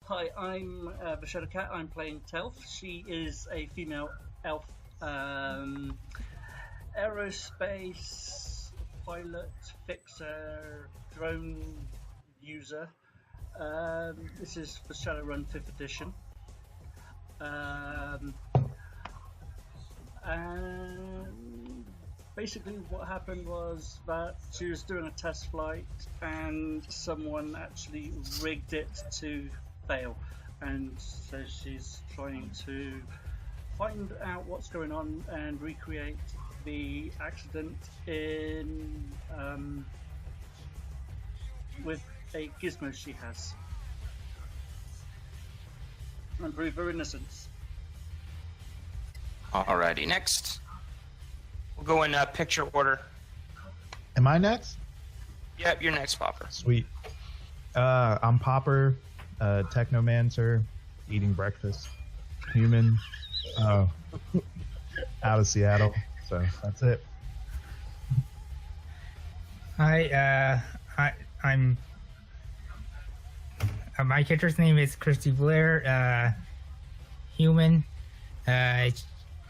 Hi, I'm the Shadow Cat. I'm playing Telf. She is a female elf, aerospace pilot, fixer, drone user. This is for Shadowrun 5th edition. And basically what happened was that she was doing a test flight and someone actually rigged it to fail, and so she's trying to find out what's going on and recreate the accident in with a gizmo she has and prove her innocence. Alrighty, next. We'll go in picture order. Am I next? Yep, you're next, Popper. Sweet. I'm Popper, technomancer, eating breakfast, human, out of Seattle. So that's it. Hi, I'm. My character's name is Christy Blair. Human.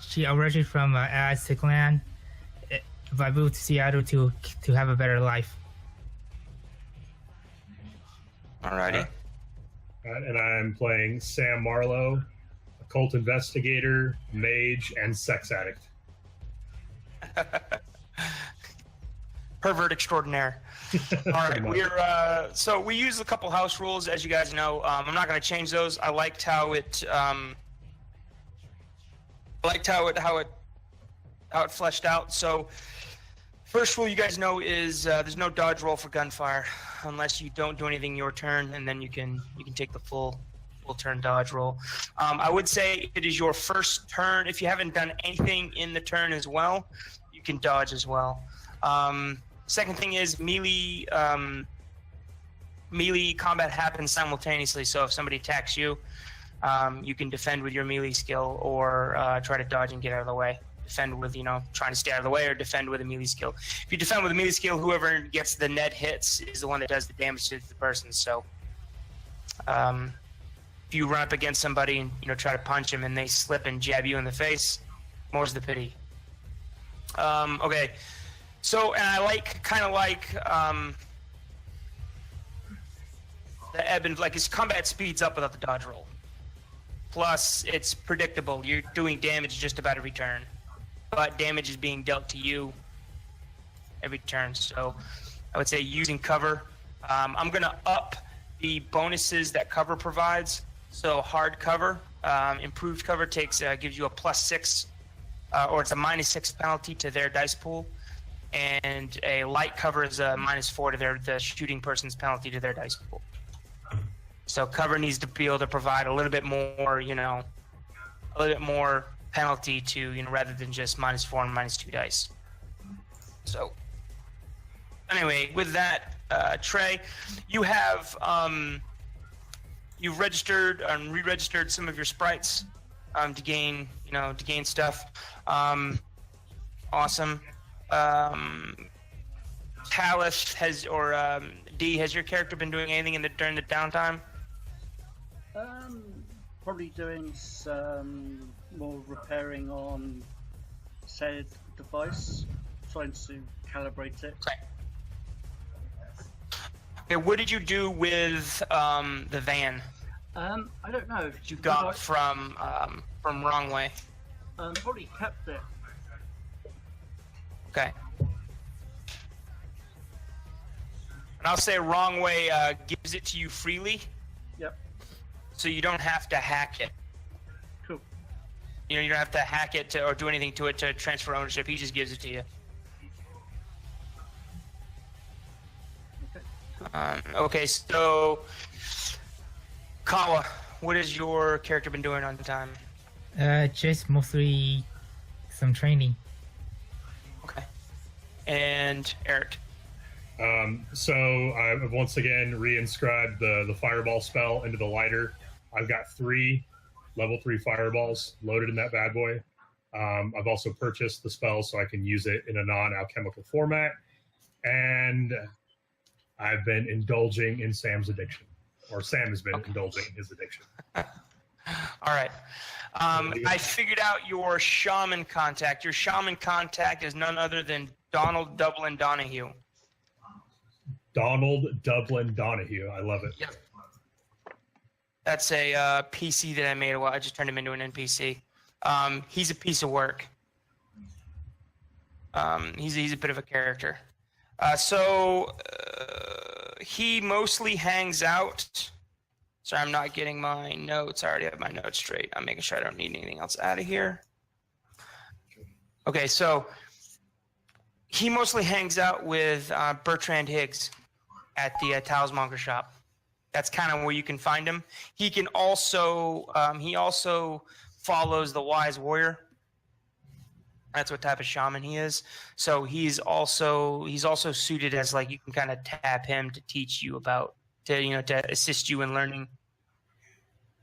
She originally from Aztec land. I moved to Seattle to have a better life. Alrighty. And I'm playing Sam Marlowe, occult investigator, mage, and sex addict. Pervert extraordinaire. All right, so we use a couple house rules, as you guys know. I'm not going to change those. I liked how it fleshed out. So first rule you guys know is there's no dodge roll for gunfire unless you don't do anything your turn, and then you can take the full turn dodge roll. I would say it is your first turn. If you haven't done anything in the turn as well, you can dodge as well. Second thing is melee combat happens simultaneously. So if somebody attacks you, you can defend with your melee skill or try to dodge and get out of the way. Defend with, trying to stay out of the way, or defend with a melee skill. If you defend with a melee skill, whoever gets the net hits is the one that does the damage to the person. So if you run up against somebody and try to punch them and they slip and jab you in the face, more's the pity. Okay, so and I kind of like the ebb and his combat speeds up without the dodge roll. Plus, it's predictable. You're doing damage just about every turn, but damage is being dealt to you every turn. So I would say using cover. I'm going to up the bonuses that cover provides. So hard cover, improved cover gives you a +6, or it's a -6 penalty to their dice pool, and a light cover is a -4 to the shooting person's penalty to their dice pool. So cover needs to be able to provide a little bit more, a little bit more penalty to, rather than just -4 and -2 dice. So anyway, with that, Trey, you have you've registered and re-registered some of your sprites to gain stuff. Awesome. Talis D, has your character been doing anything during the downtime? Probably doing some more repairing on said device, trying to calibrate it. Okay, what did you do with the van? I don't know. You got from Wrong Way. Probably kept it. Okay. And I'll say Wrong Way gives it to you freely. Yep. So you don't have to hack it. Cool. You don't have to hack it or do anything to it to transfer ownership. He just gives it to you. Okay, so Kawa, what has your character been doing on the time? Just mostly some training. Okay. And Eric? So I've once again reinscribed the fireball spell into the lighter. I've got 3 level 3 fireballs loaded in that bad boy. I've also purchased the spell so I can use it in a non-alchemical format. And I've been indulging in Sam's addiction. or Sam has been indulging in his addiction. All right. I figured out your shaman contact. Your shaman contact is none other than Donald Dublin Donahue. Donald Dublin Donahue. I love it. Yep. That's a PC that I made a while. I just turned him into an NPC. He's a piece of work. He's a bit of a character. He mostly hangs out. Sorry, I'm not getting my notes. I already have my notes straight. I'm making sure I don't need anything else out of here. Okay, so he mostly hangs out with Bertrand Higgs at the Talismonger shop. That's kind of where you can find him. He can also he also follows the Wise Warrior. That's what type of shaman he is. So he's also suited as like you can kind of tap him to teach you about to assist you in learning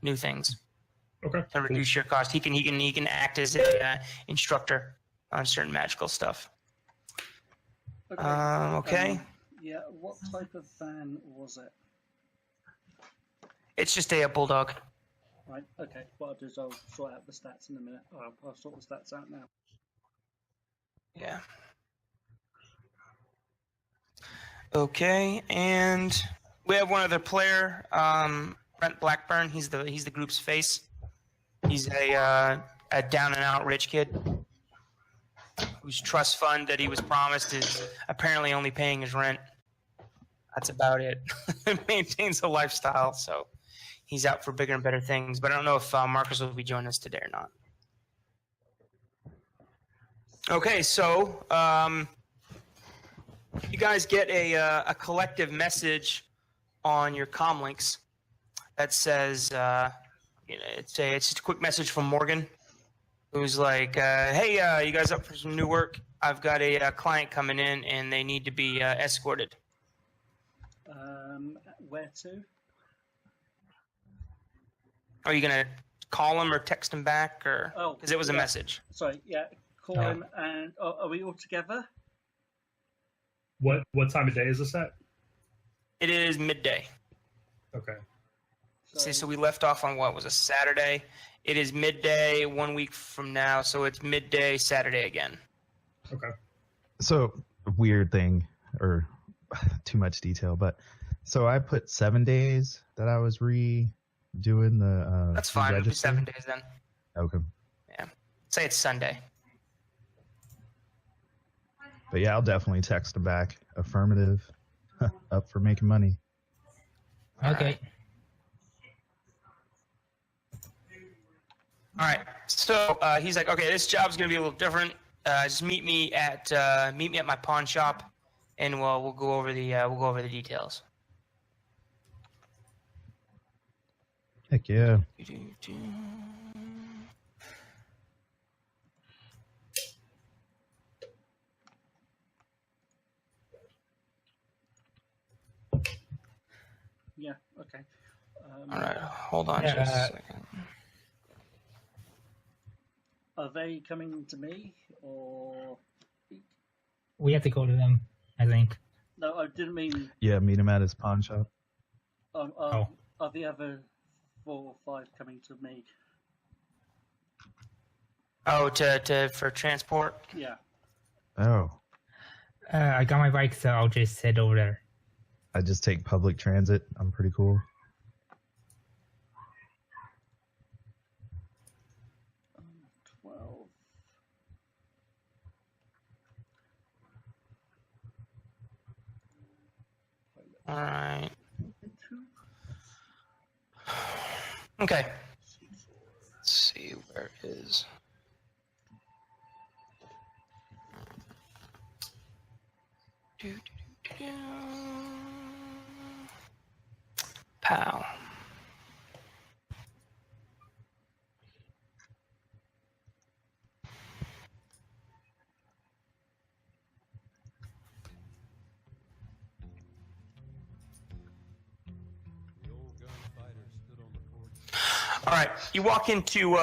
new things. Okay. To reduce your cost. He can act as a instructor on certain magical stuff. Okay. Yeah, what type of van was it? It's just a bulldog. Right, okay. What I'll do is I'll sort out the stats in a minute. I'll sort the stats out now. Yeah. Okay, and we have one other player, Brent Blackburn. He's the group's face. He's a down and out rich kid whose trust fund that he was promised is apparently only paying his rent. That's about it. Maintains a lifestyle, so he's out for bigger and better things. But I don't know if Marcus will be joining us today or not. Okay, so you guys get a collective message on your comm links that says it's just a quick message from Morgan, who's like, "Hey, you guys up for some new work? I've got a client coming in, and they need to be escorted." Where to? Are you gonna call him or text him back, or Oh, because it was a yeah. message? Sorry, yeah. Call him, and are we all together? What time of day is this at? It is midday. Okay. So we left off on what was a Saturday. It is midday 1 week from now, so it's midday Saturday again. Okay. So, weird thing, or too much detail, but so I put 7 days that I was redoing the. That's fine. It'll be register. 7 days then. Okay. Yeah. Say it's Sunday. But yeah, I'll definitely text him back. Affirmative. Up for making money. Okay. All right. So he's like, okay, this job's gonna be a little different. Just meet me at my pawn shop, and we'll go over the details. Heck yeah. Yeah, okay. All right. Hold on Yeah, just a second. Are they coming to me, or... We have to go to them, I think. No, I didn't mean... Yeah, meet him at his pawn shop. Are the other 4 or 5 coming to me? Oh, for transport. Yeah. Oh, I got my bike, so I'll just head over there. I just take public transit. I'm pretty cool. All right. Okay. Let's see where it is. Pow. All right, you walk into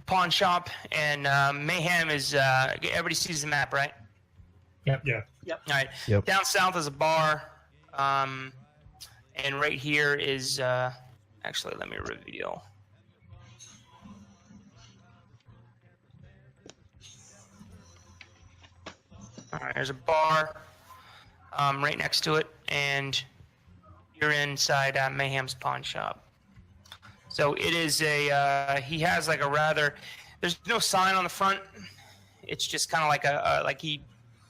pawn shop, and Mayhem is. Everybody sees the map, right? Yep. Yeah. All right. Yep. Down south is a bar. And right here is actually, let me reveal. All right, there's a bar right next to it, and you're inside Mayhem's pawn shop. So it is he has like a rather, there's no sign on the front. It's just kind of like like he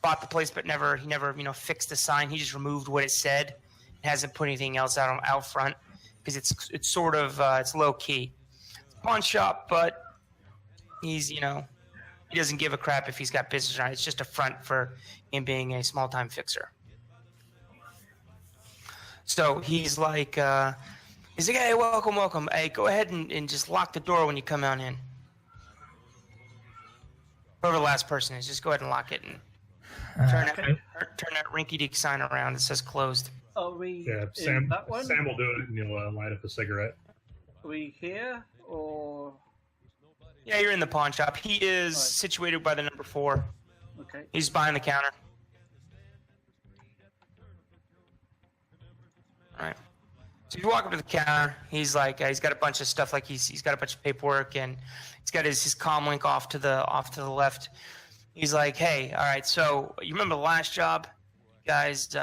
bought the place, but he never, fixed the sign. He just removed what it said. He hasn't put anything else out front because it's sort of, it's low key. It's a pawn shop, but he's, he doesn't give a crap if he's got business on it. It's just a front for him being a small time fixer. So he's like, hey, welcome. Hey, go ahead and just lock the door when you come on in. Whoever the last person is, just go ahead and lock it and turn that rinky-dink sign around that says closed. Are we Yeah, in Sam. that one? Sam will do it, and he'll light up a cigarette. Are we here or? Yeah, you're in the pawn shop. He is Right. situated by the number 4. Okay. He's behind the counter. All right. So you walk up to the counter. He's like, he's got a bunch of stuff. Like he's got a bunch of paperwork, and he's got his comm link off to the left. He's like, hey, all right. So you remember the last job? You guys did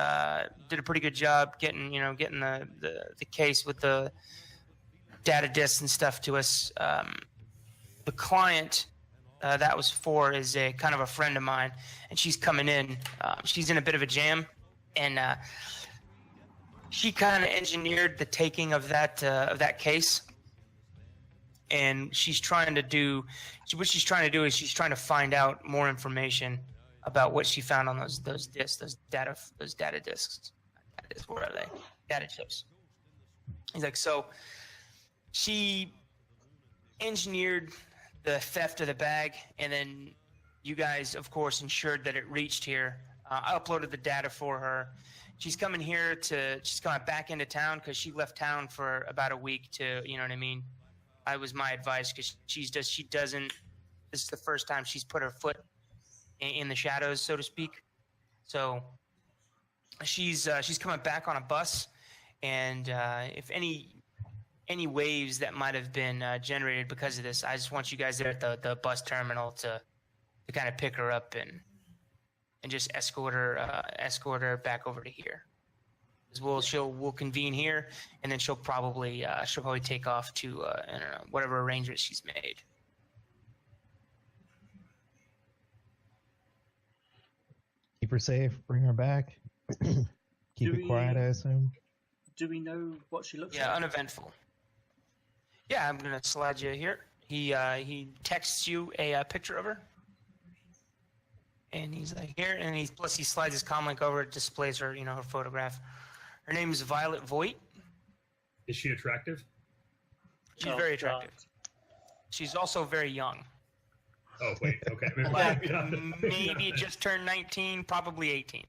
a pretty good job getting the case with the data disks and stuff to us. The client that was for is a kind of a friend of mine, and she's coming in. She's in a bit of a jam, and she kind of engineered the taking of that case. And she's trying to do what she's trying to do is she's trying to find out more information about what she found on those disks, those data disks. Where are they? Data chips. He's like, so she engineered the theft of the bag, and then you guys, of course, ensured that it reached here. I uploaded the data for her. She's coming back into town because she left town for about a week to, you know what I mean? I was my advice because this is the first time she's put her foot in the shadows, so to speak. So she's coming back on a bus, and if any waves that might have been generated because of this, I just want you guys there at the bus terminal to kind of pick her up and just escort her back over to here. We'll convene here, and then she'll probably take off to I don't know, whatever arrangement she's made. Keep her safe. Bring her back. Keep it quiet, I assume. Do we know what she looks like? Yeah, uneventful. Yeah, I'm gonna slide you here. He texts you a picture of her, and he's like here, and he slides his comm link over. It displays her, her photograph. Her name is Violet Voigt. Is she attractive? She's very attractive. She's also very young. Oh wait, okay. Maybe just turned 19, probably 18.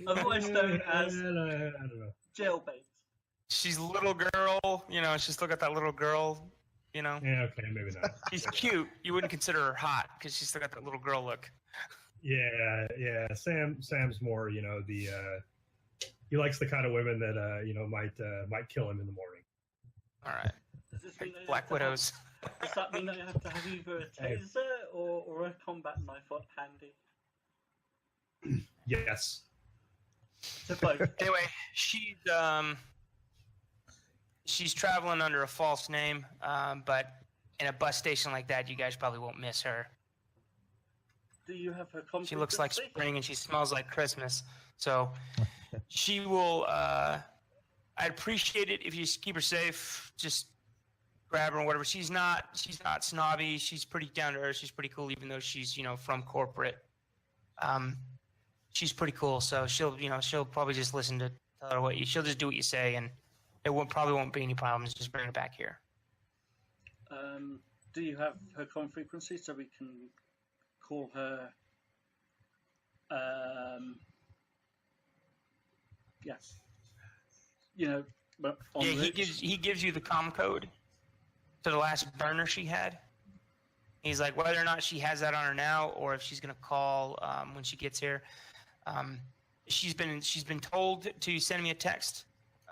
Otherwise known as I don't know. jailbait. She's a little girl, she's still got that little girl, Yeah, okay, maybe not. She's cute. You wouldn't consider her hot because she's still got that little girl look. Yeah. Sam's more, he likes the kind of women that might kill him in the morning. All right. Does this mean I Black have to have- Widows. Does that mean I have to have either a taser or a combat knife handy? Yes. To both. Anyway, she's traveling under a false name, but in a bus station like that, you guys probably won't miss her. Do you have her competency? She looks like spring and she smells like Christmas. So she will. I'd appreciate it if you just keep her safe. Just grab her or whatever. She's not snobby. She's pretty down to earth. She's pretty cool, even though she's from corporate. She's pretty cool. So she'll probably just listen to tell her she'll just do what you say, and probably won't be any problems. Just bring her back here. Do you have her comm frequency so we can call her? Yes. But on Yeah, Rich. he gives you the comm code to the last burner she had. He's like, whether or not she has that on her now, or if she's gonna call when she gets here. She's been told to send me a text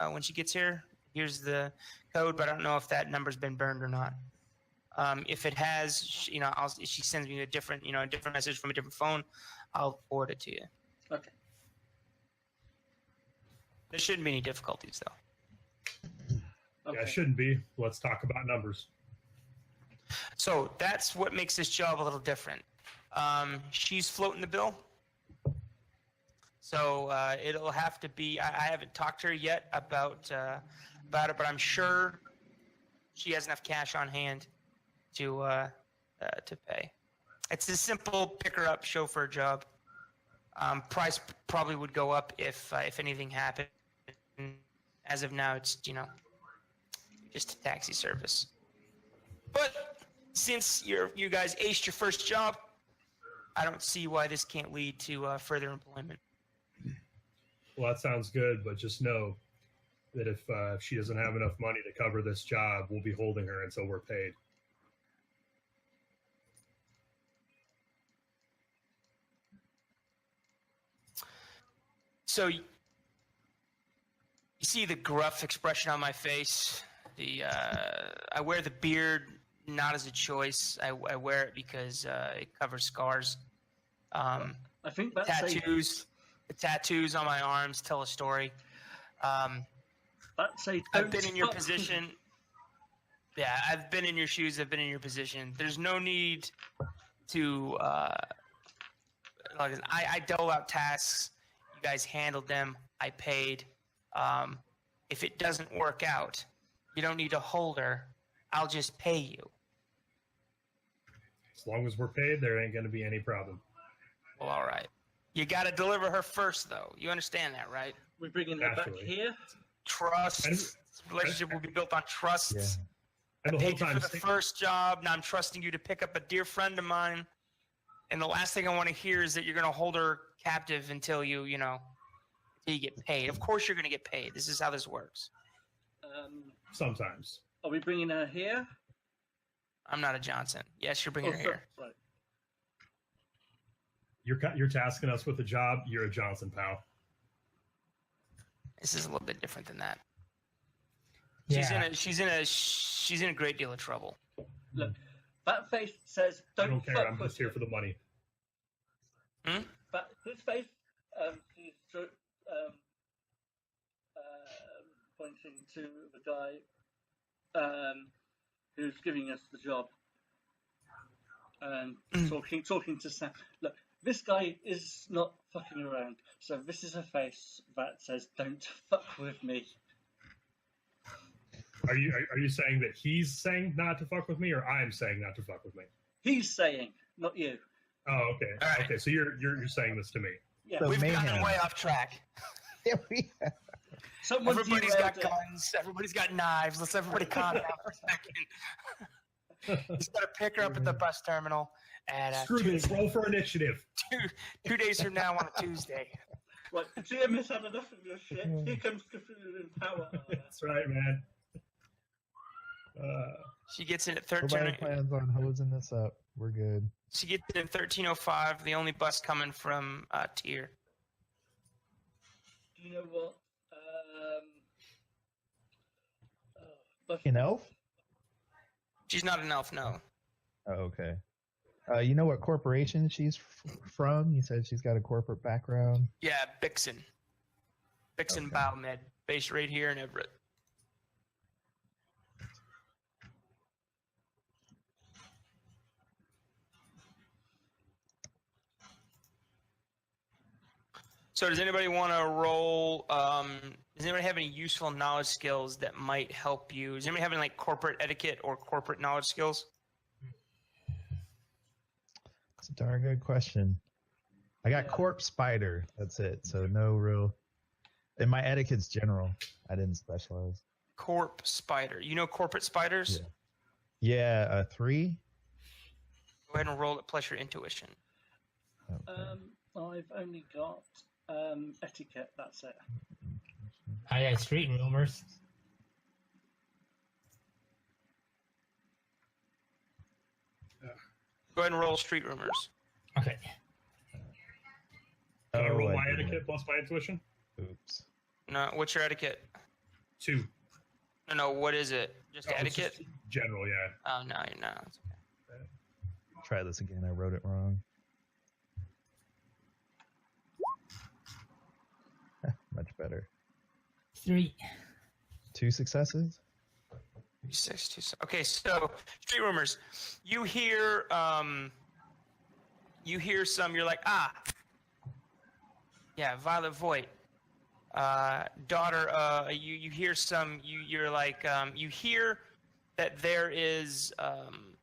when she gets here. Here's the code, but I don't know if that number's been burned or not. If it has, if she sends me a different message from a different phone, I'll forward it to you. Okay. There shouldn't be any difficulties, though. Okay. Yeah, it shouldn't be. Let's talk about numbers. So that's what makes this job a little different. She's floating the bill. So it'll have to be. I haven't talked to her yet about it, but I'm sure she has enough cash on hand to pay. It's a simple pick her up chauffeur job. Price probably would go up if anything happened. As of now, it's just a taxi service. But since you guys aced your first job, I don't see why this can't lead to further employment. Well, that sounds good, but just know that if she doesn't have enough money to cover this job, we'll be holding her until we're paid. So you see the gruff expression on my face. I wear the beard not as a choice. I wear it because it covers scars. I think that's Tattoos. The tattoos on my arms tell a story. That's a. I've been in your position. Yeah, I've been in your shoes. I've been in your position. There's no need to. I dole out tasks. You guys handled them. I paid. If it doesn't work out, you don't need to hold her. I'll just pay you. As long as we're paid, there ain't going to be any problem. Well, all right. You got to deliver her first, though. You understand that, right? We're bringing her back Naturally. here. Trust. This relationship will be built on trust. Yeah. And I the whole paid you time, for the first job. Now I'm trusting you to pick up a dear friend of mine. And the last thing I want to hear is that you're going to hold her captive until you get paid. Of course you're going to get paid. This is how this works. sometimes. Are we bringing her here? I'm not a Johnson. Yes, you're bringing her here. Right. You're tasking us with a job. You're a Johnson, pal. This is a little bit different than that. Yeah. She's in a great deal of trouble. Look, that face says, I "Don't don't care. fuck I'm with just here me." for the money. But his face, he's pointing to the guy who's giving us the job, and talking to Sam. Look, this guy is not fucking around. So this is a face that says, "Don't fuck with me." Are you saying that he's saying not to fuck with me, or I'm saying not to fuck with me? He's saying, not you. Oh, okay. All right. Okay, so you're saying this to me. Yeah. So We've gotten mayhem. way off track. Yeah, we have. Someone Everybody's derailed got it. guns. Everybody's got knives. Let's everybody calm down for a second. He's got to pick her up at the bus terminal at Screw this. Roll for initiative. 2 days from now on a Tuesday. Right, the GM has had enough of your shit. Here comes Cthulhu in power. That's right, man. She gets in at Nobody 13. plans on hosing this up. We're good. She gets in at 13:05. The only bus coming from Tier. Do you know what? Buffy- An elf? She's not an elf, no. Oh, okay. You know what corporation she's from? You said she's got a corporate background. Yeah, Bixen. Bixen Okay. Biomed, based right here in Everett. So does anybody want to roll? Does anybody have any useful knowledge skills that might help you? Does anybody have any like corporate etiquette or corporate knowledge skills? That's a darn good question. I got corpse spider. That's it. So no real. And my etiquette's general. I didn't specialize. Corp spider. You know corporate spiders? Yeah, 3. Go ahead and roll it plus your intuition. Okay. I've only got etiquette. That's it. I got street rumors. Go ahead and roll street rumors. Okay. Can I roll I my didn't. etiquette plus my intuition? Oops. No, what's your etiquette? 2. No, what is it? Just Oh, it's etiquette? just general, yeah. Oh, no, you're not. It's okay. Try this again. I wrote it wrong. Much better. 3. 2 successes. 6, 2. Okay, so street rumors. You hear some. You're like, yeah, Violet Voight, daughter. You hear some. You're like, you hear that there is.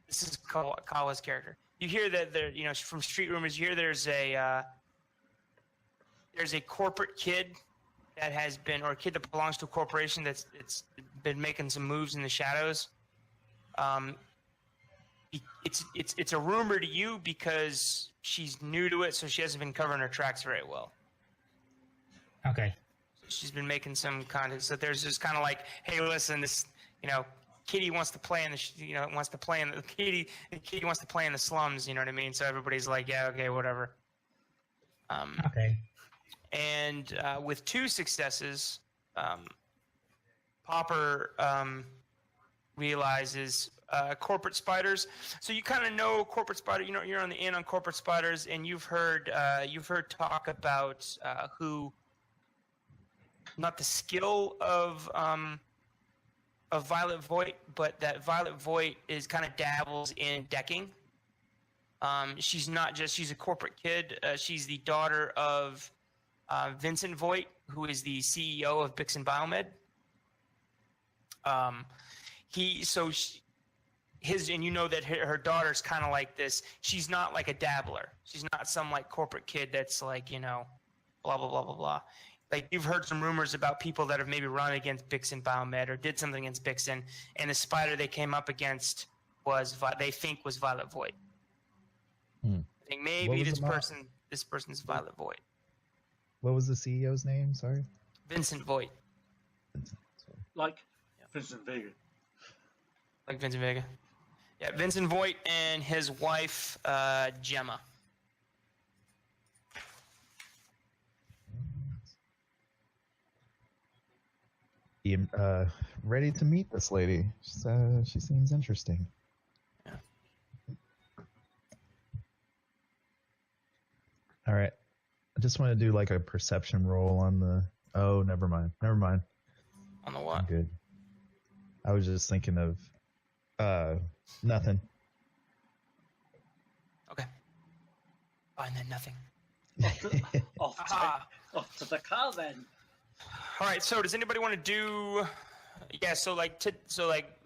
This is Kawa's character. You hear that there. From street rumors. You hear there's a corporate kid that has been, or a kid that belongs to a corporation that's been making some moves in the shadows. It's a rumor to you because she's new to it, so she hasn't been covering her tracks very well. Okay. She's been making some content. So there's this kind of like, hey, listen, this, Kitty wants to play in the, Kitty wants to play in the slums. You know what I mean? So everybody's like, yeah, okay, whatever. Okay. And with 2 successes, Popper realizes corporate spiders. So you kind of know corporate spider. You're on the in on corporate spiders, and you've heard talk about who, not the skill of Violet Voight, but that Violet Voight is kind of dabbles in decking. She's a corporate kid. She's the daughter of Vincent Voight, who is the CEO of Bixen Biomed. And you know that her daughter's kind of like this. She's not like a dabbler. She's not some like corporate kid that's like, blah, blah, blah, blah, blah. Like you've heard some rumors about people that have maybe run against Bixen Biomed or did something against Bixen, and the spider they came up against was Violet Voight. I think maybe this person's Violet Voight. What was the CEO's name? Sorry. Vincent Voight. Like Vincent Vega. Like Vincent Vega. Yeah, Vincent Voight and his wife, Gemma. Ready to meet this lady. She seems interesting. Yeah. All right. I just want to do like a perception roll on the. Oh, never mind. On the what? I'm good. I was just thinking of nothing. Okay. Fine then, nothing. Off to the car then. All right. So does anybody want to do? Yeah. So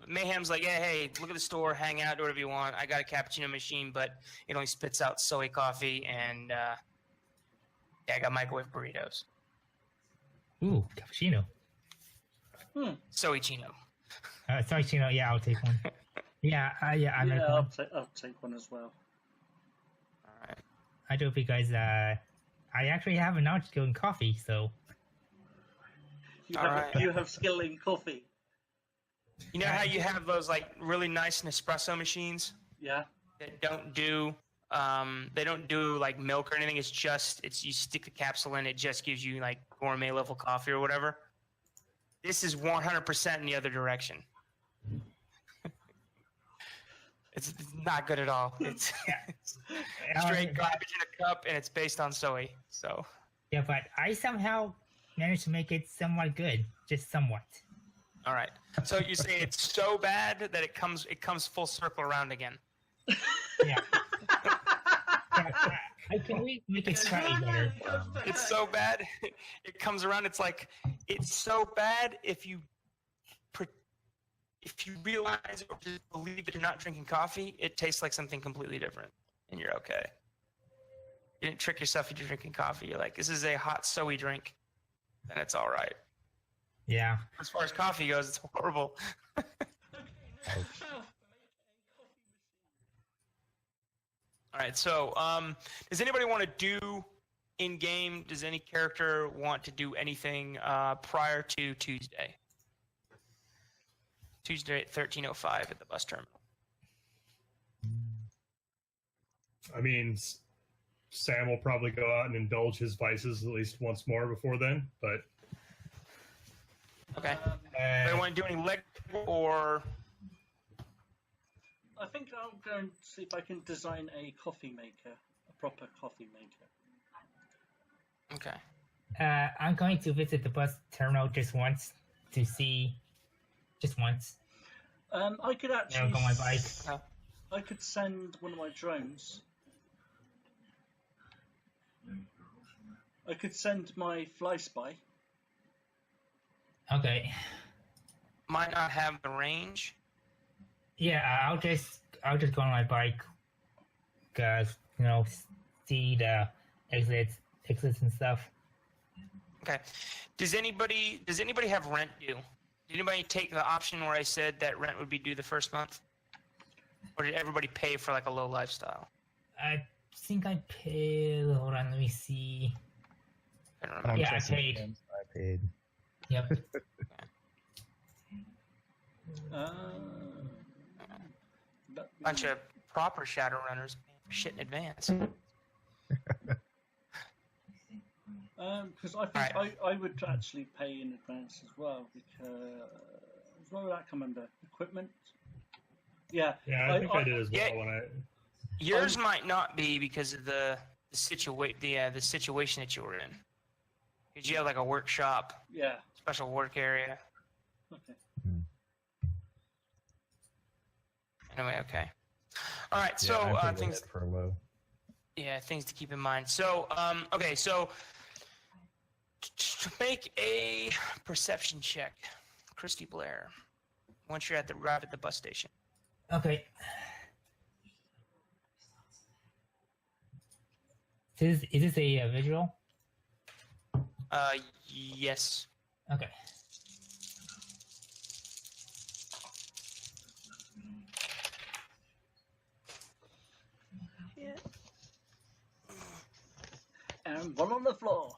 Mayhem's like, yeah, hey, look at the store, hang out, do whatever you want. I got a cappuccino machine, but it only spits out soy coffee, and yeah, I got microwave burritos. Ooh, cappuccino. Soy chino. Sorry, Chino. Yeah, I'll take one. I like one. I'll take one as well. All right. I do because I actually have a knowledge skill in coffee, so. You have skill in coffee. You know how you have those like really nice Nespresso machines Yeah. that don't do like milk or anything. It's you stick the capsule in. It just gives you like gourmet level coffee or whatever. This is 100% in the other direction. It's not good at all. It's straight garbage in a cup, and it's based on soy. So. Yeah, but I somehow managed to make it somewhat good, just somewhat. All right. So you say it's so bad that it comes full circle around again. Yeah. Can we make it slightly better? It's so bad, it comes around. It's like it's so bad if you realize or just believe that you're not drinking coffee, it tastes like something completely different, and you're okay. You didn't trick yourself into drinking coffee. You're like, this is a hot soy drink, and it's all right. Yeah. As far as coffee goes, it's horrible. All right, so does anybody want to do in-game? Does any character want to do anything prior to Tuesday? Tuesday at 13:05 at the bus terminal. I mean, Sam will probably go out and indulge his vices at least once more before then, but Okay. Um, Do I want to do any leg or? I think I'll go and see if I can design a coffee maker, a proper coffee maker. Okay. I'm going to visit the bus terminal just once to see, just once. I could You actually. know, go on my bike. I could send one of my drones. I could send my fly spy. Okay. Might not have the range. Yeah, I'll just go on my bike. You know, see the exits and stuff. Okay. Does anybody have rent due? Did anybody take the option where I said that rent would be due the first month? Or did everybody pay for like a low lifestyle? I think I paid. Hold on, let me see. I don't remember. Yeah, I trusting paid. him, so I paid. Yep. Bunch of proper Shadowrunners paying for shit in advance. Because I think I would actually pay in advance as well, because what would that come under? Equipment? Yeah. Yeah, I think I did as well Yeah. when I. Yours might not be because of the situation that you were in. Because you have like a workshop, Yeah. special work area. Okay. Anyway, okay. All right, so Yeah, I paid things. it for low. Yeah, things to keep in mind. So, okay, so make a perception check, Christy Blair. Once you're arrive at the bus station. Okay. Is this a visual? Yes. Okay. Yeah. And one on the floor.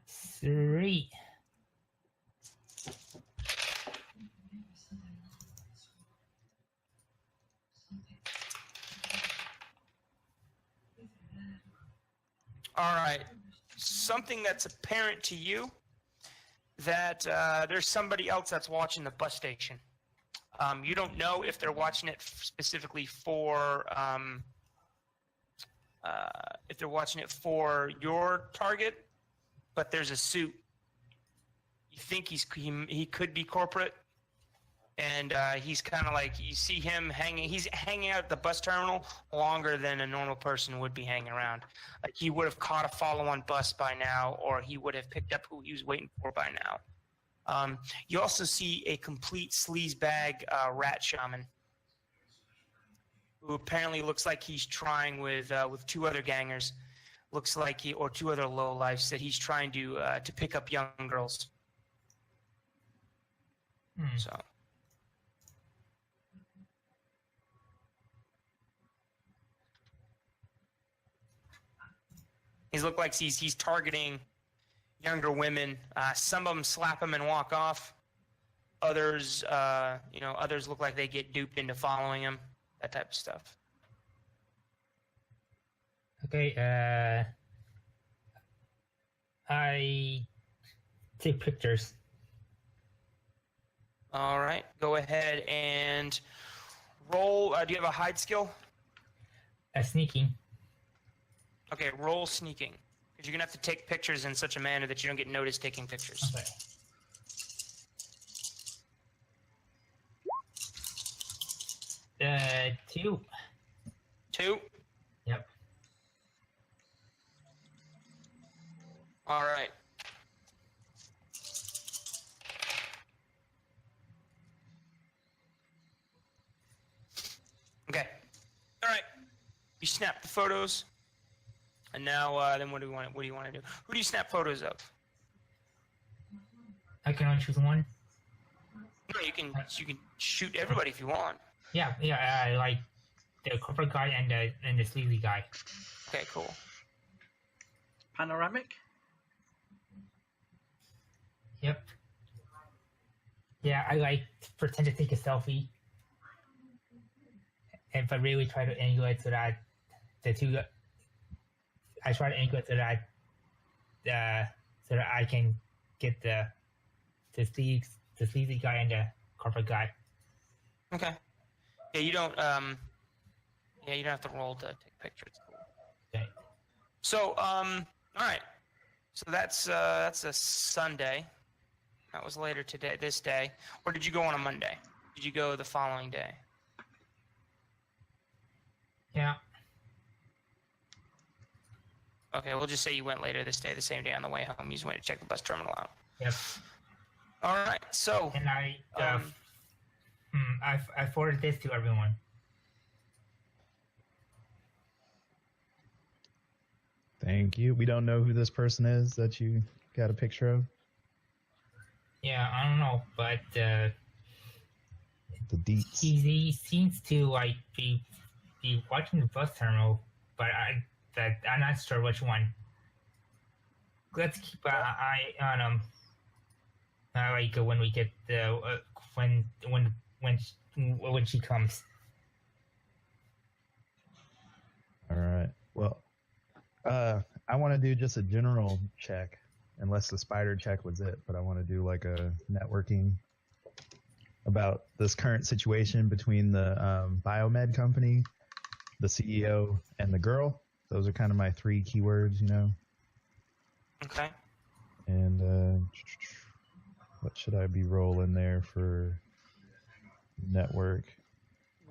3. All right. Something that's apparent to you that there's somebody else that's watching the bus station. You don't know if they're watching it specifically for your target, but there's a suit. You think he could be corporate, and he's kind of like, you see him hanging. He's hanging out at the bus terminal longer than a normal person would be hanging around. Like he would have caught a follow-on bus by now, or he would have picked up who he was waiting for by now. You also see a complete sleazebag rat shaman, who apparently looks like he's trying with 2 other gangers. Looks like or 2 other lowlifes that he's trying to pick up young girls. So. He's looked like he's targeting younger women. Some of them slap him and walk off. Others, others look like they get duped into following him. That type of stuff. Okay. I take pictures. All right. Go ahead and roll. Do you have a hide skill? Sneaking. Okay, roll sneaking. Because you're going to have to take pictures in such a manner that you don't get noticed taking pictures. Okay. 2. 2? Yep. All right. Okay. All right. You snap the photos. And now, then what do you want to do? Who do you snap photos of? I can only choose one. No, you can shoot everybody if you want. Yeah. Like the corporate guy and the sleazy guy. Okay, cool. Panoramic? Yep. Yeah, I like pretend to take a selfie, and but really try to angle it so that the 2. I try to angle it so so that I can get the sleazy guy and the corporate guy. Okay. Yeah, you don't you don't have to roll to take pictures. Cool. Okay. So, all right. So that's a Sunday. That was later today, this day. Or did you go on a Monday? Did you go the following day? Yeah. Okay, we'll just say you went later this day, the same day on the way home. You just went to check the bus terminal out. Yep. All right. So, And I forwarded this to everyone. Thank you. We don't know who this person is that you got a picture of. Yeah, I don't know, but The deets. he seems to like be watching the bus terminal, but I'm not sure which one. Let's keep an eye on him. Like when we get the when she comes. All right. Well, I want to do just a general check, unless the spider check was it. But I want to do like a networking about this current situation between the biomed company, the CEO, and the girl. Those are kind of my three keywords, you know. okay. And what should I be rolling there for network?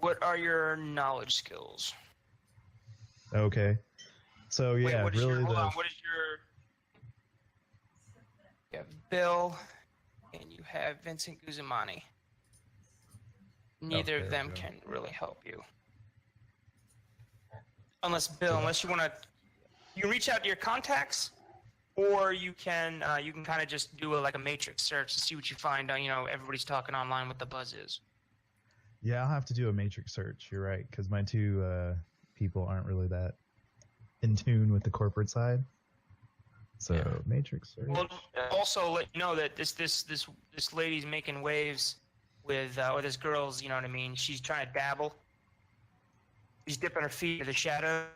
What are your knowledge skills? Okay. So yeah, Wait, what is really your, hold the on, what is your... You have Bill, and you have Vincent Guzmani. Neither there of them we go. can really help you. Unless, Bill, unless you want to... You can reach out to your contacts, or you can kind of just do like a matrix search to see what you find. Everybody's talking online what the buzz is. Yeah, I'll have to do a matrix search. You're right, because my two people aren't really that in tune with the corporate side. So Yeah. matrix search. Well, also let you know that this lady's making waves with or this girl's. You know what I mean? She's trying to dabble. She's dipping her feet into the shadows.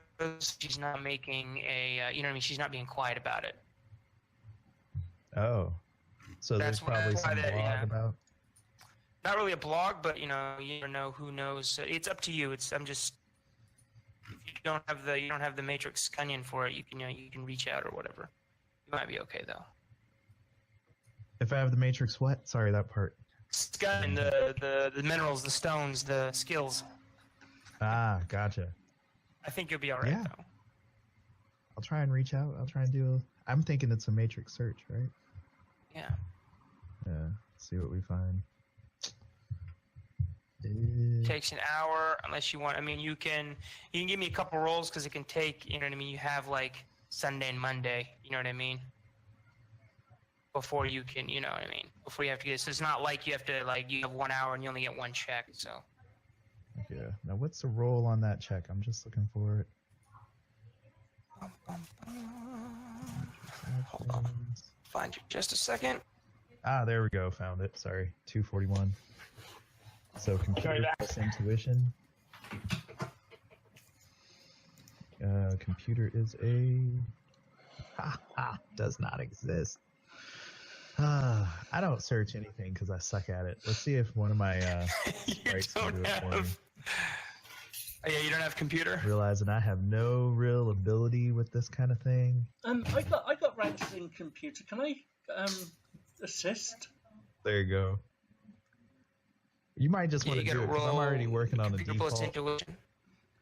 She's not making a. You know what I mean? She's not being quiet about it. Oh, so That's there's probably why some that- blog yeah. about. Not really a blog, but you never know who knows. So it's up to you. I'm just if you don't have the Matrix Canyon for it, you can reach out or whatever. You might be okay though. If I have the matrix, what? Sorry, that part. Scunning the minerals, the stones, the skills. Ah, gotcha. I think you'll be all right Yeah. though. I'll try and reach out. I'll try and do. I'm thinking it's a matrix search, right? Yeah. Yeah. See what we find. Takes an hour unless you want. I mean, you can give me a couple rolls because it can take. You know what I mean? You have like Sunday and Monday. You know what I mean? Before you can, you know what I mean? Before you have to get. So it's not like you have to you have 1 hour and you only get one check. So. Yeah. Now, what's the roll on that check? I'm just looking for it. Hold on. Find you just a second. Ah, there we go. Found it. Sorry. 241. So computer plus intuition. Computer is a... does not exist. I don't search anything because I suck at it. Let's see if one of my You sprites can don't do it for me. have. Oh, yeah, you don't have computer. Realizing I have no real ability with this kind of thing. I got ranked in computer. Can I assist? There you go. You might just want to you do gotta it 'cause I'm roll already working on the computer plus default. intuition.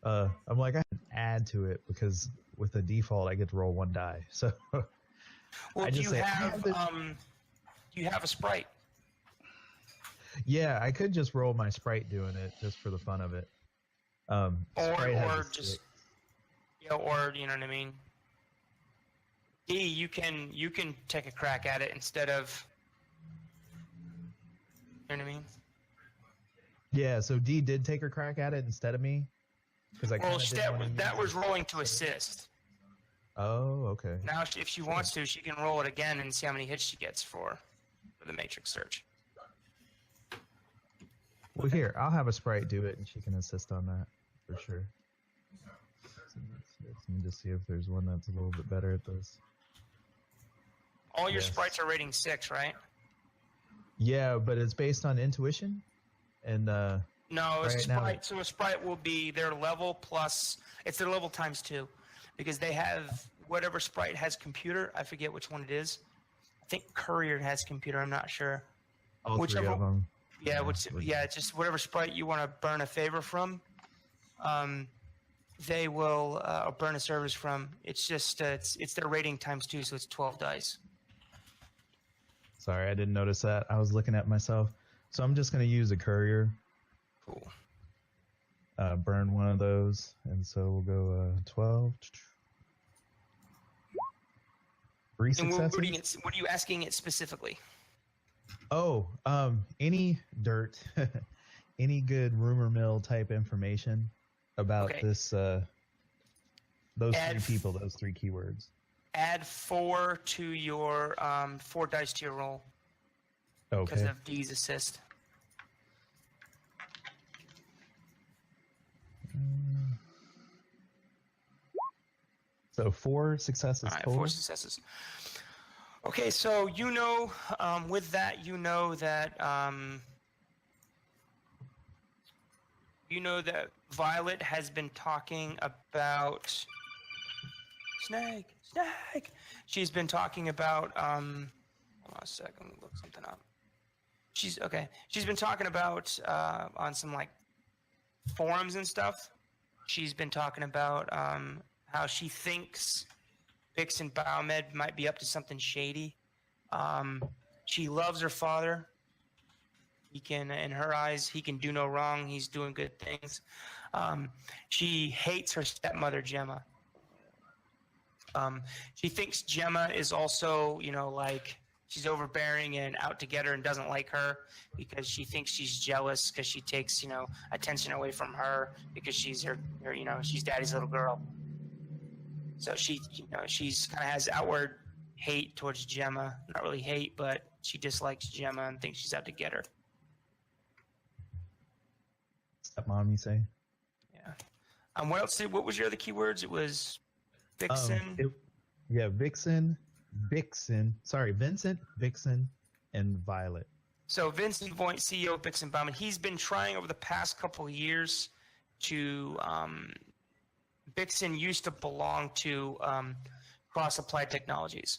I'm like, I can add to it because with the default, I get to roll one die. So Well, I do just you say, I have have this- do you have a sprite? yeah, I could just roll my sprite doing it just for the fun of it. Sprite has Or a just 6. or you know what I mean? D, you can take a crack at it instead of. You know what I mean? Yeah, so D did take her crack at it instead of me because I Well, kind of didn't want to that use was it. rolling to assist. Oh, okay. Now, if she wants to, she can roll it again and see how many hits she gets for the matrix search. Well, here, I'll have a sprite do it, and she can assist on that for sure. Let me just see if there's one that's a little bit better at this. All your Yes. sprites are rating 6, right? Yeah, but it's based on intuition, and No, a Right now- sprite. So a sprite will be their level plus. It's their level times 2, because they have whatever sprite has computer. I forget which one it is. I think Courier has computer. I'm not sure. all three whichever- of them. Yeah, just whatever sprite you want to burn a favor from. They will burn a service from. It's just it's their rating times 2, so it's 12 dice. Sorry, I didn't notice that. I was looking at myself. So I'm just going to use a courier, Cool. burn one of those, and so we'll go 12. 3 And successes. what are you asking it specifically? Oh, any dirt, any good rumor mill type information about Okay. this, those Add three people, those 3 keywords. Add 4 to your 4 dice to your roll because Okay. of D's assist. So 4 successes All right, total. 4 successes. Okay, so with that, Violet has been talking about snake. She's been talking about hold on a second, let me look something up. She's been talking about on some like forums and stuff. She's been talking about how she thinks Bix and Biomed might be up to something shady. She loves her father. He can, in her eyes, he can do no wrong. He's doing good things. She hates her stepmother, Gemma. She thinks Gemma is also, like she's overbearing and out to get her and doesn't like her because she thinks she's jealous because she takes, attention away from her because she's her she's daddy's little girl. So she's kind of has outward hate towards Gemma. Not really hate, but she dislikes Gemma and thinks she's out to get her. Stepmom, you say? Yeah. What else? What was your other keywords? It was Vixen. Vincent, Vixen, and Violet. So Vincent Voigt, CEO of Bix and Bauman, he's been trying over the past couple of years to. Bixen used to belong to Cross Applied Technologies,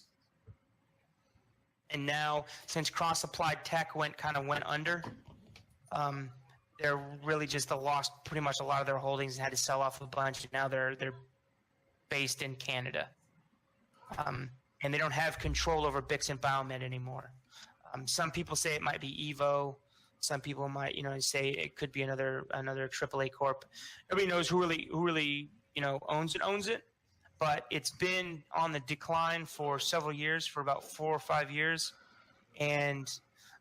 and now since Cross Applied Tech went under, they're really just lost pretty much a lot of their holdings and had to sell off a bunch. And now they're based in Canada, and they don't have control over Bix and Biomed anymore. Some people say it might be Evo. Some people might say it could be another AAA corp. Nobody knows who really owns it, but it's been on the decline for several years, for about 4 or 5 years, and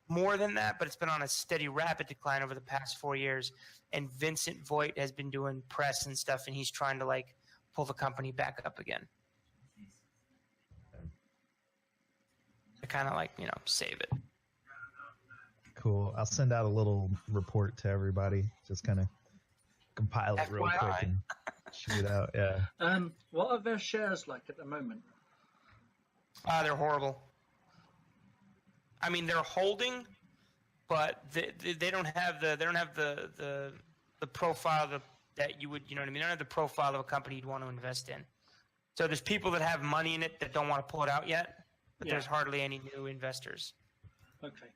more than that, but it's been on a steady, rapid decline over the past 4 years. And Vincent Voigt has been doing press and stuff, and he's trying to pull the company back up again. To kind of save it. Cool. I'll send out a little report to everybody. Just kind of compile it real FYI. quick and shoot it out. Yeah. What are their shares like at the moment? They're horrible. I mean, they're holding, but they don't have the profile that you would, They don't have the profile of a company you'd want to invest in. So there's people that have money in it that don't want to pull it out yet, but Yeah. there's hardly any new investors. Okay.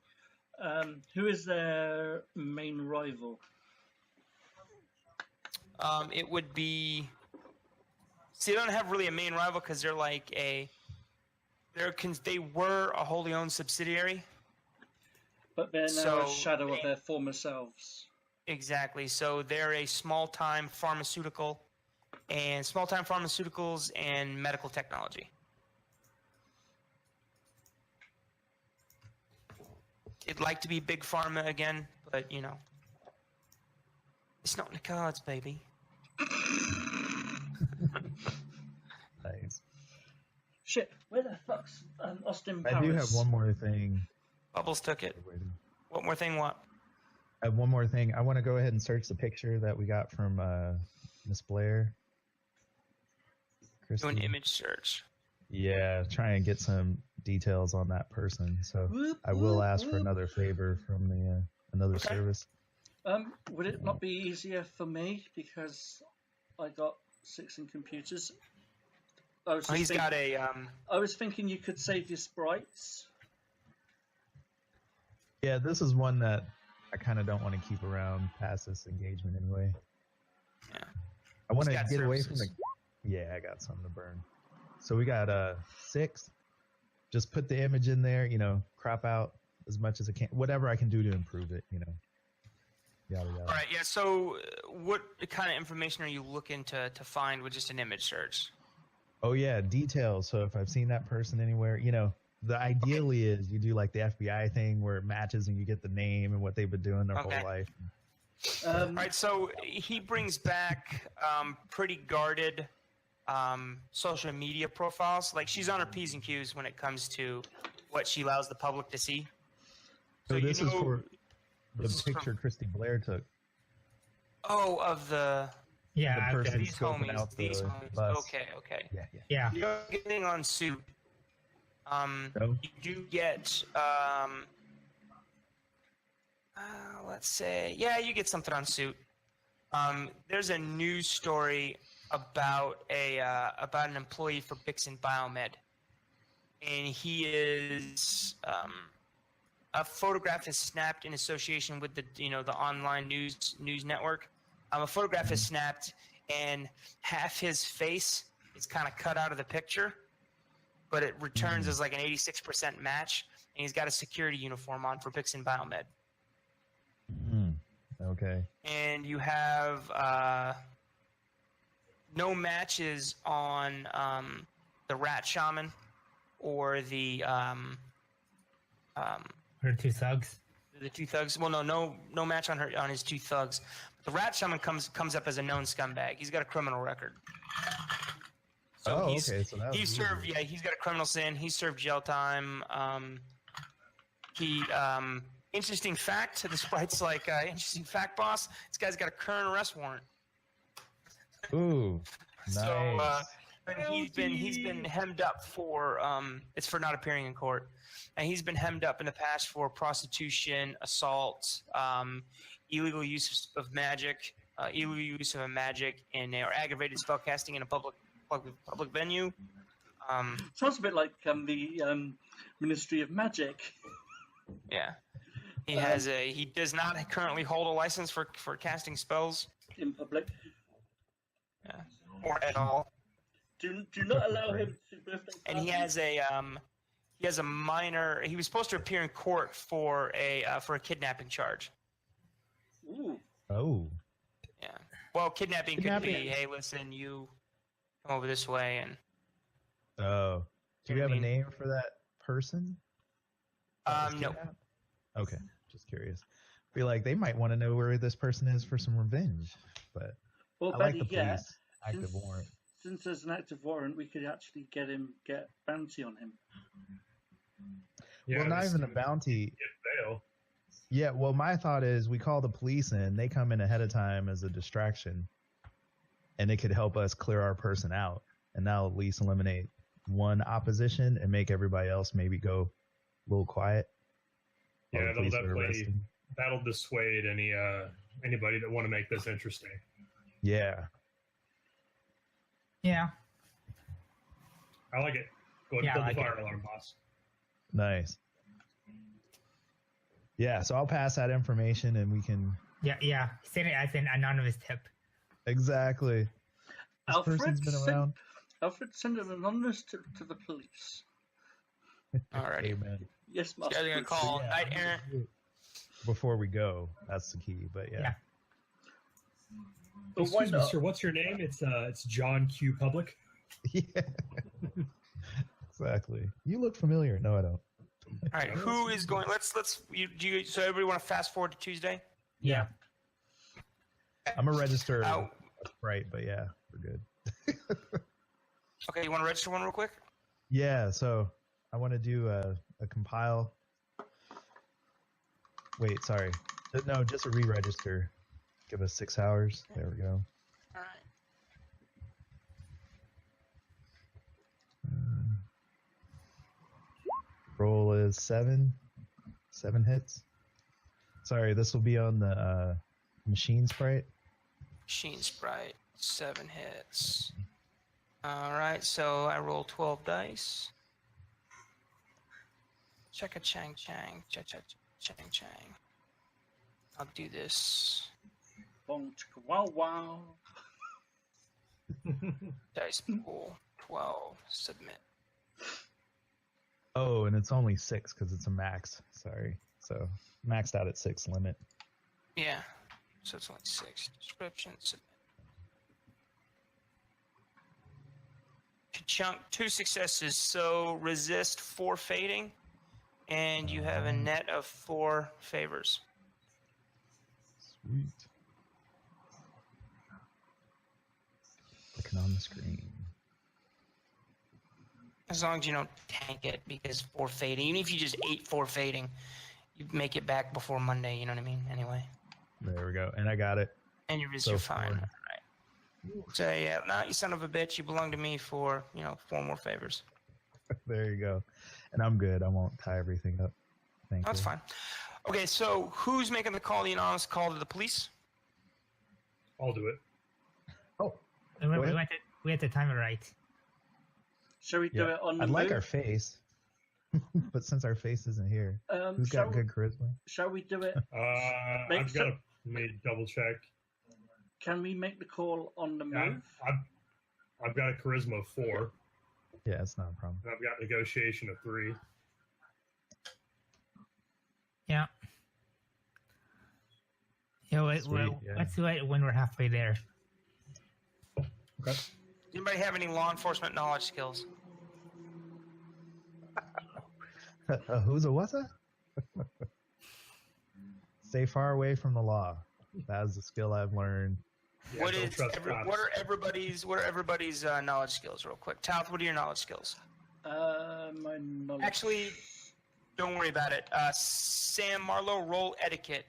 Who is their main rival? It would be. See, they don't have really a main rival because they're they were a wholly owned subsidiary. But they're now So a shadow of their former selves. Exactly. So they're a small-time pharmaceuticals and medical technology. It'd like to be big pharma again, but it's not in the cards, baby. Nice. Shit, where the fuck's Austin Powers? I do have one more thing. Bubbles took it. What more thing? What? I have one more thing. I want to go ahead and search the picture that we got from Miss Blair. Do an Christy. image search. Yeah, try and get some details on that person. So Whoop, I will whoop, ask for whoop. another favor from the another Okay. service. Would it not be easier for me because I got 6 in computers? I was, just He's think- got a I was thinking you could save your sprites. Yeah, this is one that I kind of don't want to keep around past this engagement anyway. Yeah. I want to He's got get away from the. services. Yeah, I got something to burn. So we got 6. Just put the image in there, crop out as much as I can, whatever I can do to improve it, Yada yada. All right, yeah. So, what kind of information are you looking to find with just an image search? Oh yeah, details. So if I've seen that person anywhere, the ideally is you do like the FBI thing where it matches and you get the name and what they've been doing their Okay. whole life. All right, so he brings back pretty guarded social media profiles. Like she's on her P's and Q's when it comes to what she allows the public to see. So this is for this the is picture from- Christy Blair took. Oh, of the Yeah, The person okay. these scoping homies. out the These homies. bus. Okay. Yeah. Yeah. You're getting on suit. No? You do get let's say, yeah, you get something on suit. There's a news story about an employee for Bixen Biomed, and he is a photograph is snapped in association with the online news network. A photograph is snapped, and half his face is kind of cut out of the picture, but it returns as like an 86% match, and he's got a security uniform on for Bixen Biomed. Okay. And you have no matches on the Rat Shaman or the Or 2 thugs. 2 thugs. Well, no match on his 2 thugs. The Rat Shaman comes up as a known scumbag. He's got a criminal record. So Okay. So that was he's easy. served. Yeah, he's got a criminal sin. He served jail time. Interesting fact. The sprite's like interesting fact, boss. This guy's got a current arrest warrant. Ooh. Nice. So and he's been hemmed up for it's for not appearing in court, and he's been hemmed up in the past for prostitution, assault, illegal use of magic, illegal use of a magic, or aggravated spellcasting in a public venue. Sounds a bit like the Ministry of Magic. Yeah, he does not currently hold a license for casting spells. In public. Yeah, or at all. Do not allow him to birthday And he has a minor. He was supposed to appear in court for a kidnapping charge. Ooh. Oh. Yeah. Well, kidnapping could be, Kidnapping. hey, listen, you come over this way, and Oh. Do you You know have what a I mean? name for that person? that was no. kidnapped? Okay. Just curious. Be like, they might want to know where this person is for some revenge. But Well, I like better the yet, police active warrant. since there's an active warrant, we could actually get bounty on him. Yeah, Well, not this even a could bounty. get bail. Yeah, well, my thought is we call the police in. They come in ahead of time as a distraction, and it could help us clear our person out, and that'll at least eliminate one opposition and make everybody else maybe go a little quiet. while Yeah, the police are definitely arresting. that'll dissuade anybody that want to make this interesting. Yeah. Yeah. I like it. Go ahead Yeah, and I pull the like fire alarm, boss. Nice. Yeah, so I'll pass that information, and we can Yeah. Send it as an anonymous tip. exactly. This Alfred, person's been send- around. Alfred, send an anonymous to the police. Alrighty. Amen. Yes, You guys Master. are gonna Bruce. call Yeah. Knight Errant. Before we go, that's the key. But yeah. Yeah. But why Excuse me, not? sir. What's your name? It's John Q. Public. Yeah. Exactly. You look familiar. No, I don't. All right, who is going? So everybody want to fast forward to Tuesday? Yeah. I'm a register Oh. right, but yeah, we're good. Okay, you want to register one real quick? Yeah, so I want to do a compile. Wait, sorry. No, just a re-register. Give us 6 hours. There we go. All right. Roll is 7. 7 hits. Sorry, this will be on the machine sprite. Sheen Sprite, 7 hits. Alright, so I roll 12 dice. Checka chang chang, cha cha chang chang. I'll do this. Bonk, chicka, wow, wow. Dice pool, 12, submit. Oh, and it's only 6 because it's a max. Sorry. So maxed out at 6 limit. Yeah, so it's only 6. Description, submit. Chunk, 2 successes, so resist 4 fading, and you have a net of 4 favors. Sweet. Looking on the screen. As long as you don't tank it, because 4 fading, even if you just 8 4 fading, you make it back before Monday, you know what I mean? Anyway. There we go. And I got it. And you're So fine. 4. All right. So, yeah, now you son of a bitch, you belong to me for, 4 more favors. There you go. And I'm good. I won't tie everything up. Thank you. That's fine. Okay, so who's making the call, the anonymous call to the police? I'll do it. Oh, We had to time it right. Shall we do yeah. it on the I'd move? like our face. But since our face isn't here, who's shall, got good charisma? shall we do it? I've got to double check. Can we make the call on the Yeah, move? I've got a charisma of 4. Yeah, it's not a problem. And I've got negotiation of 3. Yeah. Yeah, Sweet, yeah. let's do it when we're halfway there. Okay. Anybody have any law enforcement knowledge skills? Who's a what's a? Stay far away from the law. That is a skill I've learned. Yeah, What don't is trust cops. what are everybody's knowledge skills, real quick? Talth, what are your knowledge skills? My knowledge. Actually, don't worry about it. Sam Marlowe, roll etiquette.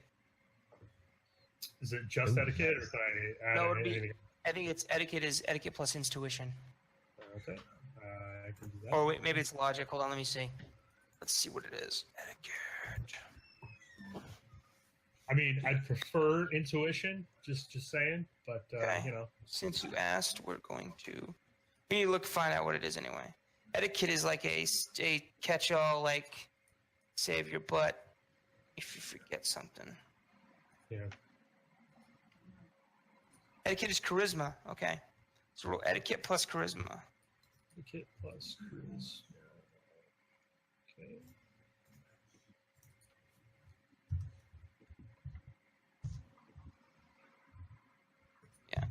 Is it just etiquette, or can I add No, it'd be- anything? I think it's etiquette plus intuition. Okay. I can do that. Or wait, maybe it's logic. Hold on, let me see. Let's see what it is. Etiquette. I mean, I'd prefer intuition, just saying, but Okay. Since you asked, we're going to. We need to find out what it is anyway. Etiquette is like a catch-all, like save your butt if you forget something. yeah. Etiquette is charisma. Okay. So roll etiquette plus charisma. Etiquette plus charisma. Okay. Yeah.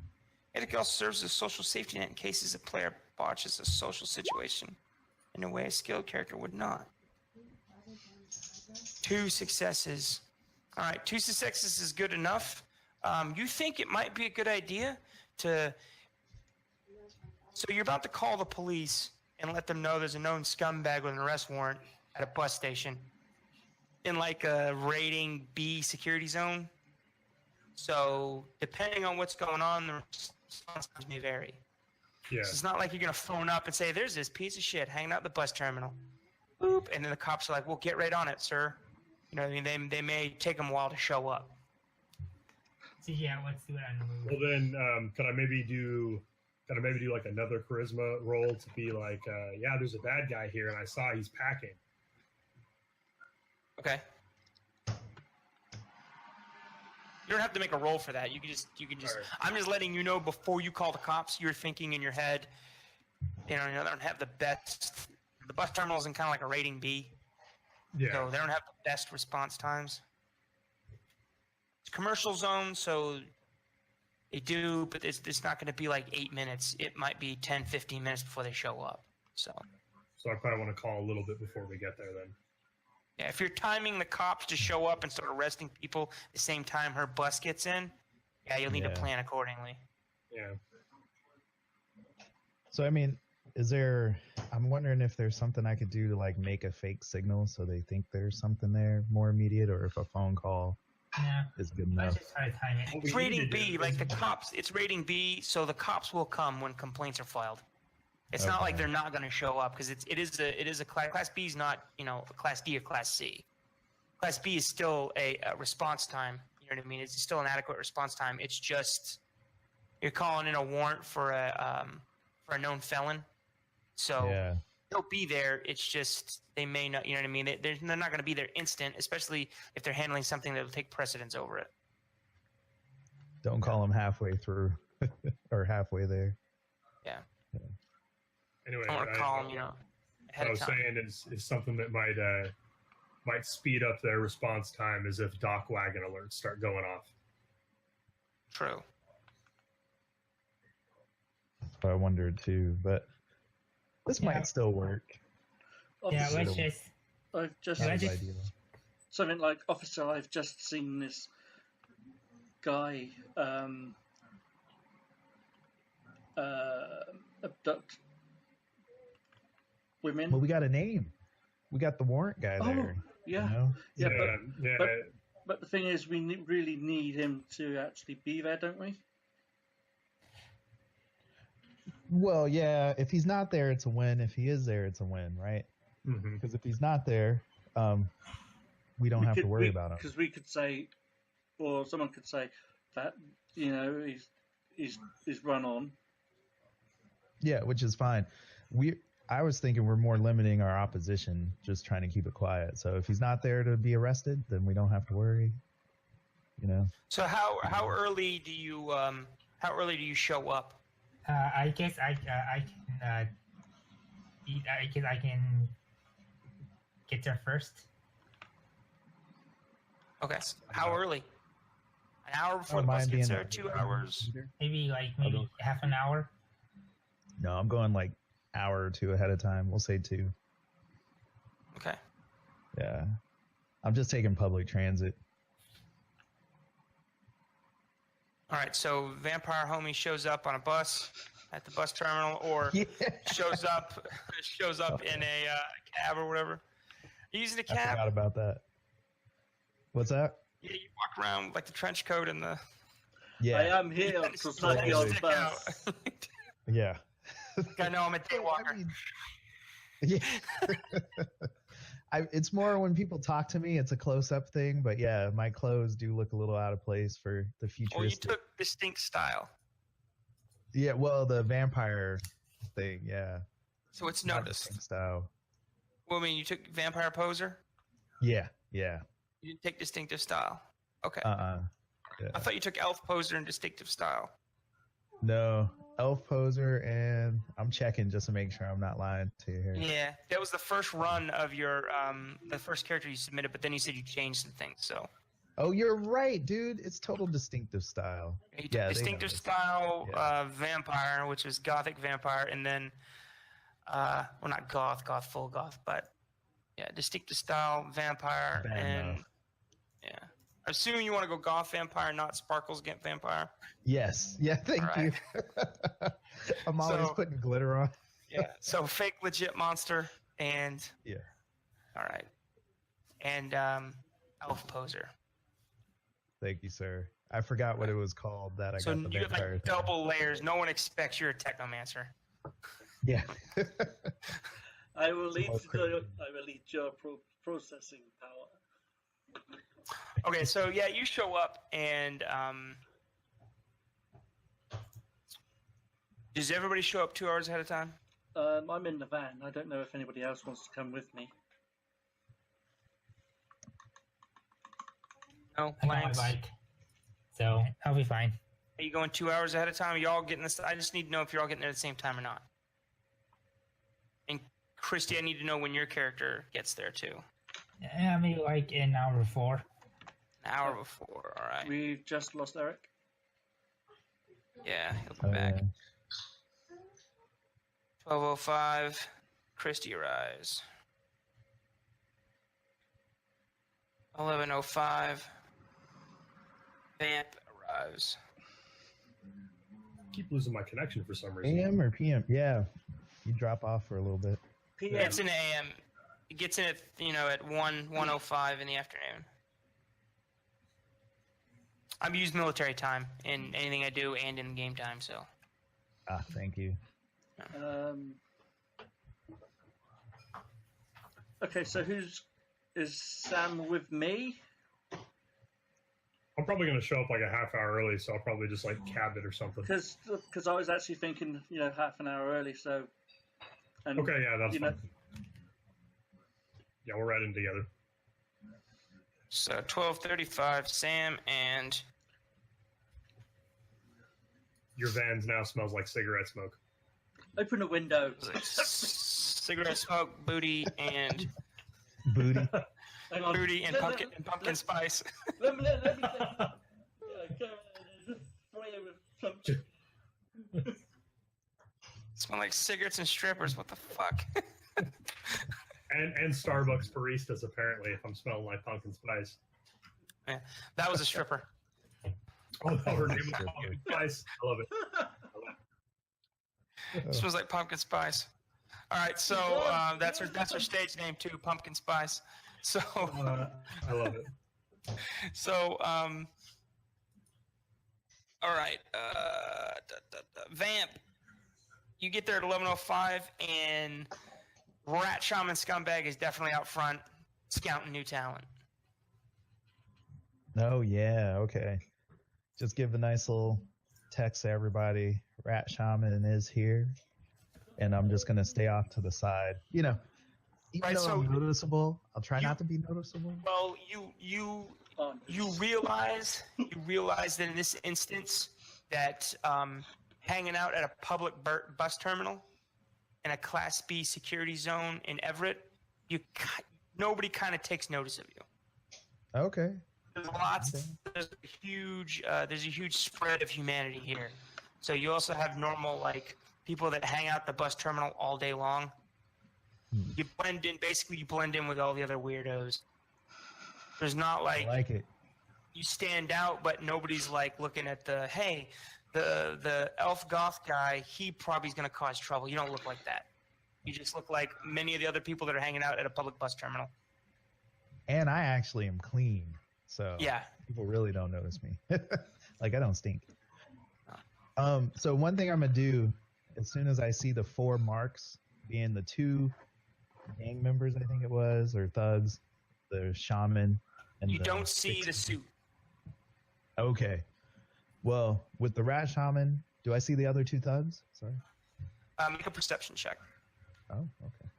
Etiquette also serves as a social safety net in cases a player botches a social situation in a way a skilled character would not. 2 successes. All right, 2 successes is good enough. You think it might be a good idea to... So you're about to call the police and let them know there's a known scumbag with an arrest warrant at a bus station in like a rating B security zone. So depending on what's going on, the response times may vary. Yeah. So it's not like you're going to phone up and say, there's this piece of shit hanging out at the bus terminal. Boop. And then the cops are like, well, get right on it, sir. You know what I mean? They may take them a while to show up. So yeah, let's do it on the move. Well, then, can I maybe do like another charisma roll to be like, yeah, there's a bad guy here, and I saw he's packing. Okay. You don't have to make a roll for that. You can just. All right. I'm just letting you know before you call the cops. You're thinking in your head. They don't have the best. The bus terminal is in kind of like a rating B, Yeah. so they don't have the best response times. It's commercial zone, so they do, but it's not going to be like 8 minutes. It might be 10, 15 minutes before they show up. So So I probably want to call a little bit before we get there then. yeah, if you're timing the cops to show up and start arresting people the same time her bus gets in, yeah, you'll need to Yeah. plan accordingly. Yeah. So I mean, I'm wondering if there's something I could do to like make a fake signal so they think there's something there more immediate, or if a phone call Yeah. is good Let's enough. just try to time it. What we It's need rating to do B, is- like the cops. It's rating B, so the cops will come when complaints are filed. It's not like Okay. they're not going to show up because it is a class B is not a class D or class C. Class B is still a response time. You know what I mean? It's still an adequate response time. It's just you're calling in a warrant for a known felon, so Yeah. they'll be there. It's just they may not. You know what I mean? They're not going to be there instant, especially if they're handling something that will take precedence over it. Don't call him halfway through or halfway there. Yeah. Anyway, I want to call them, what ahead I of was time. saying is something that might speed up their response time is if dock wagon alerts start going off. True. I wondered too, but this Yeah. might still work. Yeah, Officer, let's just. I've just Yeah, Sounds just- ideal. something like officer. I've just seen this guy abduct women. Well, we got a name. We got the warrant guy there. yeah. You know? Yeah, yeah. But the thing is, we really need him to actually be there, don't we? Well, yeah. If he's not there, it's a win. If he is there, it's a win, right? Mhm. Because if he's not there, we don't have to worry about him. Because we could say, or someone could say that he's run on. Yeah, which is fine. I was thinking we're more limiting our opposition, just trying to keep it quiet. So if he's not there to be arrested, then we don't have to worry. You know. So how early do you show up? I guess I can. I guess I can get there first. Okay. How early? An hour before the Mind bus being gets there? a- 2 hours? Maybe half an hour. No, I'm going like hour or two ahead of time. We'll say 2. Okay. Yeah. I'm just taking public transit. All right. So vampire homie shows up on a bus at the bus terminal, or Yeah. shows up in a cab or whatever. You using a I cab? forgot about that. What's that? Yeah, you walk around with like the trench coat and the. Yeah. I am here and to it's take like you on stick bus. out. Yeah. I know I'm a day walker. I mean, yeah. It's more when people talk to me, it's a close-up thing. But yeah, my clothes do look a little out of place for the Or you futuristic. took distinct style. Yeah, well, the vampire thing, yeah. So it's Not noticed. distinct style. Well, I mean, you took vampire poser. Yeah. You didn't take distinctive style. Okay. Yeah. I thought you took elf poser and distinctive style. No, elf poser, and I'm checking just to make sure I'm not lying to you here. Yeah, that was the first run of your the first character you submitted, but then you said you changed some things. So Oh, you're right, dude. It's total distinctive style. you took Yeah, they distinctive noticed. style Yeah. vampire, which is gothic vampire, and then well, not goth, full goth, but yeah, distinctive style vampire, Bad and enough. yeah. I assume you want to go goth vampire, not sparkles vampire. Yes. Yeah, thank All you. I'm always So- putting glitter on. Yeah. So fake legit monster and Yeah. all right, and elf poser. Thank you, sir. I forgot what it was called that I So got the you have vampire like thing. double layers. No one expects you're a technomancer. Yeah. I will lead more crazy. your processing power. Okay, so yeah, you show up and does everybody show up 2 hours ahead of time? I'm in the van. I don't know if anybody else wants to come with me. No, I got my blanks. bike, so I'll be fine. Are you going 2 hours ahead of time? Are you all getting this? I just need to know if you're all getting there at the same time or not. And Christy, I need to know when your character gets there too. Yeah, maybe like an hour before. An hour before. All right. We've just lost Eric. Yeah, he'll come back. 12:05. Christy arrives. 11:05. Vamp arrives. Keep losing my connection for some reason. AM or PM? Yeah. You drop off for a little bit. PM. It's an AM. It gets in at at 1:05 in the afternoon. I'm used military time in anything I do and in game time, so. Ah, thank you. Okay, so is Sam with me? I'm probably going to show up like a half hour early, so I'll probably just like cab it or something. Because I was actually thinking, half an hour early. So. And, Okay, yeah, that's fine. Yeah, we're riding together. So 12:35, Sam and Your van now smells like cigarette smoke. Open the window. cigarette smoke, booty, and Booty. Hang on. booty and pumpkin spice. Let me think. Smell like cigarettes and strippers. What the fuck? And Starbucks baristas, apparently, if I'm smelling like pumpkin spice. Yeah, that was a stripper. Oh, no, her name was Pumpkin Spice. I love it. Smells like pumpkin spice. All right, so that's her stage name too, Pumpkin Spice. So I love it. So all right, Vamp, you get there at 11:05, and Rat Shaman Scumbag is definitely out front scouting new talent. Oh yeah, okay. Just give a nice little text to everybody. Rat Shaman is here, and I'm just gonna stay off to the side. Even Right, though so I'm noticeable, I'll try not to be noticeable. Well, you realize that in this instance that hanging out at a public bus terminal in a Class B security zone in Everett, nobody kind of takes notice of you. Okay. There's a huge spread of humanity here. So you also have normal people that hang out at the bus terminal all day long. You blend in with all the other weirdos. There's not I like it. you stand out, but nobody's looking at the elf goth guy. He probably is going to cause trouble. You don't look like that. You just look like many of the other people that are hanging out at a public bus terminal. And I actually am clean, so Yeah. people really don't notice me. I don't stink. So one thing I'm gonna do as soon as I see the 4 marks, being the 2 gang members, I think it was, or thugs, the shaman, and You the don't see 6 the suit. Okay. Well, with the rat shaman, do I see the other 2 thugs? Sorry. Make a perception check. Oh, okay.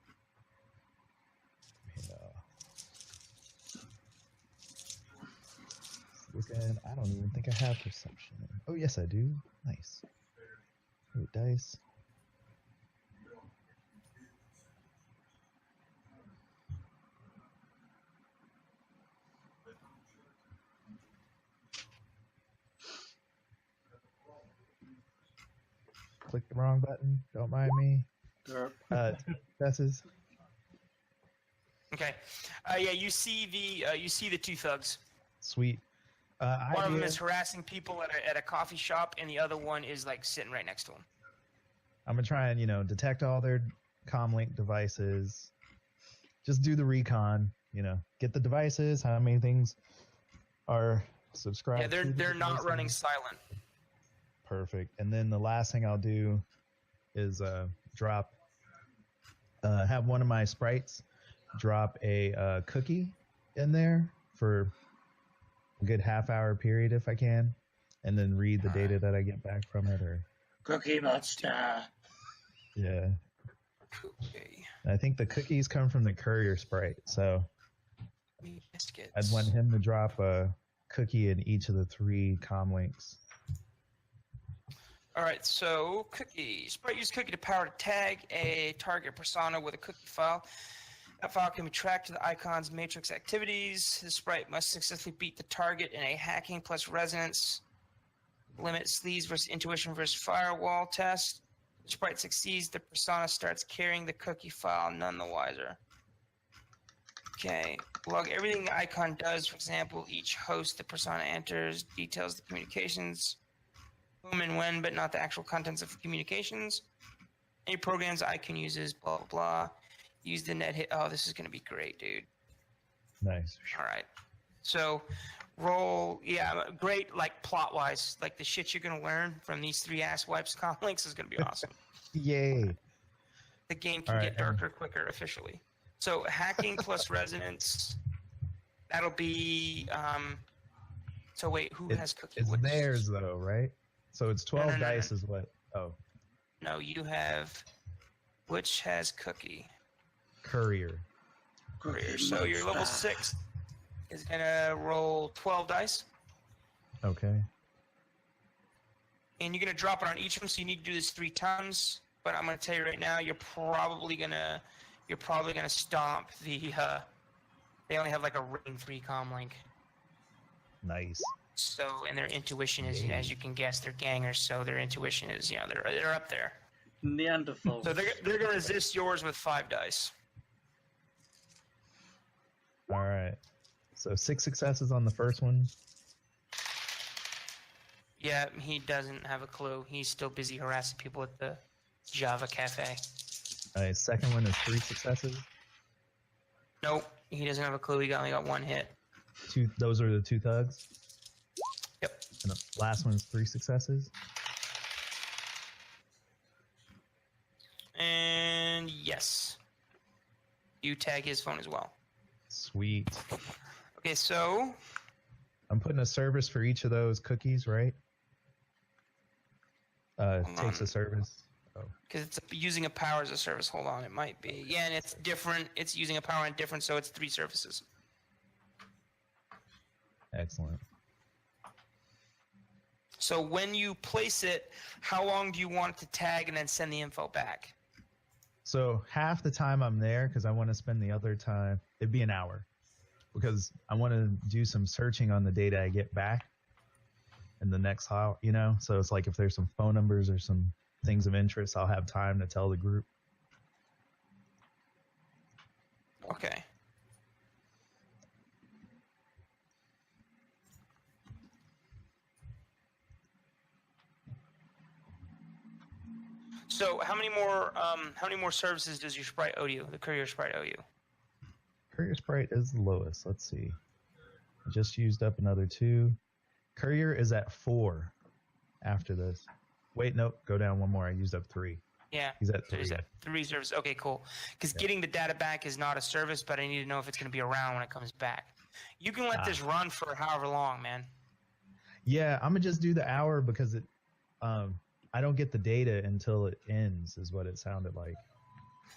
Looking, I don't even think I have perception. Oh, yes, I do. Nice. Oh, dice. Click the wrong button. Don't mind me. Successes. Okay. Yeah, you see the 2 thugs. Sweet. One of them is harassing people at a coffee shop, and the other one is sitting right next to him. I'm gonna try and detect all their comlink devices. Just do the recon. Get the devices. How many things are subscribed? Yeah, to the they're not devices. running silent. Perfect. And then the last thing I'll do is drop. Have one of my sprites drop a cookie in there for a good half-hour period if I can, and then read the data that I get back from it. Or Cookie Monster. yeah, Okay. I think the cookies come from the courier sprite, so Biscuits. I'd want him to drop a cookie in each of the 3 comm links. All right, so cookie. Sprite use cookie to power to tag a target persona with a cookie file. That file can be tracked to the icon's matrix activities. The sprite must successfully beat the target in a hacking plus resonance limit sleaze versus intuition versus firewall test. The sprite succeeds, the persona starts carrying the cookie file, none the wiser. Okay, log everything the icon does. For example, each host the persona enters, details the communications, whom and when, but not the actual contents of communications. Any programs the icon uses, blah, blah, blah. Use the net hit. Oh, this is going to be great, dude. Nice. All right. So Roll, yeah, great, like plot-wise. Like the shit you're gonna learn from these 3 asswipes links is gonna be awesome. Yay. The game can All get right, darker quicker officially. So hacking plus resonance, that'll be, so wait, who has cookie? It's What's- theirs though, right? So it's 12 no, dice is what? Oh, No, you have, which has cookie? courier. Career. So your level 6 is gonna roll 12 dice. Okay. And you're gonna drop it on each of them, so you need to do this 3 times. But I'm gonna tell you right now, you're probably gonna stomp the. They only have like a ring 3 comm link. Nice. So, and their intuition is, as you can guess, they're gangers. So their intuition is, they're up there. Neanderthal. So they're gonna resist yours with 5 dice. All right. So 6 successes on the first one. Yeah, he doesn't have a clue. He's still busy harassing people at the Java Cafe. All right. Second one is 3 successes. Nope, he doesn't have a clue. He only got 1 hit. Those are the 2 thugs. Yep. And the last one is 3 successes. And yes, you tag his phone as well. Sweet. Okay, so I'm putting a service for each of those cookies, right? Takes a service. Oh. because it's using a power as a service. Hold on, it might be. Yeah, and it's different. It's using a power and different, so it's 3 services. Excellent. So when you place it, how long do you want it to tag and then send the info back? So half the time I'm there, because I want to spend the other time, it'd be an hour. Because I want to do some searching on the data I get back in the next file, So it's like if there's some phone numbers or some things of interest, I'll have time to tell the group. Okay. So how many more services does your sprite owe you? The courier sprite owe you? Courier Sprite is the lowest. Let's see. I just used up another 2. Courier is at 4 after this. Wait, nope. Go down 1 more. I used up 3. Yeah. He's at So 3. he's at 3 services. Okay, cool. Because Yeah. getting the data back is not a service, but I need to know if it's going to be around when it comes back. You can let this run for however long, man. Yeah, I'm gonna just do the hour because I don't get the data until it ends, is what it sounded like.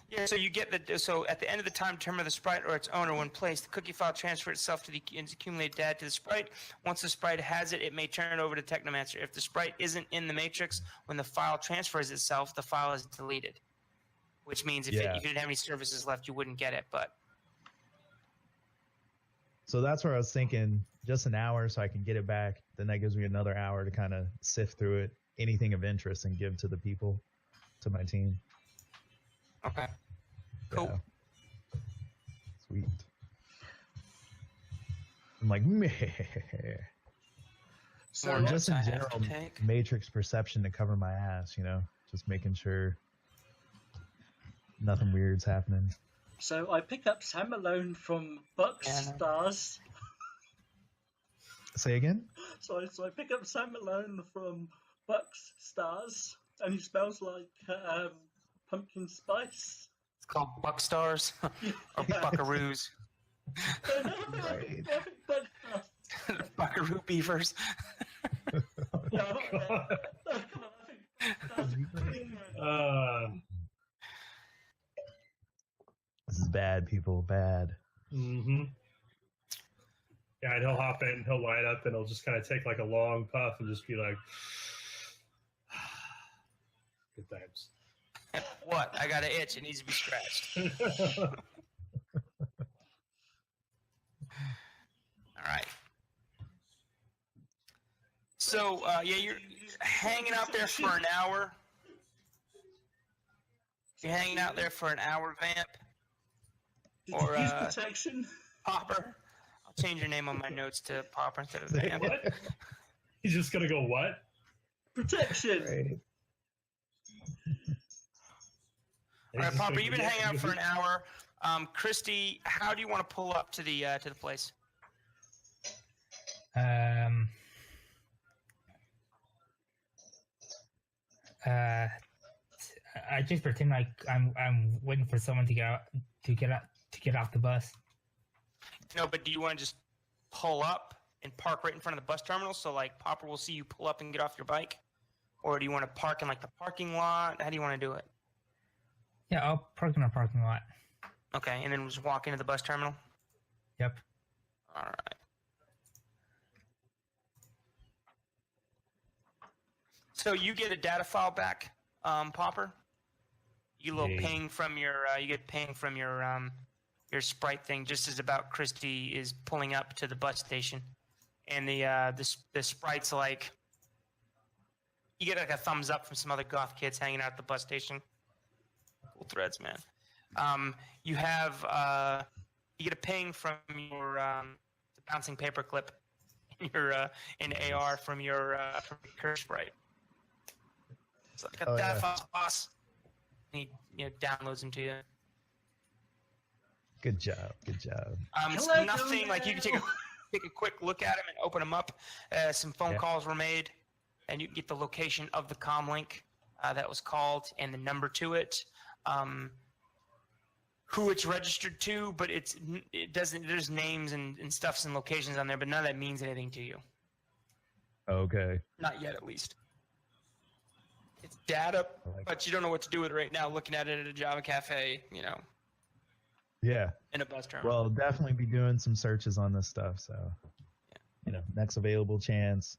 Yeah, so you get so at the end of the time term of the sprite or its owner, when placed, the cookie file transfers itself to the accumulated data to the sprite. Once the sprite has it, it may turn it over to Technomancer. If the sprite isn't in the matrix when the file transfers itself, the file is deleted. Which means if you didn't have any services left, you wouldn't get it. But So that's where I was thinking, just an hour so I can get it back. Then that gives me another hour to kind of sift through it, anything of interest, and give to the people, to my team. okay, cool. Yeah. Sweet. I'm like, meh. So, More Or notes just in I have general, to take. matrix perception to cover my ass, just making sure nothing weird's happening. so I pick up Sam Malone from Bucks Yeah. Stars. Say again? So I pick up Sam Malone from Bucks Stars, and he smells like pumpkin spice. It's called Buckstars or Buckaroos. Right. Buckaroo beavers. Yeah, come on, I think This is bad, people. Bad. Mm-hmm. Yeah, and he'll hop in, he'll line up, and he'll just kind of take like a long puff and just be like, "Good times." What? I got an itch. It needs to be scratched. All right. So, yeah, you're hanging out there for an hour. You're hanging out there for an hour, Vamp. Did Or, you use protection? Popper. I'll change your name on my notes to Popper instead of Vamp. What? He's just gonna go what? Protection. Right. All right, Popper, you've been hanging out for an hour. Christy, how do you want to pull up to the place? Um. I just pretend like I'm waiting for someone to get off the bus. No, but do you want to just pull up and park right in front of the bus terminal so like Popper will see you pull up and get off your bike? Or do you want to park in like the parking lot? How do you want to do it? Yeah, I'll park in a parking lot. Okay, and then just walk into the bus terminal? Yep. All right. So you get a data file back, Popper. You get ping from your your sprite thing just as about Christy is pulling up to the bus station, and the sprite's like, you get like a thumbs up from some other goth kids hanging out at the bus station. Cool threads, man. You have you get a ping from your the bouncing paperclip in your in AR from your curse sprite. It's like a data file boss. And he downloads them to you. Good job. Good job. It's nothing like you can take a quick look at them and open them up. Some phone calls were made, and you can get the location of the comm link that was called and the number to it. Who it's registered to, but it doesn't. There's names and stuffs and locations on there, but none of that means anything to you. Okay. Not yet, at least. It's data, but you don't know what to do with it right now. Looking at it at a Java cafe, Yeah. in a bus terminal. Well, definitely be doing some searches on this stuff. So, next available chance,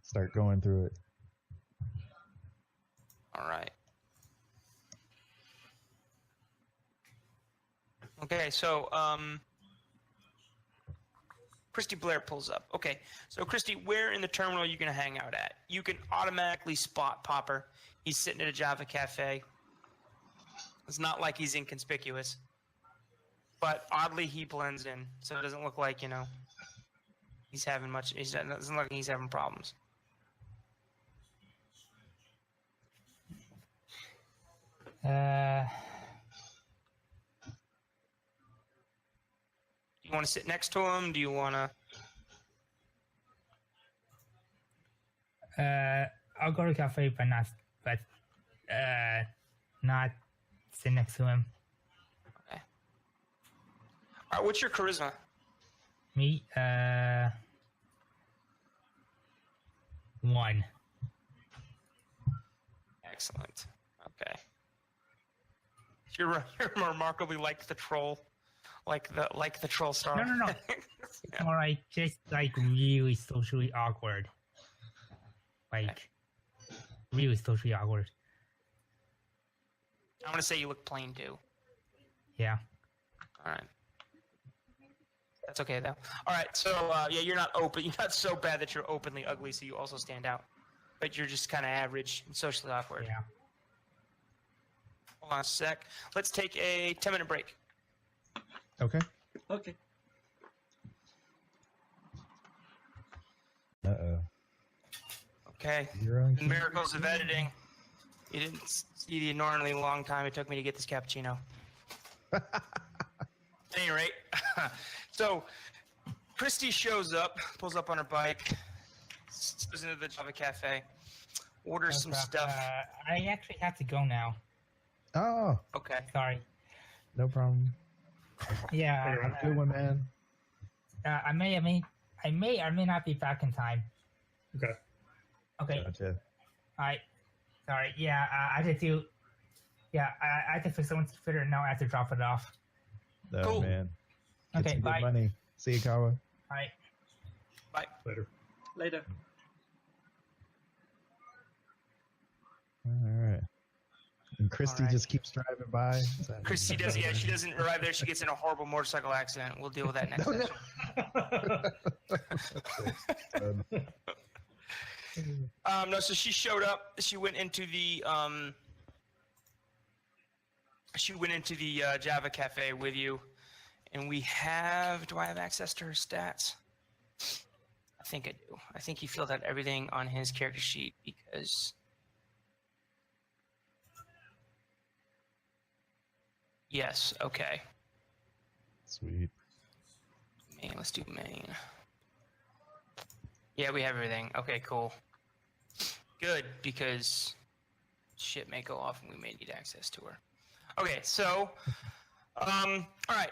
start going through it. All right. Okay, so Christy Blair pulls up. Okay, so Christy, where in the terminal are you going to hang out at? You can automatically spot Popper. He's sitting at a Java cafe. It's not like he's inconspicuous, but oddly he blends in, so it doesn't look like he's having much. It doesn't look like he's having problems. You want to sit next to him? Do you want to? I'll go to cafe, but not sit next to him. Okay. All right. What's your charisma? Me, 1. Excellent. Okay. You're remarkably like the troll. Like the troll star. No. It's more like just like really socially awkward. Really socially awkward. I'm gonna say you look plain too. Yeah. All right. That's okay though. All right. So you're not open. You're not so bad that you're openly ugly, so you also stand out. But you're just kind of average and socially awkward. Yeah. Hold on a sec. Let's take a 10-minute break. Okay. Okay. Uh-oh. Okay. You're on The miracles of editing. You didn't see the enormously long time it took me to get this cappuccino. At any rate, so Christy shows up, pulls up on her bike, goes into the Java cafe, orders some stuff. I actually have to go now. Oh, Okay. Sorry. no problem. Yeah. Good one, man. I may or may not be back in time. Okay. Okay. Gotcha. All right. Sorry. Yeah. I had to. Yeah. I had to fix someone's computer and now I have to drop it off. Oh, Cool. man. Get Okay. some good Bye. money. See you, Kawa. All right. Bye. Later. Later. All right. And Christy Alright. just keeps driving by. Is that- Christy does. Yeah, she doesn't arrive there. She gets in a horrible motorcycle accident. We'll deal with that next No, no. session. No, so she showed up. She went into the Java cafe with you, and we have. Do I have access to her stats? I think I do. I think he filled out everything on his character sheet because. Yes. Okay. Sweet. Main. Let's do main. Yeah, we have everything. Okay, cool. Good, because shit may go off and we may need access to her. Okay, so, all right.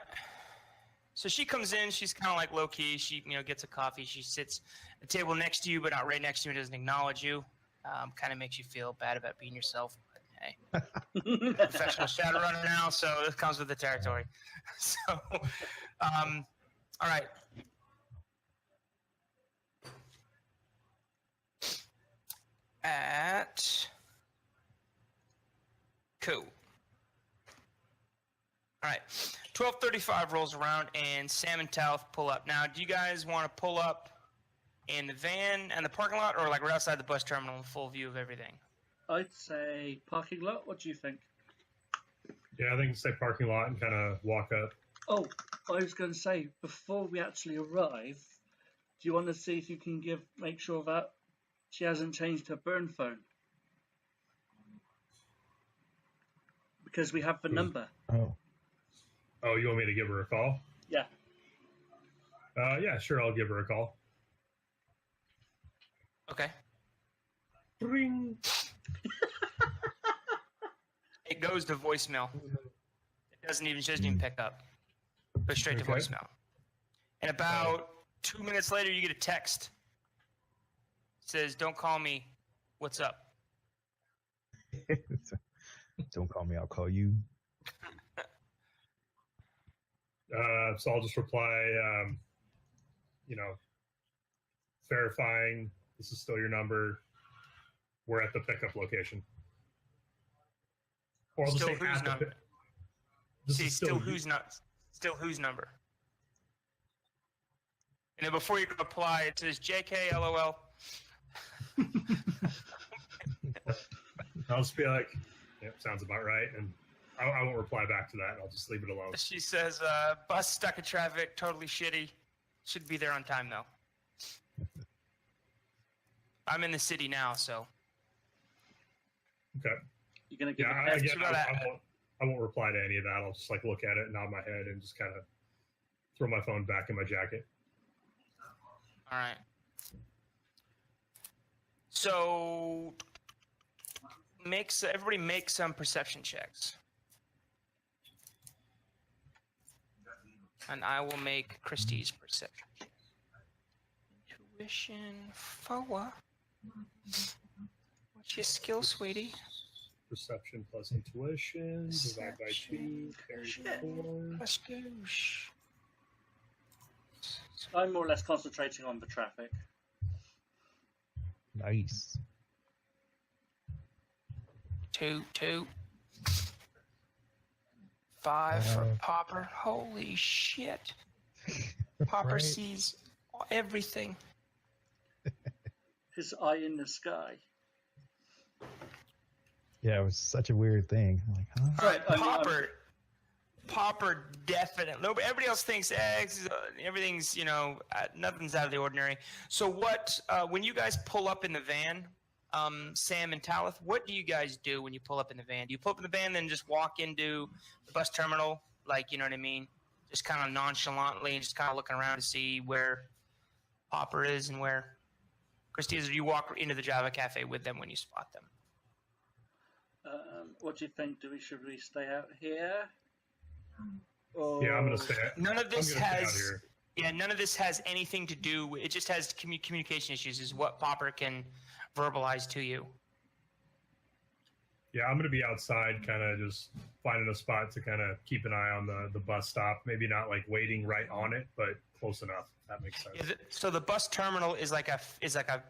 So she comes in. She's kind of like low key. She, gets a coffee. She sits at the table next to you, but not right next to you. And doesn't acknowledge you. Kind of makes you feel bad about being yourself. But hey, professional Shadowrunner now, so this comes with the territory. So, all right. Cool. All right, 12:35 rolls around, and Sam and Talith pull up. Now, do you guys want to pull up in the van and the parking lot, or like right outside the bus terminal, in full view of everything? I'd say parking lot. What do you think? Yeah, I think say parking lot and kind of walk up. Oh, I was going to say, before we actually arrive, do you want to see if you can make sure that she hasn't changed her burn phone? Because we have the number. Oh, you want me to give her a call? Yeah. Yeah, sure, I'll give her a call. Okay. Ring. It goes to voicemail. She doesn't even pick up. Goes straight to voicemail. And about 2 minutes later, you get a text. It says, "Don't call me. What's up?" Don't call me, I'll call you. So I'll just reply, verifying this is still your number. We're at the pickup location. Or I'll just Still say whose at the number? This See, is still whose number? And then before you can reply, it says JK LOL. I'll just be like, yep, sounds about right. And I won't reply back to that. I'll just leave it alone. She says, bus stuck in traffic, totally shitty. Should be there on time, though. I'm in the city now, so. Okay. You're going to give Yeah, a again, I won't reply to any of that. I'll just like look at it, nod my head, and just kind of throw my phone back in my jacket. All right. So, everybody make some perception checks. And I will make Christie's perception check. Intuition 4. What's your skill, sweetie? Perception plus intuition, divide by 2, carry 4. Let's go. I'm more or less concentrating on the traffic. Nice. 2, 2. 5 for Popper. Holy shit. Popper Right. sees everything. His eye in the sky. Yeah, it was such a weird thing. I'm like, huh? All right, I mean, Popper definitely. Nobody, everybody else thinks everything's, nothing's out of the ordinary. So what, when you guys pull up in the van, Sam and Talith, what do you guys do when you pull up in the van? Do you pull up in the van and then just walk into the bus terminal, like, you know what I mean? Just kind of nonchalantly and just kind of looking around to see where Popper is and where Christy is, or you walk into the Java Cafe with them when you spot them? What do you think? Should we stay out here? Yeah, I'm gonna stay. None of this I'm gonna stay out has. here. Yeah, none of this has anything to do. It just has communication issues. Is what Popper can verbalize to you. Yeah, I'm gonna be outside, kind of just finding a spot to kind of keep an eye on the bus stop. Maybe not like waiting right on it, but close enough. If that makes sense. Yeah, so the bus terminal is like a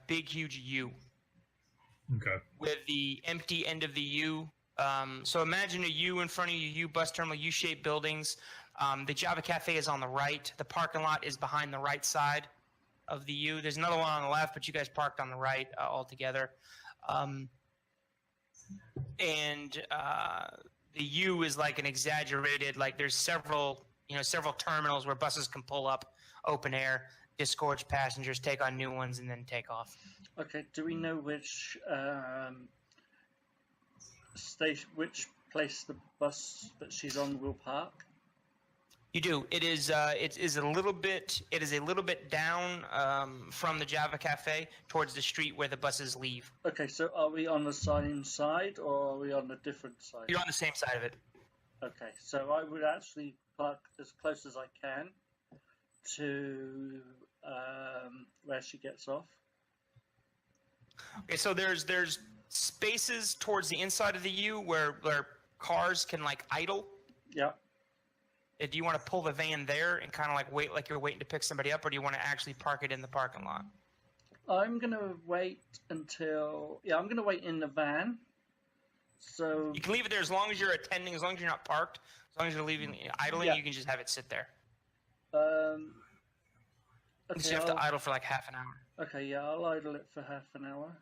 big huge U Okay. with the empty end of the U. So imagine a U in front of you, U bus terminal, U-shaped buildings. The Java Cafe is on the right. The parking lot is behind the right side of the U. There's another one on the left, but you guys parked on the right altogether. And the U is like an exaggerated, like there's several terminals where buses can pull up, open air, disgorge passengers, take on new ones, and then take off. Okay. Do we know which station, which place the bus that she's on will park? You do. It is. It is a little bit. It is a little bit down from the Java Cafe towards the street where the buses leave. Okay, so are we on the same side or are we on a different side? You're on the same side of it. Okay, so I would actually park as close as I can to where she gets off. Okay, so there's spaces towards the inside of the U where cars can like idle. Yeah. Do you want to pull the van there and kind of like wait like you're waiting to pick somebody up, or do you want to actually park it in the parking lot? I'm gonna wait until I'm gonna wait in the van. So You can leave it there as long as you're attending, as long as you're not parked, as long as you're leaving idling, Yeah. you can just have it sit there. okay, You have to idle for like half an hour. okay, yeah, I'll idle it for half an hour.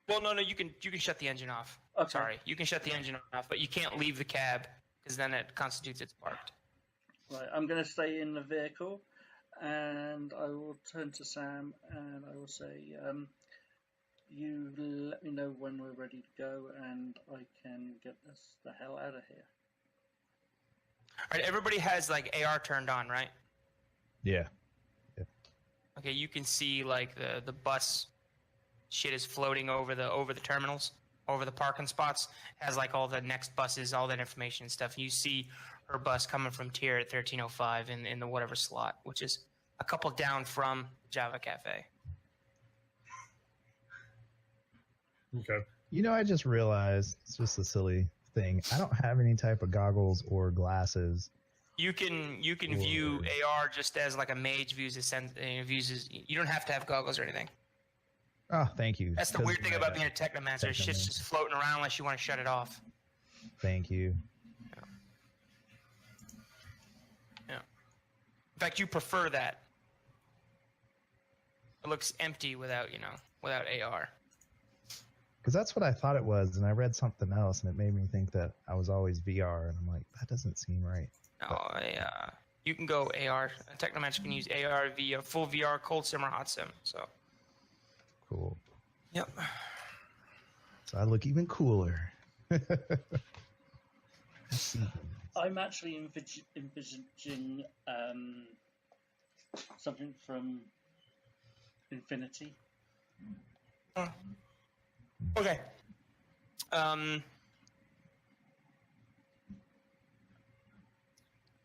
Well, no, you can shut the engine off. Okay. Sorry, you can shut the engine off, but you can't leave the cab because then it constitutes it's parked. Right, I'm gonna stay in the vehicle, and I will turn to Sam and I will say, you let me know when we're ready to go, and I can get us the hell out of here. All right, everybody has like AR turned on, right? Yeah. Okay, you can see like the bus shit is floating over the terminals, over the parking spots. Has like all the next buses, all that information and stuff. You see her bus coming from tier at 1305 in the whatever slot, which is a couple down from Java Cafe. Okay. You know, I just realized it's just a silly thing. I don't have any type of goggles or glasses. You can view AR just as like a mage views you don't have to have goggles or anything. Oh, thank you. That's the weird thing about being a technomancer. Shit's just floating around unless you want to shut it off. Thank you. Yeah. In fact, you prefer that. It looks empty without AR. Because that's what I thought it was, and I read something else, and it made me think that I was always VR, and I'm like, that doesn't seem right. No, you can go AR. A technomancer can use AR via full VR, cold sim, or hot sim. So. Cool. Yep. So I look even cooler. I'm actually envisaging something from Infinity. Okay.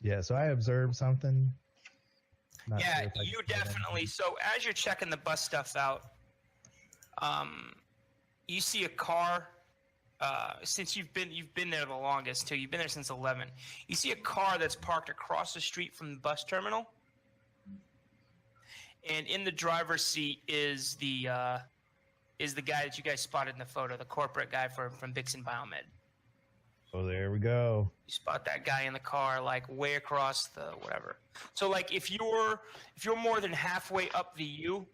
Yeah, so I observed something. Not sure Yeah, if I you can say that. definitely. So as you're checking the bus stuff out, you see a car. Since you've been there the longest too. You've been there since 11. You see a car that's parked across the street from the bus terminal, and in the driver's seat is the guy that you guys spotted in the photo, the corporate guy from Bixen Biomed. Oh, there we go. You spot that guy in the car, like way across the whatever. So, like, if you're more than halfway up the U,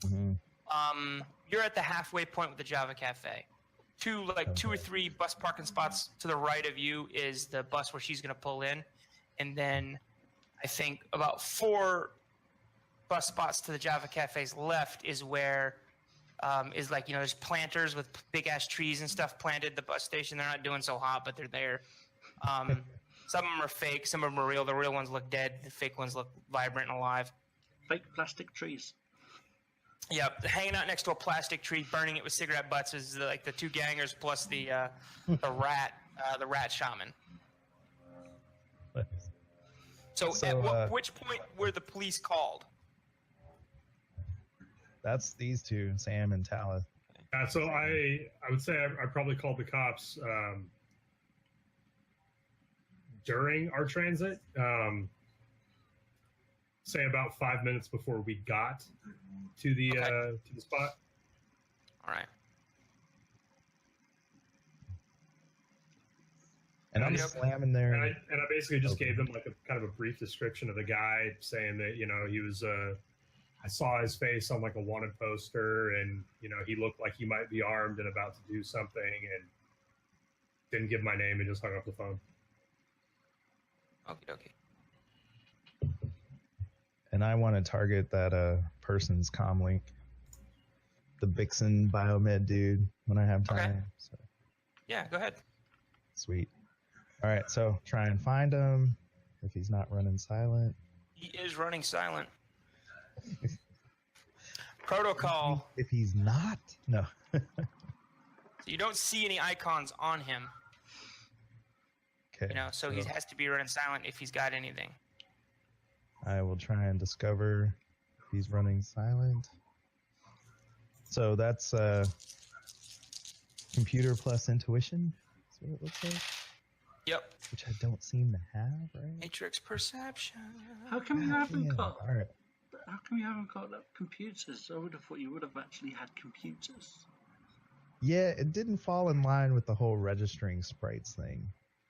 Mm-hmm. you're at the halfway point with the Java Cafe. Two or three bus parking spots to the right of you is the bus where she's going to pull in, and then I think about 4 bus spots to the Java Cafe's left is where is like, there's planters with big ass trees and stuff planted. The bus station, they're not doing so hot, but they're there. Some of them are fake, some of them are real. The real ones look dead. The fake ones look vibrant and alive. Fake plastic trees. Yep, hanging out next to a plastic tree, burning it with cigarette butts is like the 2 gangers plus the rat shaman. So at which point were the police called? That's these two, Sam and Talith. So I would say I probably called the cops during our transit. Say about 5 minutes before we got to the spot. All right. And I'm slamming there. And I basically just gave them like a kind of a brief description of the guy, saying that he was I saw his face on like a wanted poster, and he looked like he might be armed and about to do something, and didn't give my name and just hung up the phone. Okay. And I want to target that person's comm link, the Bixen Biomed dude, when I have time. Okay. So, Yeah, go ahead. sweet. All right, so try and find him, if he's not running silent. He is running silent. Protocol. If he's not, no. So you don't see any icons on him. Okay. You know, so he has to be running silent if he's got anything. I will try and discover if he's running silent. So that's computer plus intuition. That's what it looks like. Yep. Which I don't seem to have, right? Matrix perception. How come you haven't Yeah, got? all right. How come you haven't got computers? I would have thought you would have actually had computers. Yeah, it didn't fall in line with the whole registering sprites thing.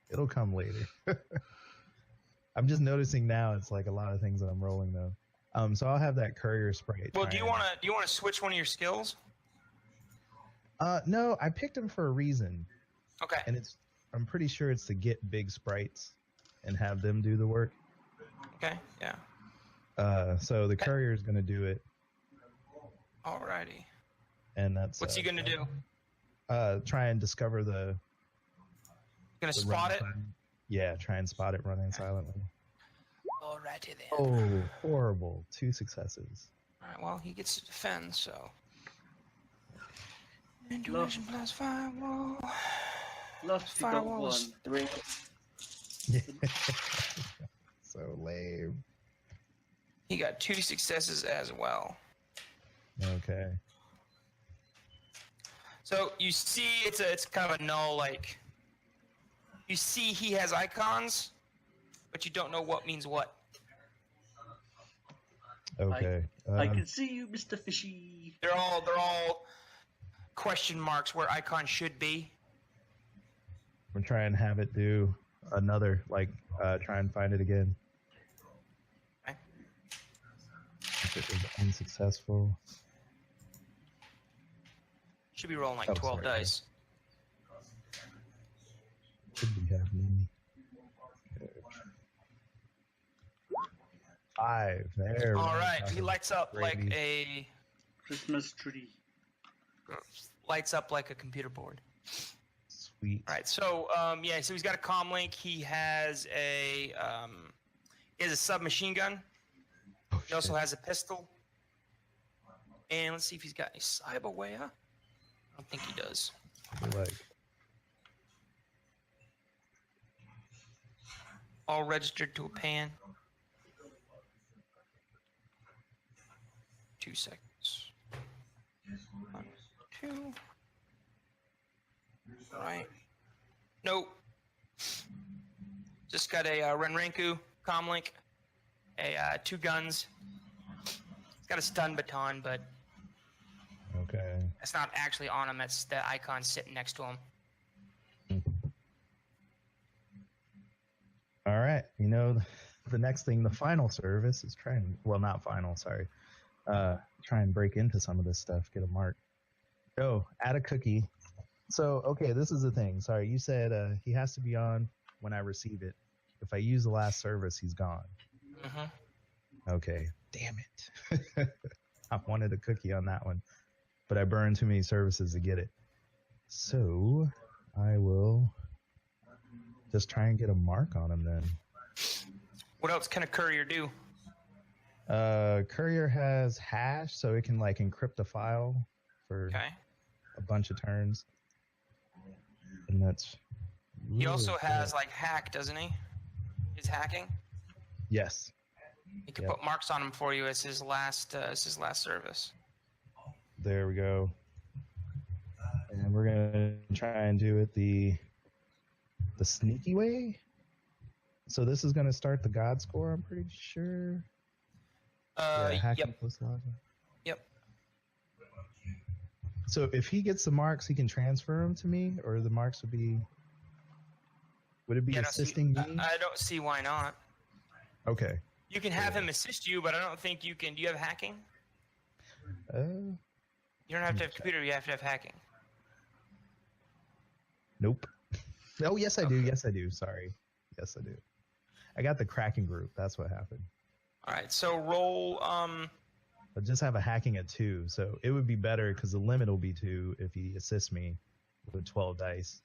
It'll come later. I'm just noticing now it's like a lot of things that I'm rolling though. So I'll have that courier sprite. Well, do you want to switch one of your skills? No, I picked them for a reason, Okay. and I'm pretty sure it's to get big sprites and have them do the work. Okay. Yeah. So the courier is going to do it, Alrighty. and that's What's he gonna do? try and discover the Gonna spot it. Yeah, try and spot it running silently. Alrighty then. Oh, horrible! 2 successes. All right. Well, he gets to defend, so. Intuition plus firewall. Last you got Firewall one. is 3. So lame. He got 2 successes as well. Okay. So you see, it's kind of a null. Like, you see, he has icons, but you don't know what means what. Okay. I can see you, Mr. Fishy. They're all question marks where icons should be. We're trying to have it do another, try and find it again. Okay. If it was unsuccessful. Should be rolling like Oh, 12 sorry. dice. Should be happening. 5. There. All right, he lights up like Rabies. a Christmas tree. computer board. Sweet. All right, so so he's got a comm link. He has a submachine gun. Oh, He also shit. has a pistol. And let's see if he's got any cyberware. I don't think he does. Like, All registered to a pan. 2 seconds. 1, 2. All right. Nope. Just got a Renrenku comlink, 2 guns. It's got a stun baton, but okay. it's not actually on him. That's the icon sitting next to him. All right. You know, the next thing, the final service is not final, sorry. Try and break into some of this stuff, get a mark. Oh, add a cookie. So, okay, this is the thing. Sorry, you said he has to be on when I receive it. If I use the last service, he's gone. Mm-hmm. Okay. Damn it. I wanted a cookie on that one, but I burned too many services to get it. So, I will just try and get a mark on him then. What else can a courier do? Courier has hash, so it can encrypt a file for Okay. a bunch of turns. And that's He also really has good. hack, doesn't he? He's hacking. Yes. He can Yep. put marks on him for you as his last service. There we go. And we're gonna try and do it the sneaky way. So this is gonna start the God score, I'm pretty sure. Hacking Yep. plus logic. Yep. So if he gets the marks, he can transfer them to me, or the marks would it be Yeah, assisting me? I don't see why not. Okay. You can have him assist you, but I don't think you can. Do you have hacking? Uh, You don't have to have computer. You have to have hacking. nope. Oh, yes, I do. Okay. Yes, I do. Sorry. Yes, I do. I got the cracking group. That's what happened. All right. So roll. I just have a hacking at 2, so it would be better because the limit will be 2 if he assists me with 12 dice.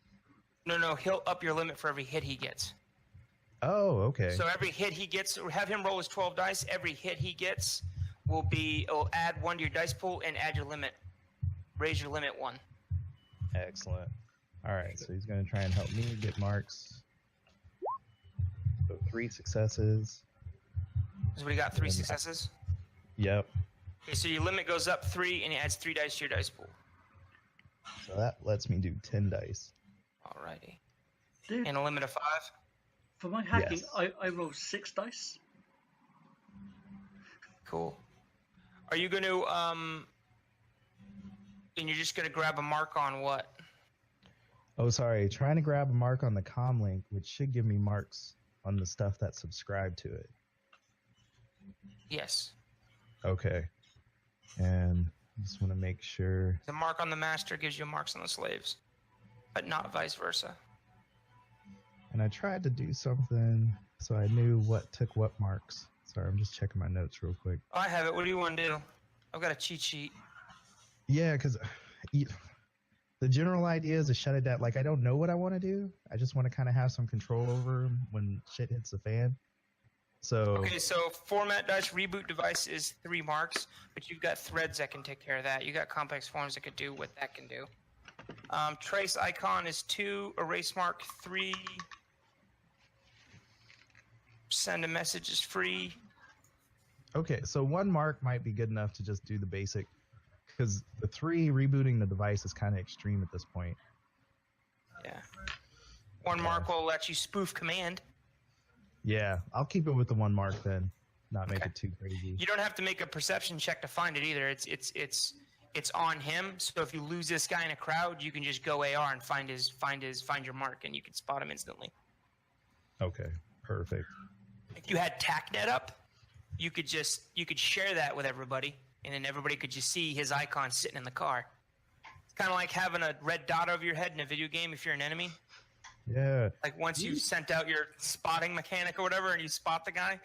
No. He'll up your limit for every hit he gets. Oh, okay. So every hit he gets, or have him roll his 12 dice. Every hit he gets will add 1 to your dice pool and add your limit. Raise your limit 1. Excellent. All right, so he's going to try and help me get marks. So 3 successes. So we got 3 successes. Yep. Okay, so your limit goes up 3, and it adds 3 dice to your dice pool. So that lets me do 10 dice. Alrighty. Dude, And a limit of 5. for my hacking, Yes. I roll 6 dice. Cool. Are you going to and you're just going to grab a mark on what? Oh, sorry. Trying to grab a mark on the comm link, which should give me marks on the stuff that's subscribed to it. Yes. Okay. And just want to make sure. The mark on the master gives you marks on the slaves, but not vice versa. And I tried to do something so I knew what took what marks. Sorry, I'm just checking my notes real quick. Oh, I have it. What do you want to do? I've got a cheat sheet. Yeah, because the general idea is to shut it down. Like, I don't know what I want to do. I just want to kind of have some control over 'em when shit hits the fan. So, Okay, so format dice reboot device is 3 marks, but you've got threads that can take care of that. You got complex forms that could do what that can do. Trace icon is 2, erase mark 3. Send a message is free. okay, so 1 mark might be good enough to just do the basic. Because the 3 rebooting the device is kind of extreme at this point. Yeah. 1 mark will let you spoof command. Yeah, I'll keep it with the 1 mark then. Not make Okay. it too crazy. You don't have to make a perception check to find it either. It's on him. So if you lose this guy in a crowd, you can just go AR and find your mark, and you can spot him instantly. Okay, perfect. If you had TACnet up, you could share that with everybody, and then everybody could just see his icon sitting in the car. It's kind of like having a red dot over your head in a video game if you're an enemy. Yeah. Like once you sent out your spotting mechanic or whatever, and you spot the guy,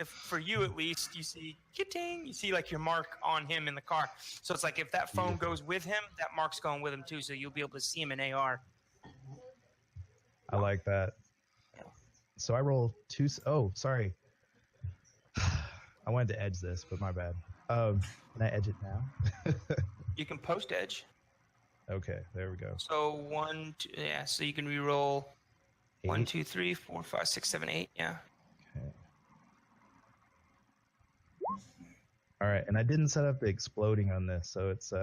for you at least, you see kitting, you see like your mark on him in the car. So it's like if that phone goes with him, that mark's going with him too. So you'll be able to see him in AR. I like that. So I roll 2. Oh, sorry. I wanted to edge this, but my bad. Can I edge it now? You can post edge. Okay, there we go. So 1, 2, yeah. So you can reroll 1, 8. 2, 3, 4, 5, 6, 7, 8. Yeah. Okay. All right, and I didn't set up the exploding on this, so it's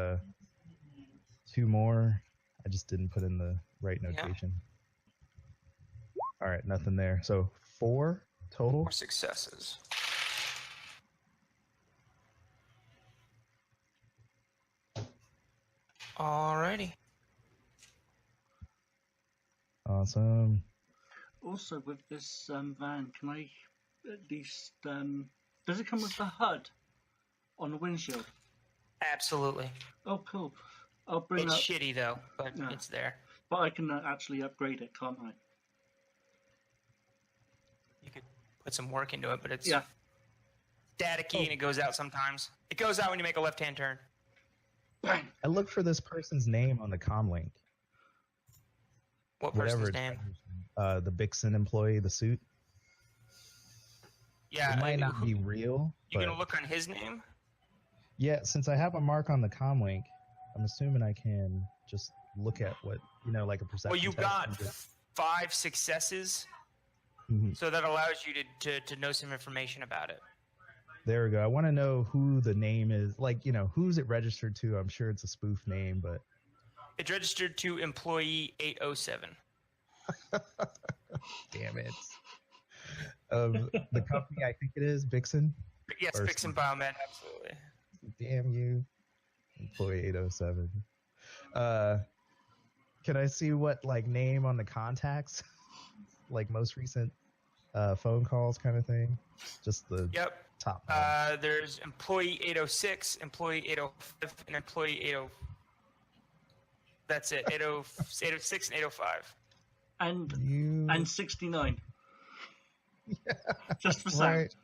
2 more. I just didn't put in the right notation. All right, nothing there. So 4 total. 4 successes. Alrighty. Awesome. Also, with this van, can I at least... does it come with the HUD on the windshield? Absolutely. Oh, cool. I'll bring It's up... shitty though, but Yeah. it's there. But I can actually upgrade it, can't I? You could put some work into it, but it's Yeah. staticky and it goes out sometimes. It goes out when you make a left-hand turn. Bang! I looked for this person's name on the comm link. What Whatever person's it's name? the Bixen employee, the suit. Yeah. It might not be real. You but gonna look on his name? yeah, since I have a mark on the comm link, I'm assuming I can just look at what, like a perception. Well, you test got and just- 5 successes, Mhm. so that allows you to know some information about it. There we go. I want to know who the name is. Like, who's it registered to? I'm sure it's a spoof name, but It's registered to employee 807. damn it. The company, I think it is, Bixen. Yes, Or Fix and Biomed, absolutely. Damn you. Employee 807. Can I see what, name on the contacts? Like, most recent phone calls kind of thing? Just the Yep. top. There's employee 806, employee 805, and employee 80. That's it. 806 and 805. And you... and 69. Yeah, Just for sound. right.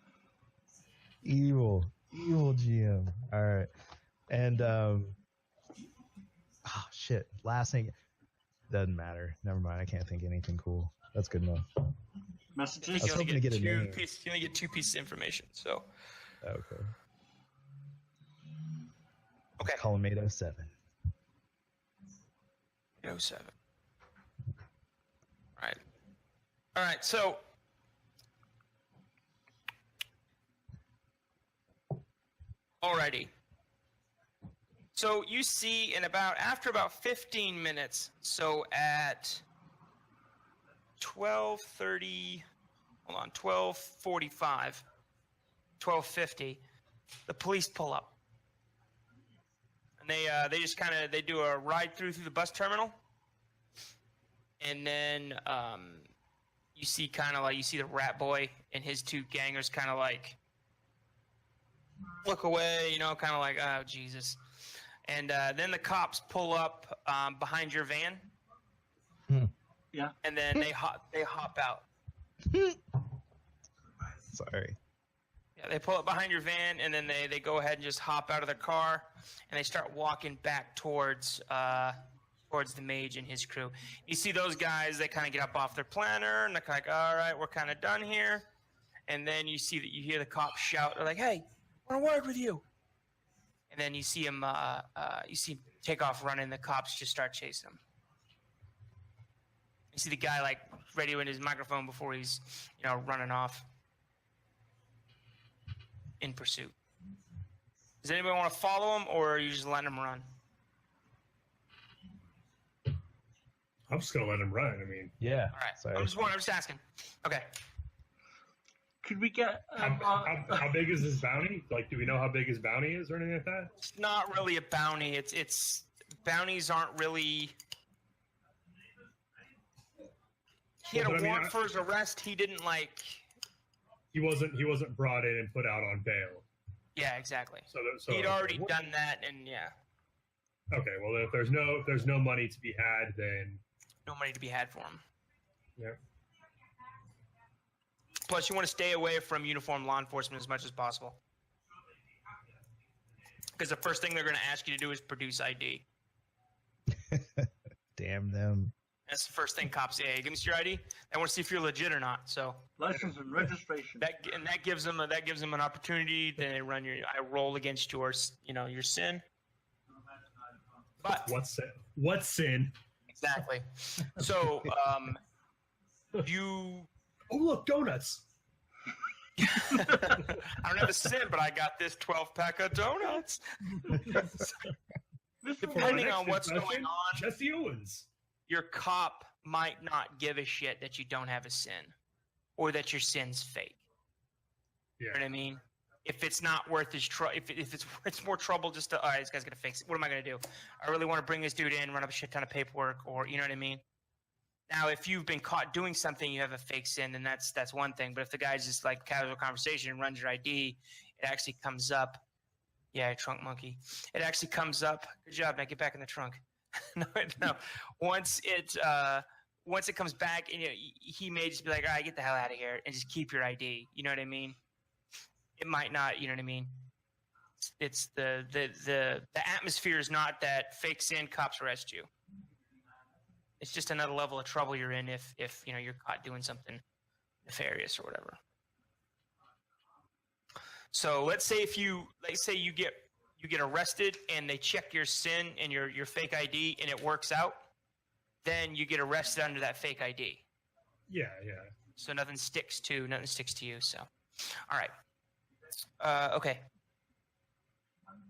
Evil GM. All right. And shit. Last thing doesn't matter. Never mind. I can't think of anything cool. That's good enough. Messages. I was hoping to get a name. You only get 2 pieces of information. So Okay. okay. Call him 807. 07. All right. So alrighty. So you see after about 15 minutes, so at 12:30, hold on, 12:45, 12:50, the police pull up. And they just they do a ride through the bus terminal. And then you see you see the rat boy and his 2 gangers look away, oh Jesus. And then the cops pull up behind your van. Yeah. And then they hop out. Sorry. Yeah, they pull up behind your van, and then they go ahead and just hop out of their car, and they start walking back towards the mage and his crew. You see those guys, they kind of get up off their planner, and they're kind of like, all right, we're kind of done here. And then you hear the cops shout, they're like, hey, I want a word with you. And then you see him take off running. The cops just start chasing him. You see the guy radioing his microphone before he's running off in pursuit. Does anybody want to follow him, or are you just letting him run? I'm just gonna let him run. I mean, Yeah. All right. Sorry. I'm just asking. Okay. Could we get? how big is his bounty? Do we know how big his bounty is or anything like that? It's not really a bounty. It's bounties aren't really. He had a warrant for his arrest. He didn't He wasn't brought in and put out on bail. Yeah, exactly. So he'd already done that, and yeah. Okay, well, if there's no money to be had, then No money to be had for him. yeah. Plus, you want to stay away from uniformed law enforcement as much as possible. Because the first thing they're going to ask you to do is produce ID. Damn them. That's the first thing cops say. Hey, give me your ID. They want to see if you're legit or not. So License and registration. that gives them an opportunity. Then they run I roll against your sin. But What's sin? What's sin? exactly. So you. Oh, look, donuts. I don't have a sin, but I got this 12-pack of donuts. Depending on what's going on, Jesse Owens. your cop might not give a shit that you don't have a sin, or that your sin's fake. Yeah. You know what I mean? If it's not worth his trouble, if it's more trouble just to, all right, this guy's gonna fix it. What am I gonna do? I really want to bring this dude in, run up a shit ton of paperwork, or you know what I mean? Now, if you've been caught doing something, you have a fake sin, then that's one thing. But if the guy's just casual conversation and runs your ID, it actually comes up. Yeah, trunk monkey. It actually comes up. Good job, man. Get back in the trunk. no. Once it comes back, and he may just be like, all right, get the hell out of here, and just keep your ID. You know what I mean? It might not. You know what I mean? It's the atmosphere is not that fake sin cops arrest you. It's just another level of trouble you're in if you're caught doing something nefarious or whatever. So let's say you get arrested and they check your sin and your fake ID and it works out, then you get arrested under that fake ID. Yeah. So nothing sticks to you. So, all right. Okay.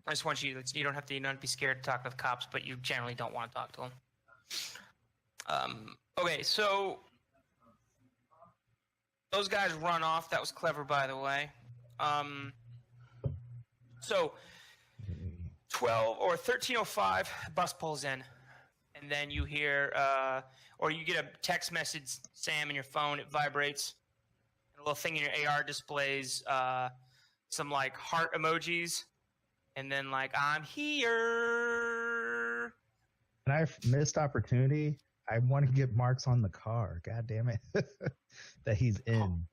I just want you don't have to be scared to talk to the cops, but you generally don't want to talk to them. Okay, so those guys run off. That was clever, by the way. So 13:05, bus pulls in, and then you hear, or you get a text message, Sam, in your phone. It vibrates. And a little thing in your AR displays some heart emojis, and then I'm here. And I missed opportunity. I want to get marks on the car. God damn it. That he's in.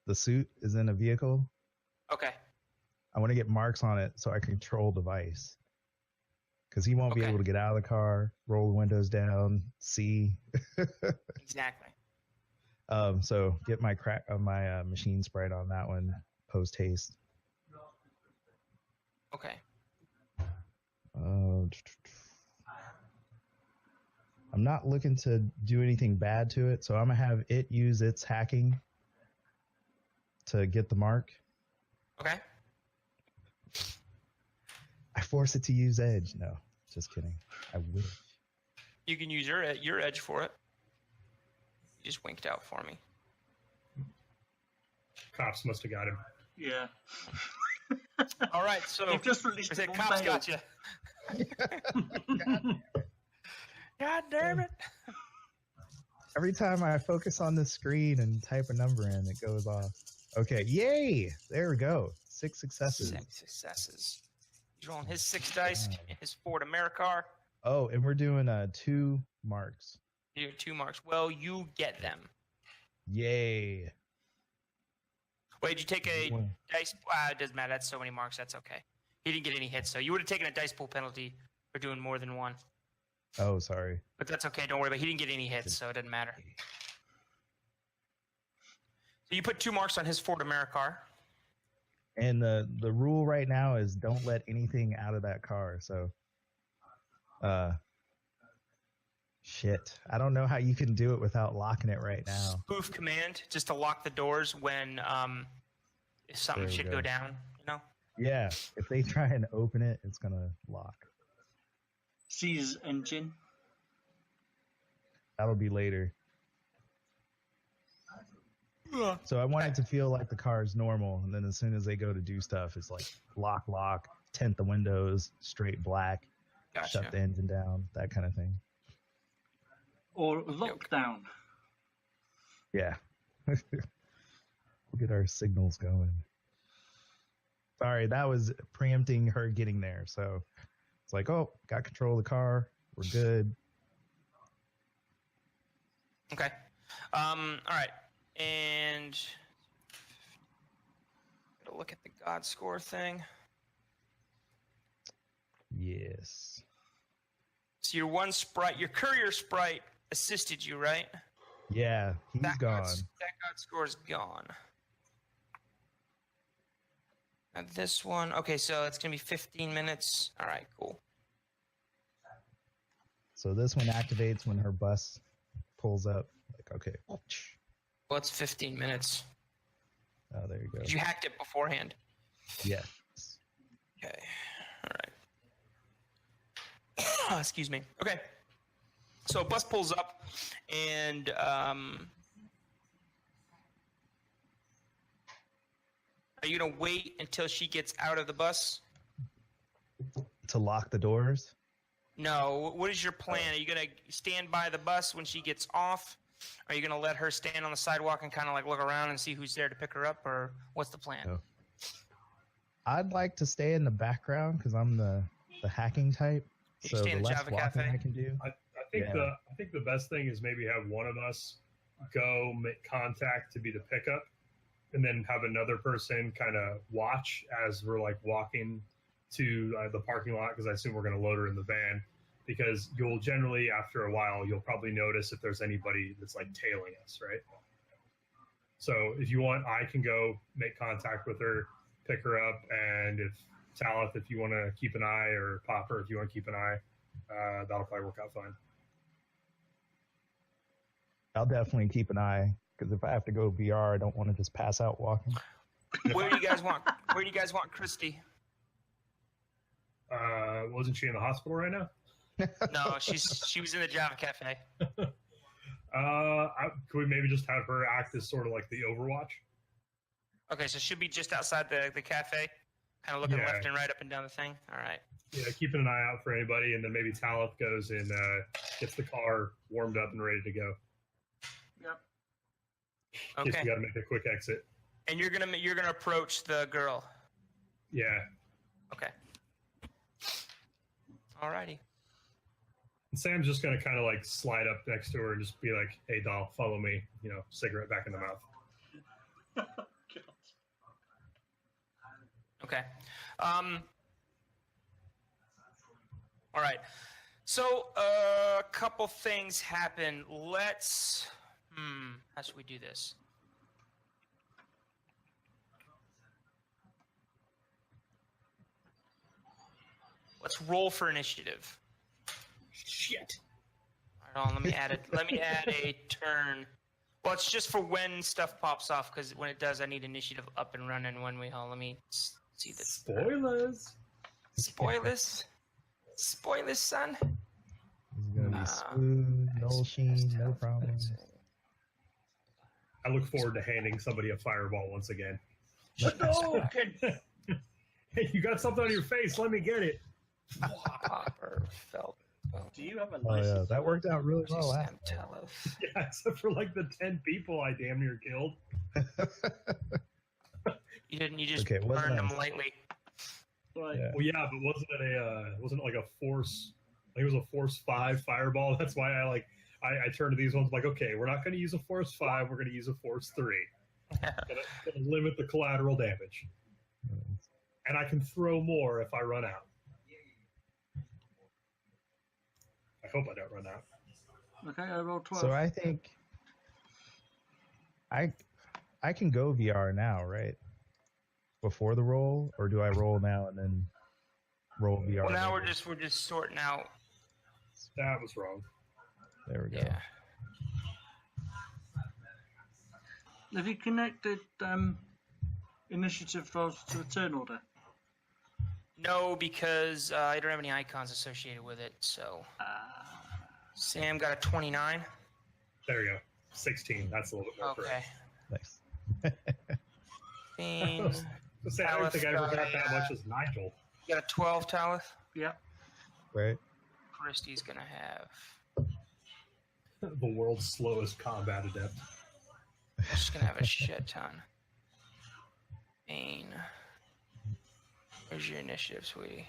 The suit is in a vehicle. Okay. I want to get marks on it so I can control device. Because he won't be able to get out of the car, roll the windows down, see. Exactly. So get my machine sprite on that one post haste. Okay. I'm not looking to do anything bad to it, so I'm gonna have it use its hacking to get the mark. Okay. I force it to use edge. No, just kidding. I wish. You can use your edge for it. You just winked out for me. Cops must have got him. Yeah. All right, so They've just released I said it on cops bail. got you. God damn it! Every time I focus on the screen and type a number in, it goes off. Okay, yay! There we go. 6 successes. 6 successes. He's rolling his 6 dice, his Ford Americar. Oh, and we're doing 2 marks. You have 2 marks. Well, you get them. Yay! Wait, did you take a One. dice? It doesn't matter. That's so many marks. That's okay. He didn't get any hits, so you would have taken a dice pool penalty for doing more than 1. Oh, sorry. But that's okay. Don't worry about it. He didn't get any hits, so it doesn't matter. So you put 2 marks on his Ford Americar. And the rule right now is don't let anything out of that car. So, shit. I don't know how you can do it without locking it right now. Spoof command just to lock the doors when if something There we should go. go down. You know. Yeah, if they try and open it, it's gonna lock. Seize engine. That'll be later. So I want it to feel like the car is normal, and then as soon as they go to do stuff, it's like lock, tint the windows, straight black, Gotcha. shut the engine down, that kind of thing. Or lockdown. Yeah. We'll get our signals going. Sorry, that was preempting her getting there. So it's like, oh, got control of the car. We're good. Okay. All right. And gotta look at the God score thing. Yes. So your one sprite, your courier sprite, assisted you, right? Yeah, he's That gone. that God score is gone. And this one, okay, so it's gonna be 15 minutes. All right, cool. So this one activates when her bus pulls up. Like, okay. Well, it's 15 minutes. Oh, there you go. 'Cause you hacked it beforehand. Yes. Okay. All right. Excuse me. Okay. So a bus pulls up, and are you gonna wait until she gets out of the bus? To lock the doors? No. What is your plan? Are you gonna stand by the bus when she gets off? Are you gonna let her stand on the sidewalk and kind of like look around and see who's there to pick her up, or what's the plan? No. I'd like to stay in the background because I'm the hacking type. You So stay in the the less Java walking Cafe? I can do. I think Yeah. I think the best thing is maybe have one of us go make contact to be the pickup, and then have another person kind of watch as we're like walking to the parking lot, because I assume we're going to load her in the van. Because you'll generally, after a while, you'll probably notice if there's anybody that's like tailing us, right? So if you want, I can go make contact with her, pick her up, and if Talith, if you want to keep an eye, or Popper, if you want to keep an eye, that'll probably work out fine. I'll definitely keep an eye because if I have to go VR, I don't want to just pass out walking. Where do you guys want? Where do you guys want Christy? Wasn't she in the hospital right now? No, she was in the Java Cafe. Could we maybe just have her act as sort of like the Overwatch? Okay, so she'll be just outside the cafe, kind of looking Yeah. left and right up and down the thing. All right. Yeah, keeping an eye out for anybody, and then maybe Talith goes and gets the car warmed up and ready to go. Yep. In case Okay. we got to make a quick exit. And you're gonna approach the girl. Yeah. Okay. Alrighty. And Sam's just going to kind of like slide up next to her and just be like, hey, doll, follow me. You know, cigarette back in the mouth. Okay. All right. So a couple things happen. Let's. How should we do this? Let's roll for initiative. Shit. Hold on, let me add it. Let me add a turn. Well, it's just for when stuff pops off, because when it does, I need initiative up and running when we. Let me see the Spoilers. Spoilers. Spoilers, son. It's gonna be smooth, no sheen, no problem. I look forward to handing somebody a fireball once again. Hadouken! Hey, you got something on your face. Let me get it. Copper felt. Do you have a Oh yeah, license? that worked out really well. Sam Telos. Yeah, except for like the 10 people I damn near killed. You didn't. You just Okay, it wasn't burned them us. lightly. Right. Yeah. Well, yeah, but wasn't it like a force? Like it was a force 5 fireball. That's why I turned to these ones like, okay, we're not going to use a force 5. We're going to use a force 3. Gonna limit the collateral damage, and I can throw more if I run out. I hope I don't run out. Okay, I rolled 12. So I think I can go VR now, right? Before the roll, or do I roll now and then roll VR? Well, now later? we're just sorting out. That was wrong. There we go. Yeah. Have you connected initiative rolls to a turn order? No, because I don't have any icons associated with it. So Sam got a 29. There you go. 16. That's a little bit more Okay. Nice. Thing. I don't think I ever got that much as Nigel. You got a 12, Talith? Yep. Right. Christy's gonna have. The world's slowest combat adept. She's gonna have a shit ton. Main. Where's your initiative, sweetie?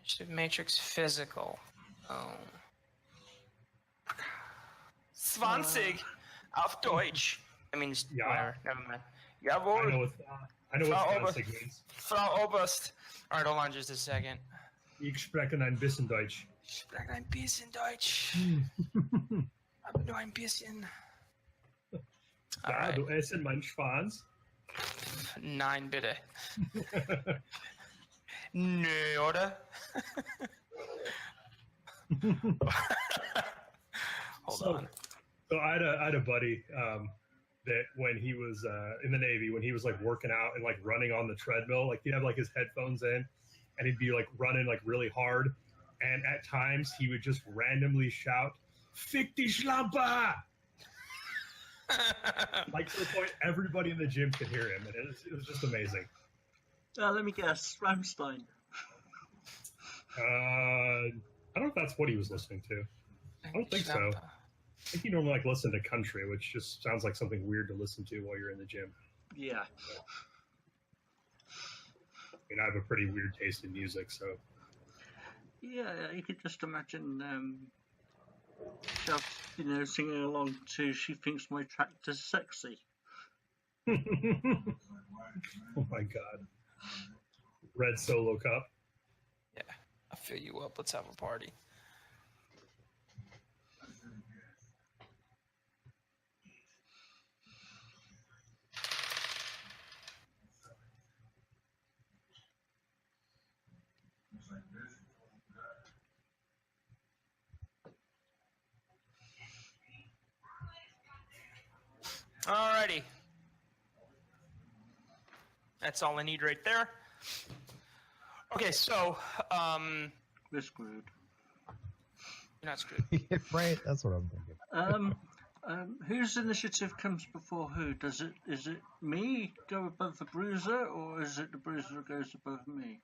Initiative matrix physical. Oh. 20 auf Deutsch. I mean, Ja. whatever. Never mind. I know Jawohl. what Danzig means. Frau Oberst. Alright, hold on just a second. Ich spreche ein bisschen Deutsch. Ich spreche ein bisschen Deutsch. Aber nur ein bisschen. Ja, Alright. du essen meinen Schwanz. Nein, bitte. Nö, oder? Hold on. So I had a buddy that when he was in the Navy, when he was like working out and like running on the treadmill, like he'd have like his headphones in and he'd be like running like really hard. And at times he would just randomly shout, "Fick die Schlampe!" Like to the point everybody in the gym could hear him. And it was just amazing. Let me guess. Rammstein. I don't know if that's what he was listening to. I don't think so. I think you normally like listen to country, which just sounds like something weird to listen to while you're in the gym. Yeah. I mean, I have a pretty weird taste in music, so Yeah, you could just imagine Chubb, singing along to "She Thinks My Tractor's Sexy." oh my god. Red Solo Cup. Yeah, I'll fill you up. Let's have a party. Alrighty. That's all I need right there. Okay, so We're screwed. you're not screwed. Right. That's what I'm thinking. Whose initiative comes before who? Is it me go above the bruiser, or is it the bruiser who goes above me?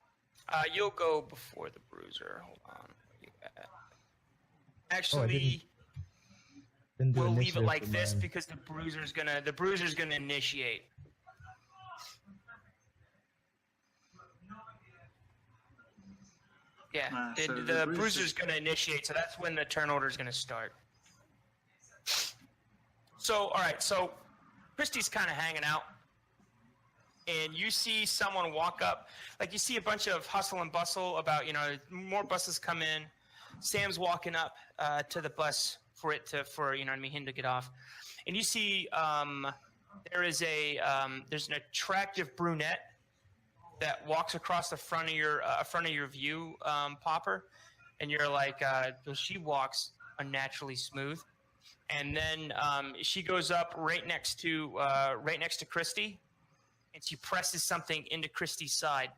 You'll go before the bruiser. Hold on. Where you at? Oh, I Actually, Didn't do we'll leave it initiative like for this mine. because the bruiser's gonna initiate. Yeah, So the the bruiser's gonna initiate, so that's when the turn order's gonna start. So, all right, so Christy's kind of hanging out, and you see someone walk up, like you see a bunch of hustle and bustle about, more buses come in. Sam's walking up to the bus for him to get off, and you see there's an attractive brunette that walks across the front of your view, Popper, and you're like, she walks unnaturally smooth, and then she goes up right next to Christy, and she presses something into Christy's side,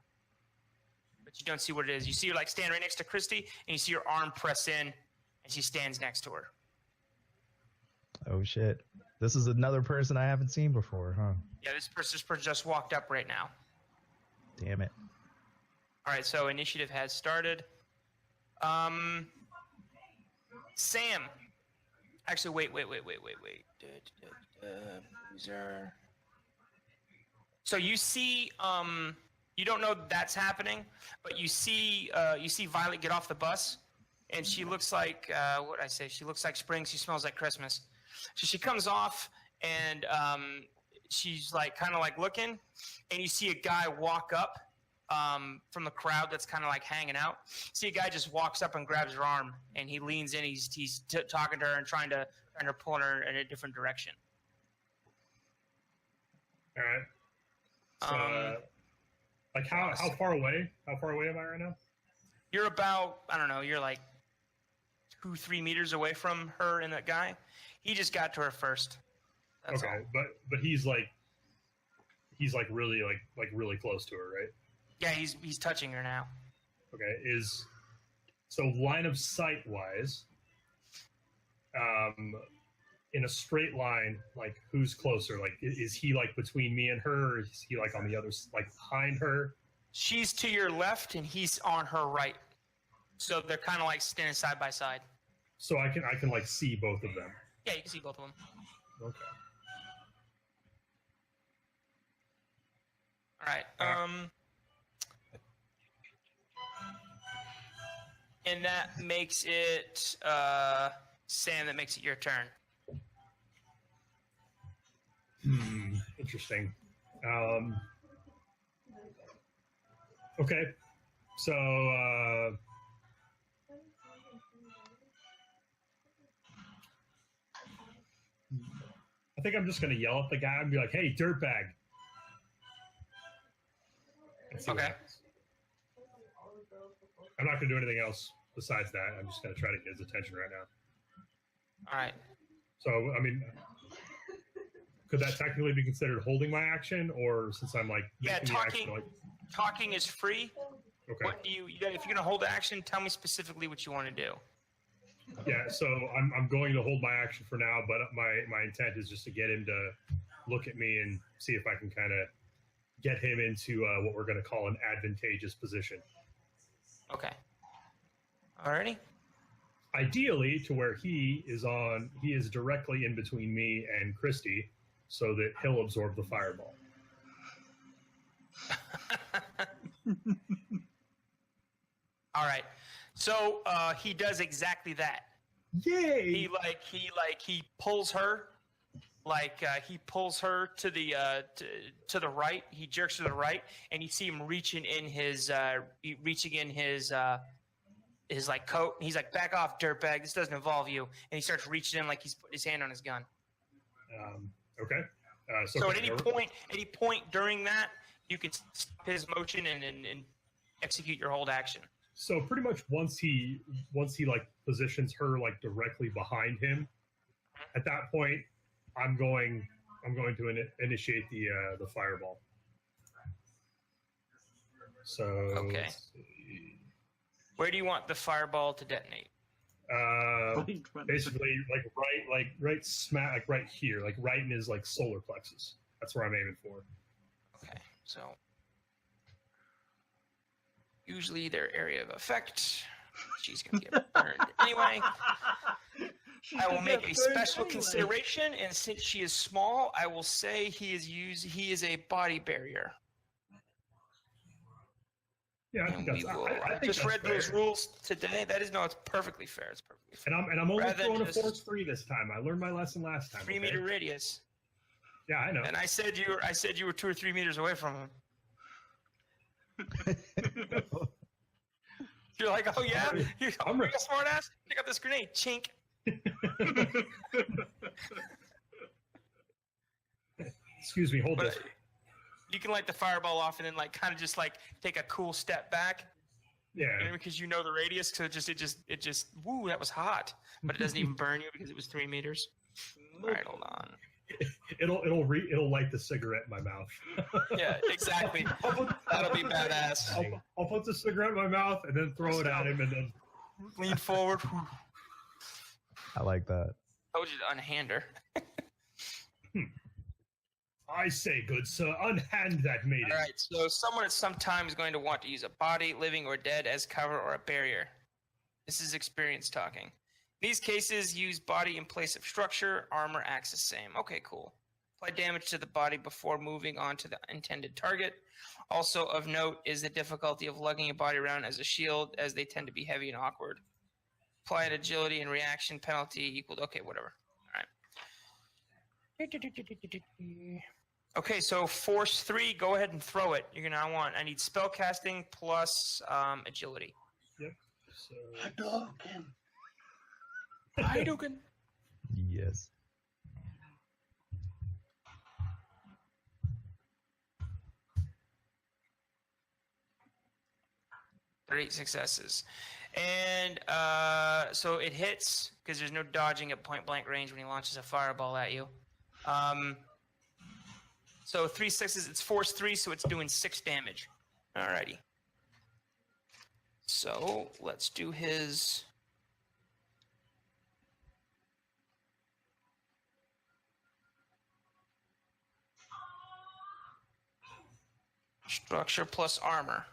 but you don't see what it is. You see her like stand right next to Christy, and you see her arm press in, and she stands next to her. Oh shit! This is another person I haven't seen before, huh? Yeah, this person just walked up right now. Damn it! All right, so initiative has started. Sam. Actually, wait. User. So you see, you don't know that's happening, but you see Violet get off the bus, and she looks like what I say. She looks like spring. She smells like Christmas. So she comes off, and she's like kind of like looking, and you see a guy walk up from the crowd that's kind of like hanging out. See a guy just walks up and grabs her arm, and he leans in. He's talking to her and trying to pull her in a different direction. All right. So, like how far away? How far away am I right now? You're about, I don't know, you're like 2-3 meters away from her and that guy. He just got to her first. That's okay, all. but he's really really close to her, right? Yeah, he's touching her now. Okay, so line of sight wise, in a straight line, like who's closer? Like is he like between me and her, or is he like on the other, like behind her? She's to your left and he's on her right. So they're kind of like standing side by side. So I can like see both of them. Yeah, you can see both of them. Okay. All right. And that makes it Sam. That makes it your turn. Interesting. Okay. So I think I'm just gonna yell at the guy and be like, "Hey, dirtbag!" And see what Okay. happens. I'm not gonna do anything else besides that. I'm just gonna try to get his attention right now. All right. So, I mean, could that technically be considered holding my action, or since I'm like Yeah, making the action, like, talking is free. okay, What do you? If you're gonna hold action, tell me specifically what you want to do. yeah. So I'm going to hold my action for now, but my intent is just to get him to look at me and see if I can kind of get him into what we're going to call an advantageous position. Okay. Alrighty. Ideally, to where he is directly in between me and Christy, so that he'll absorb the fireball. All right. So he does exactly that. Yay! He pulls her, he pulls her to the right. He jerks to the right, and you see him reaching in his like coat. He's like, "Back off, dirtbag! This doesn't involve you." And he starts reaching in like he's putting his hand on his gun. Okay. So at any point during that, you can stop his motion and execute your hold action. So pretty much once he like positions her like directly behind him, at that point, I'm going to initiate the fireball. So Okay. let's see. Where do you want the fireball to detonate? Basically right smack, like right here, like right in his like solar plexus. That's where I'm aiming for. Okay, so usually their area of effect. She's gonna get burned anyway. I will make a special consideration, and since she is small, I will say he is a body barrier. Yeah, I think And that's. I think just that's read fair. those rules today. It's perfectly fair. It's perfectly fair. And I'm only Rather than throwing a just- force 3 this time. I learned my lesson last time. 3 okay? meter radius. Yeah, I know. And I said you were 2 or 3 meters away from him. You're like, oh yeah, you're I'm a smart ass. Pick up this grenade, chink. Excuse me, hold But this. you can light the fireball off and then like kind of just like take a cool step back. Yeah. Because you know the radius, so it just woo, that was hot. But it doesn't even burn you because it was 3 meters. All right, hold on. It'll light the cigarette in my mouth. Yeah, exactly. That'll be badass. I'll put the cigarette in my mouth and then throw it at him and then Lean forward. I like that. Told you to unhand her. I say, good sir, unhand that maiden. All right, so someone at some time is going to want to use a body, living or dead, as cover or a barrier. This is experience talking. In these cases, use body in place of structure. Armor acts the same. Okay, cool. Apply damage to the body before moving on to the intended target. Also of note is the difficulty of lugging a body around as a shield, as they tend to be heavy and awkward. Apply an agility and reaction penalty equal to... Okay, whatever. All right. Okay, so force 3, go ahead and throw it. I need spell casting plus agility. Yep. So Hadouken. Yes. Great successes. And so it hits, because there's no dodging at point blank range when he launches a fireball at you. So 3 6s, it's force 3, so it's doing 6 damage. Alrighty. So let's do his... Structure plus armor.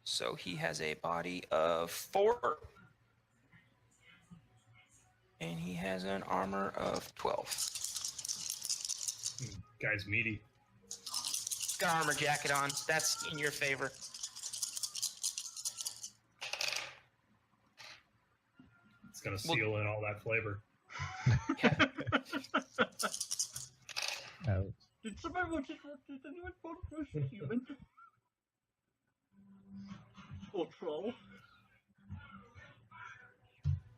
So he has a body of 4. And he has an armor of 12. guy's meaty. Got an armor jacket on. That's in your favor. It's gonna seal in all that flavor. Ouch. Did somebody want to? Did anyone want to human? Or troll?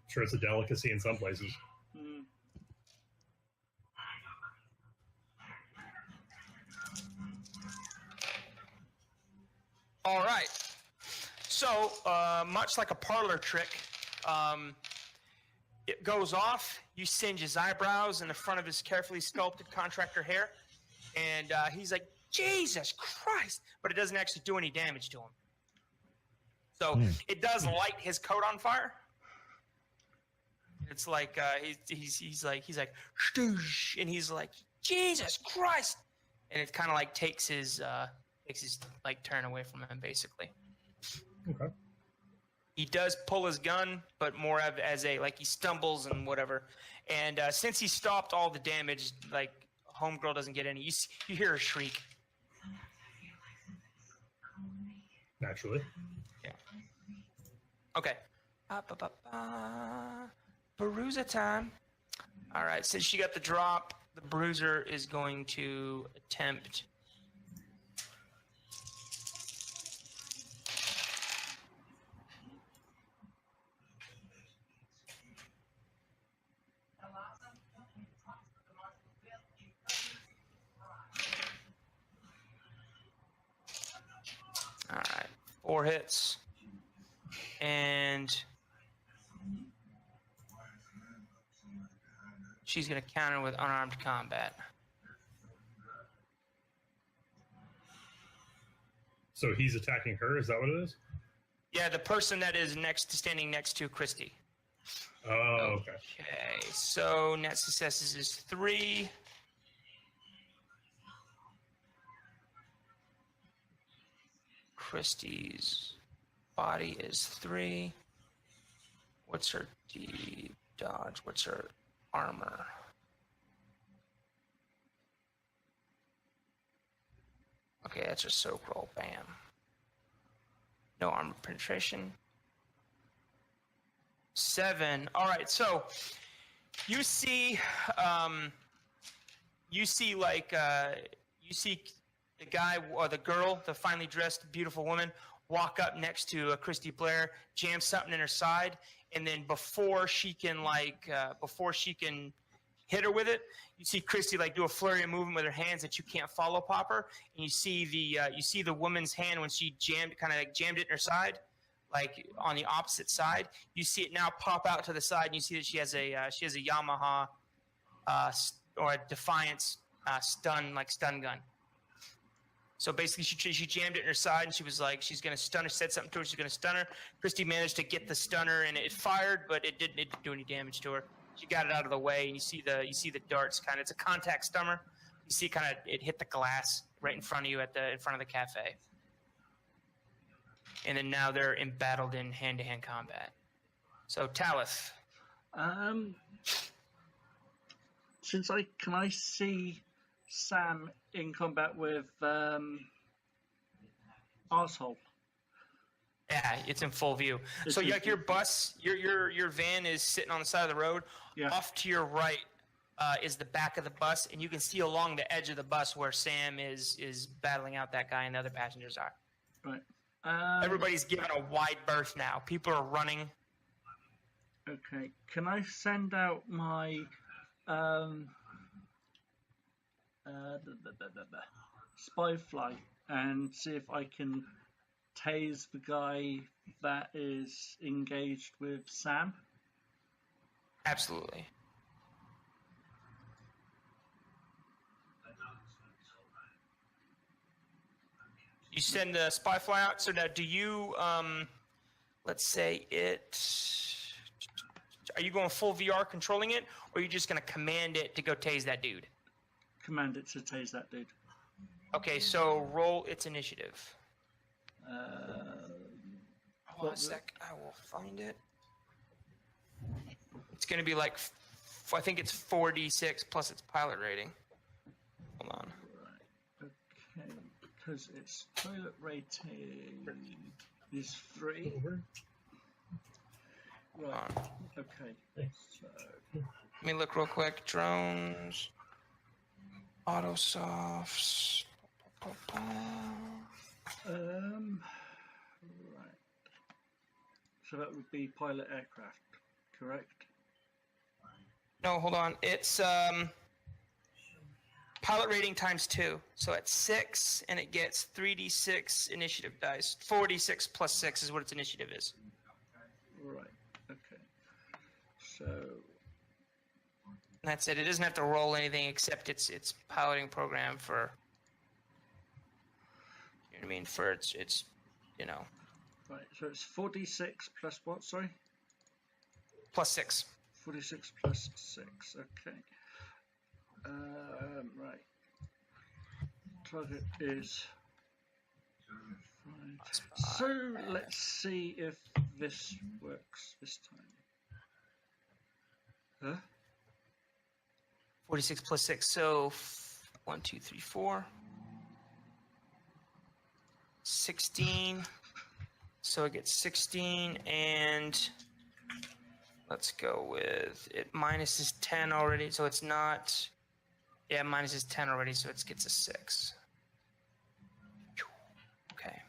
Sure, it's a delicacy in some places. Hmm. All right. So, much like a parlor trick, it goes off. You singe his eyebrows in the front of his carefully sculpted contractor hair, and he's like, "Jesus Christ!" But it doesn't actually do any damage to him. So it does light his coat on fire. It's like he's like "Stoosh," and he's like, "Jesus Christ!" And it kind of like takes his like turn away from him, basically. Okay. He does pull his gun, but more of as a like he stumbles and whatever. And since he stopped all the damage, like Homegirl doesn't get any. You hear a shriek. Naturally. Yeah. Okay. Bruiser time. All right. Since she got the drop, the Bruiser is going to attempt. All right. 4 hits. And she's going to counter with unarmed combat. So he's attacking her? Is that what it is? Yeah, the person that is standing next to Christy. Oh, okay. Okay, so net successes is 3. Christy's body is 3. What's her dodge? What's her armor? Okay, that's her soak roll. Bam. No armor penetration. 7. All right, so you see the guy or the girl, the finely dressed, beautiful woman, walk up next to Christy Blair, jam something in her side, and then before she can hit her with it, you see Christy like do a flurry of movement with her hands that you can't follow pop her, and you see the woman's hand when she jammed it in her side, like on the opposite side. You see it now pop out to the side, and you see that she has a Yamaha or a Defiance stun gun. So basically, she jammed it in her side, and she was like, she's going to stun her, said something to her, she's going to stun her. Christy managed to get the stunner, and it fired, but it didn't do any damage to her. She got it out of the way, and you see the darts kind of, it's a contact stunner. You see kind of, it hit the glass right in front of you in front of the cafe. And then now they're embattled in hand-to-hand combat. So, Talith. Can I see Sam in combat with Arsehole? Yeah, it's in full view. So like your bus, your van is sitting on the side of the road. Yeah. Off to your right is the back of the bus, and you can see along the edge of the bus where Sam is battling out that guy and the other passengers are. Right. Everybody's given a wide berth now. People are running. Okay. Can I send out my spy fly and see if I can tase the guy that is engaged with Sam? Absolutely. You send the spy fly out. So now, do you? Let's say it. Are you going full VR controlling it, or are you just going to command it to go tase that dude? Command it to tase that dude. Okay, so roll its initiative. Hold on a sec. I will find it. It's going to be like, I think it's 4d6 plus its pilot rating. Hold on. Right. Okay. Because its pilot rating is 3. Right. Okay. So. Let me look real quick. Drones. Autosofts. Right. So that would be pilot aircraft, correct? No, hold on. It's pilot rating times 2. So it's 6, and it gets 3d6 initiative dice. 4d6 plus 6 is what its initiative is. Right. Okay. So. And that's it. It doesn't have to roll anything except its piloting program for. You know what I mean? For its you know. Right. So it's 4d6 plus what? Sorry. Plus 6. 46 plus 6. Okay. Right. Target is 5. So let's see if this works this time. Huh? 46 plus 6. So 1, 2, 3, 4. 16. So it gets 16, and let's go with it. Minus is 10 already, so it's not. Yeah, minus is 10 already, so it gets a 6. Okay.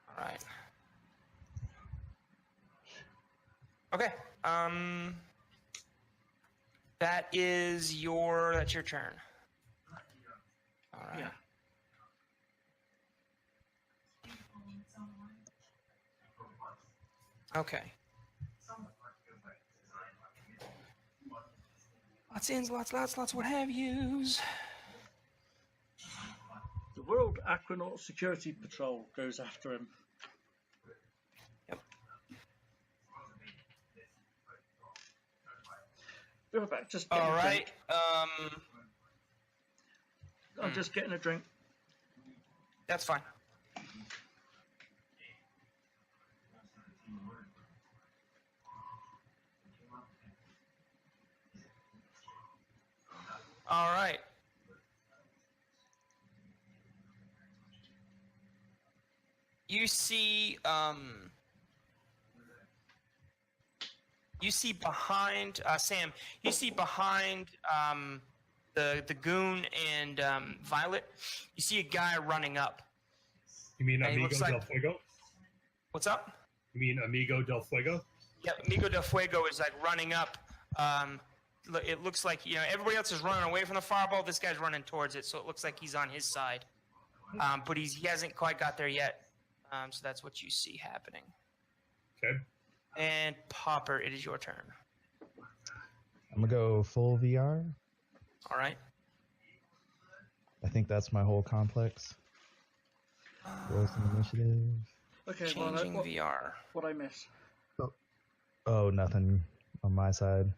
All right. Okay. That's your turn. All right. Yeah. Okay. Lots ins, lots, what have yous. The World Aquanaut Security Patrol goes after him. Yep. Be right back. Just getting All a right. drink. I'm just getting a drink. That's fine. All right. You see behind Sam. You see behind the goon and Violet, you see a guy running up. You mean And he Amigo looks del like- Fuego? What's up? You mean Amigo del Fuego? Yeah, Amigo del Fuego is like running up. It looks like everybody else is running away from the fireball. This guy's running towards it, so it looks like he's on his side. But he hasn't quite got there yet. So that's what you see happening. Okay. And Popper, it is your turn. I'm gonna go full VR. All right. I think that's my whole complex. Roll some initiative. Okay, well, Changing VR. what I miss? Oh, nothing on my side.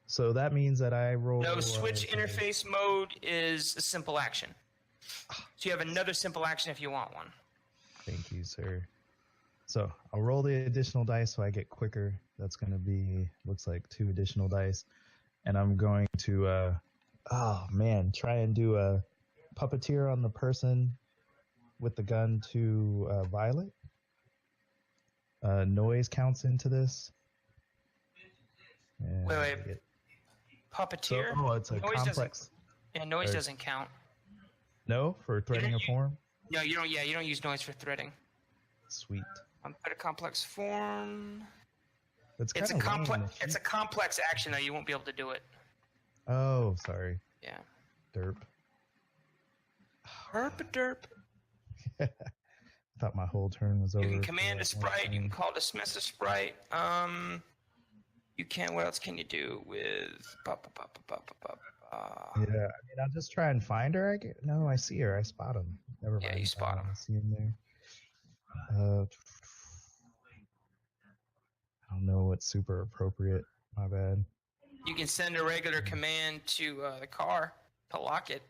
So that means that I roll. No, switch interface mode is a simple action. So you have another simple action if you want one. Thank you, sir. So I'll roll the additional dice so I get quicker. That's going to be, looks like 2 additional dice. And I'm going to, try and do a puppeteer on the person with the gun to Violet. Noise counts into this. And Wait. I get- Puppeteer? So, it's a Noise complex. noise or- doesn't count. No, for threading a form? No, you don't. Yeah, you don't use noise for threading. Sweet. Put a complex form. It's It's a kinda lame. complex. It's a complex action though. You won't be able to do it. Oh, sorry. Yeah. Derp. Herp a derp. I thought my whole turn was over. You can for command a that one sprite. You can thing. call dismiss a sprite. You can. What else can you do with? Yeah, I mean, I'll just try and find her. No, I see her. I spot him. Never Yeah, mind. you spot him. I see him there. I don't know what's super appropriate. My bad. You can send a regular command to the car to lock it.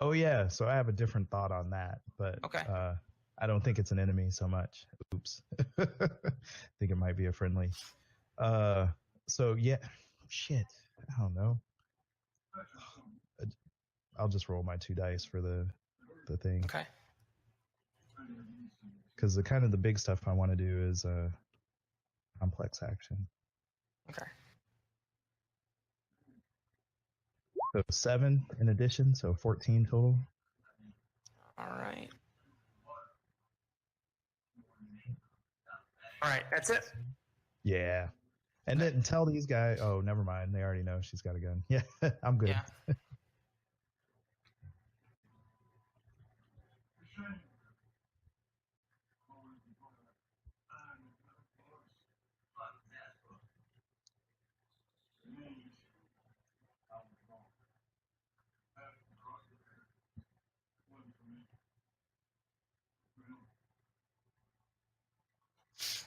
Oh yeah, so I have a different thought on that, but Okay. I don't think it's an enemy so much. Oops. I think it might be a friendly. So yeah, shit. I don't know. I'll just roll my 2 dice for the thing. Okay. Because the big stuff I want to do is complex action. Okay. So 7 in addition, so 14 total. All right. All right. That's it. Yeah. And then tell these guys. Oh, never mind. They already know she's got a gun. Yeah, I'm good. Yeah.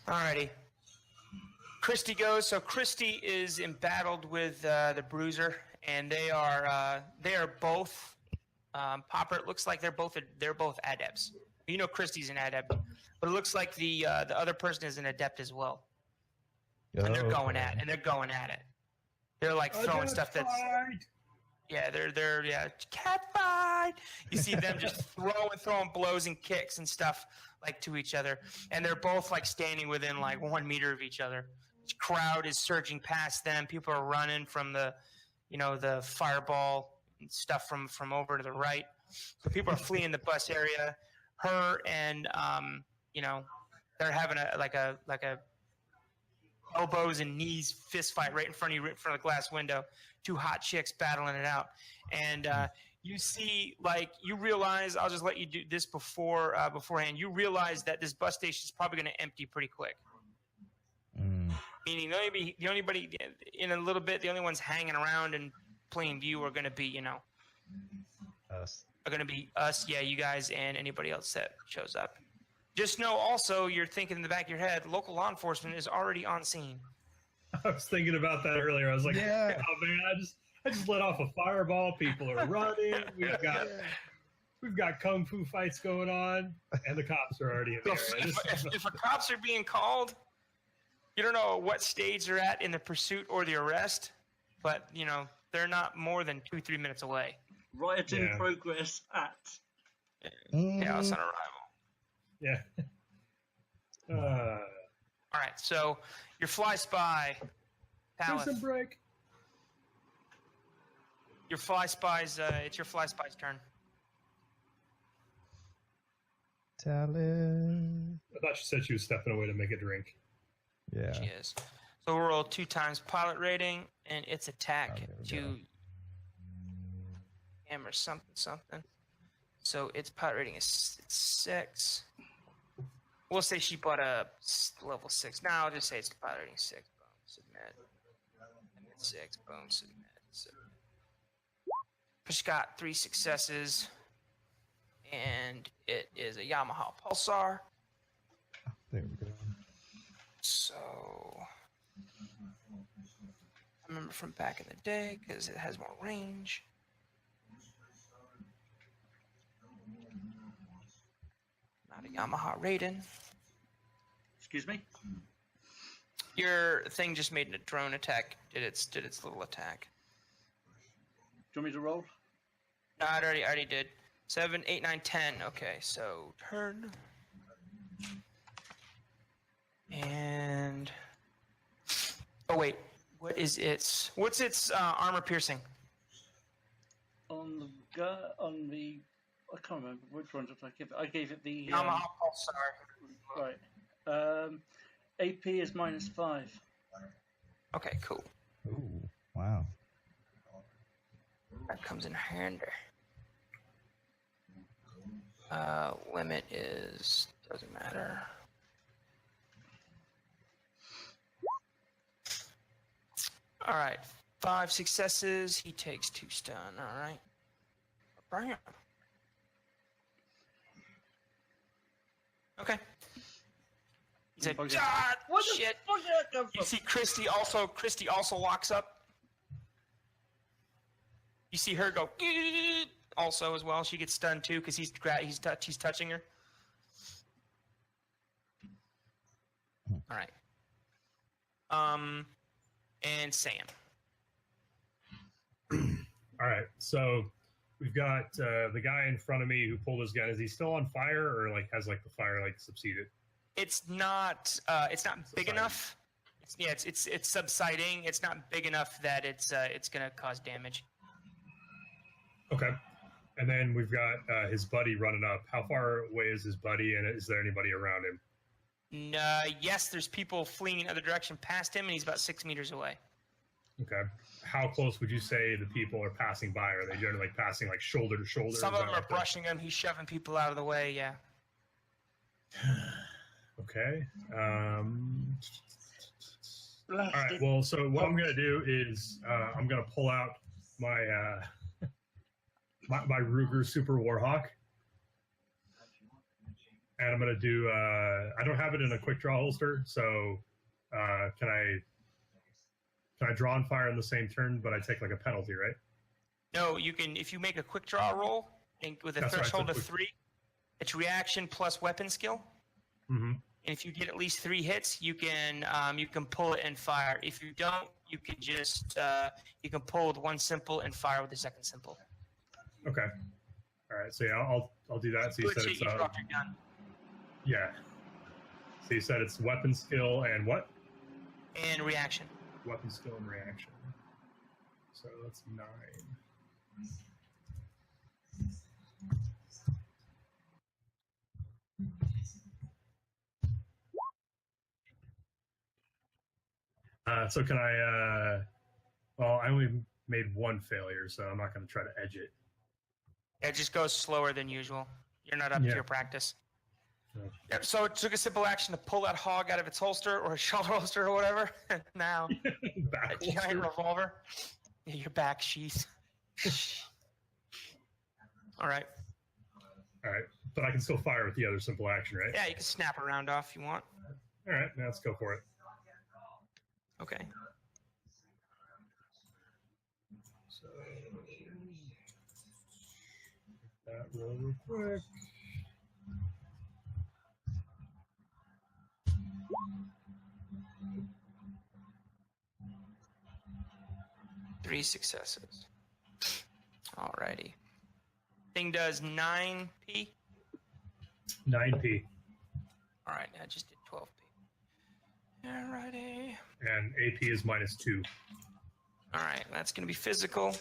Alrighty. Christy goes. So Christy is embattled with the Bruiser, and they are both Popper. It looks like they're both adepts. You know Christy's an adept, but it looks like the other person is an adept as well. And they're going Okay. at it. They're like throwing stuff that's they're cat fight. You see them just throwing blows and kicks and stuff like to each other, and they're both like standing within like 1 meter of each other. The crowd is surging past them. People are running from the fireball and stuff from over to the right. So people are fleeing the bus area. Her and they're having a elbows and knees fist fight right in front of you, right in front of the glass window. 2 hot chicks battling it out, and you see, you realize. I'll just let you do this beforehand. You realize that this bus station is probably going to empty pretty quick. Meaning the only body in a little bit, the only ones hanging around and plain view are going to be Us. Yeah, you guys and anybody else that shows up. Just know also, you're thinking in the back of your head, local law enforcement is already on scene. I was thinking about that earlier. I was like, Yeah. oh man, I just let off a fireball. People are running. We've got kung fu fights going on, and the cops are already in So there. if the cops are being called, you don't know what stage they're at in the pursuit or the arrest, but they're not more than 2-3 minutes away. Riot in Yeah. progress at. Chaos on arrival. Yeah. All right, so your fly spy, Palace. Prison break. Your fly spy's. It's your fly spy's turn. Talon. I thought she said she was stepping away to make a drink. Yeah. She is. So we'll roll 2 times pilot rating, and its attack there we to go. hammer something. So its pilot rating is 6. We'll say she bought a level 6. Now I'll just say it's pilot rating 6. Boom, submit. 6. Boom, submit. She's got 3 successes, and it is a Yamaha Pulsar. There we go. So I remember from back in the day because it has more range. Not a Yamaha Raiden. Excuse me? Your thing just made a drone attack. Did its little attack. Do you want me to roll? No, I already did. 7, 8, 9, 10. Okay, so turn. And oh wait, what's its armor piercing? On the I can't remember which one did I give it. I gave it the Yamaha Pulsar. right. AP is -5. Okay, cool. Ooh, wow. That comes in handy. Limit is doesn't matter. All right, 5 successes. He takes 2 stun. All right. Bam. Okay. He said, Okay. "God, What the shit!" fuck did that come You from? see, Christy also locks up. You see her go also as well. She gets stunned too because he's touching her. All right. And Sam. All right, so we've got the guy in front of me who pulled his gun. Is he still on fire, or like has like the fire like subsided? It's not big enough. It's subsiding. It's not big enough that it's gonna cause damage. Okay. And then we've got his buddy running up. How far away is his buddy, and is there anybody around him? Yes, there's people fleeing in the other direction past him, and he's about 6 meters away. Okay. How close would you say the people are passing by? Are they generally like passing like shoulder to shoulder? Some Is of that them are like the- brushing him. He's shoving people out of the way. Yeah. Okay. All right. Blasted. Well, so what I'm gonna do is I'm gonna pull out my my Ruger Super Warhawk, and I'm gonna do. I don't have it in a quick draw holster, so can I draw and fire in the same turn, but I take like a penalty, right? No, you can if you make a quick draw roll and with a That's right, threshold so of quick- 3. It's reaction plus weapon skill. Mm-hmm. And if you get at least 3 hits, you can pull it and fire. If you don't, you can just you can pull with 1 simple and fire with the 2nd simple. Okay. All right. So yeah, I'll do that. So you Good said shit, it's you dropped your gun. yeah. So you said it's weapon skill and what? And reaction. Weapon skill and reaction. So that's 9. So can I? Well, I only made 1 failure, so I'm not going to try to edge it. It just goes slower than usual. You're not up Yeah. to your practice. Yeah. Yep, so it took a simple action to pull that hog out of its holster or a shoulder holster or whatever. Now, Back a giant holster. revolver. Yeah, your back sheath. All right. All right, but I can still fire with the other simple action, right? Yeah, you can snap a round off if you want. All right, now let's go for it. Okay. So that roll real quick. Three successes. Alrighty. Thing does 9p. 9p, Alright, I just did 12p. Alrighty. and AP is -2. Alright, that's gonna be physical.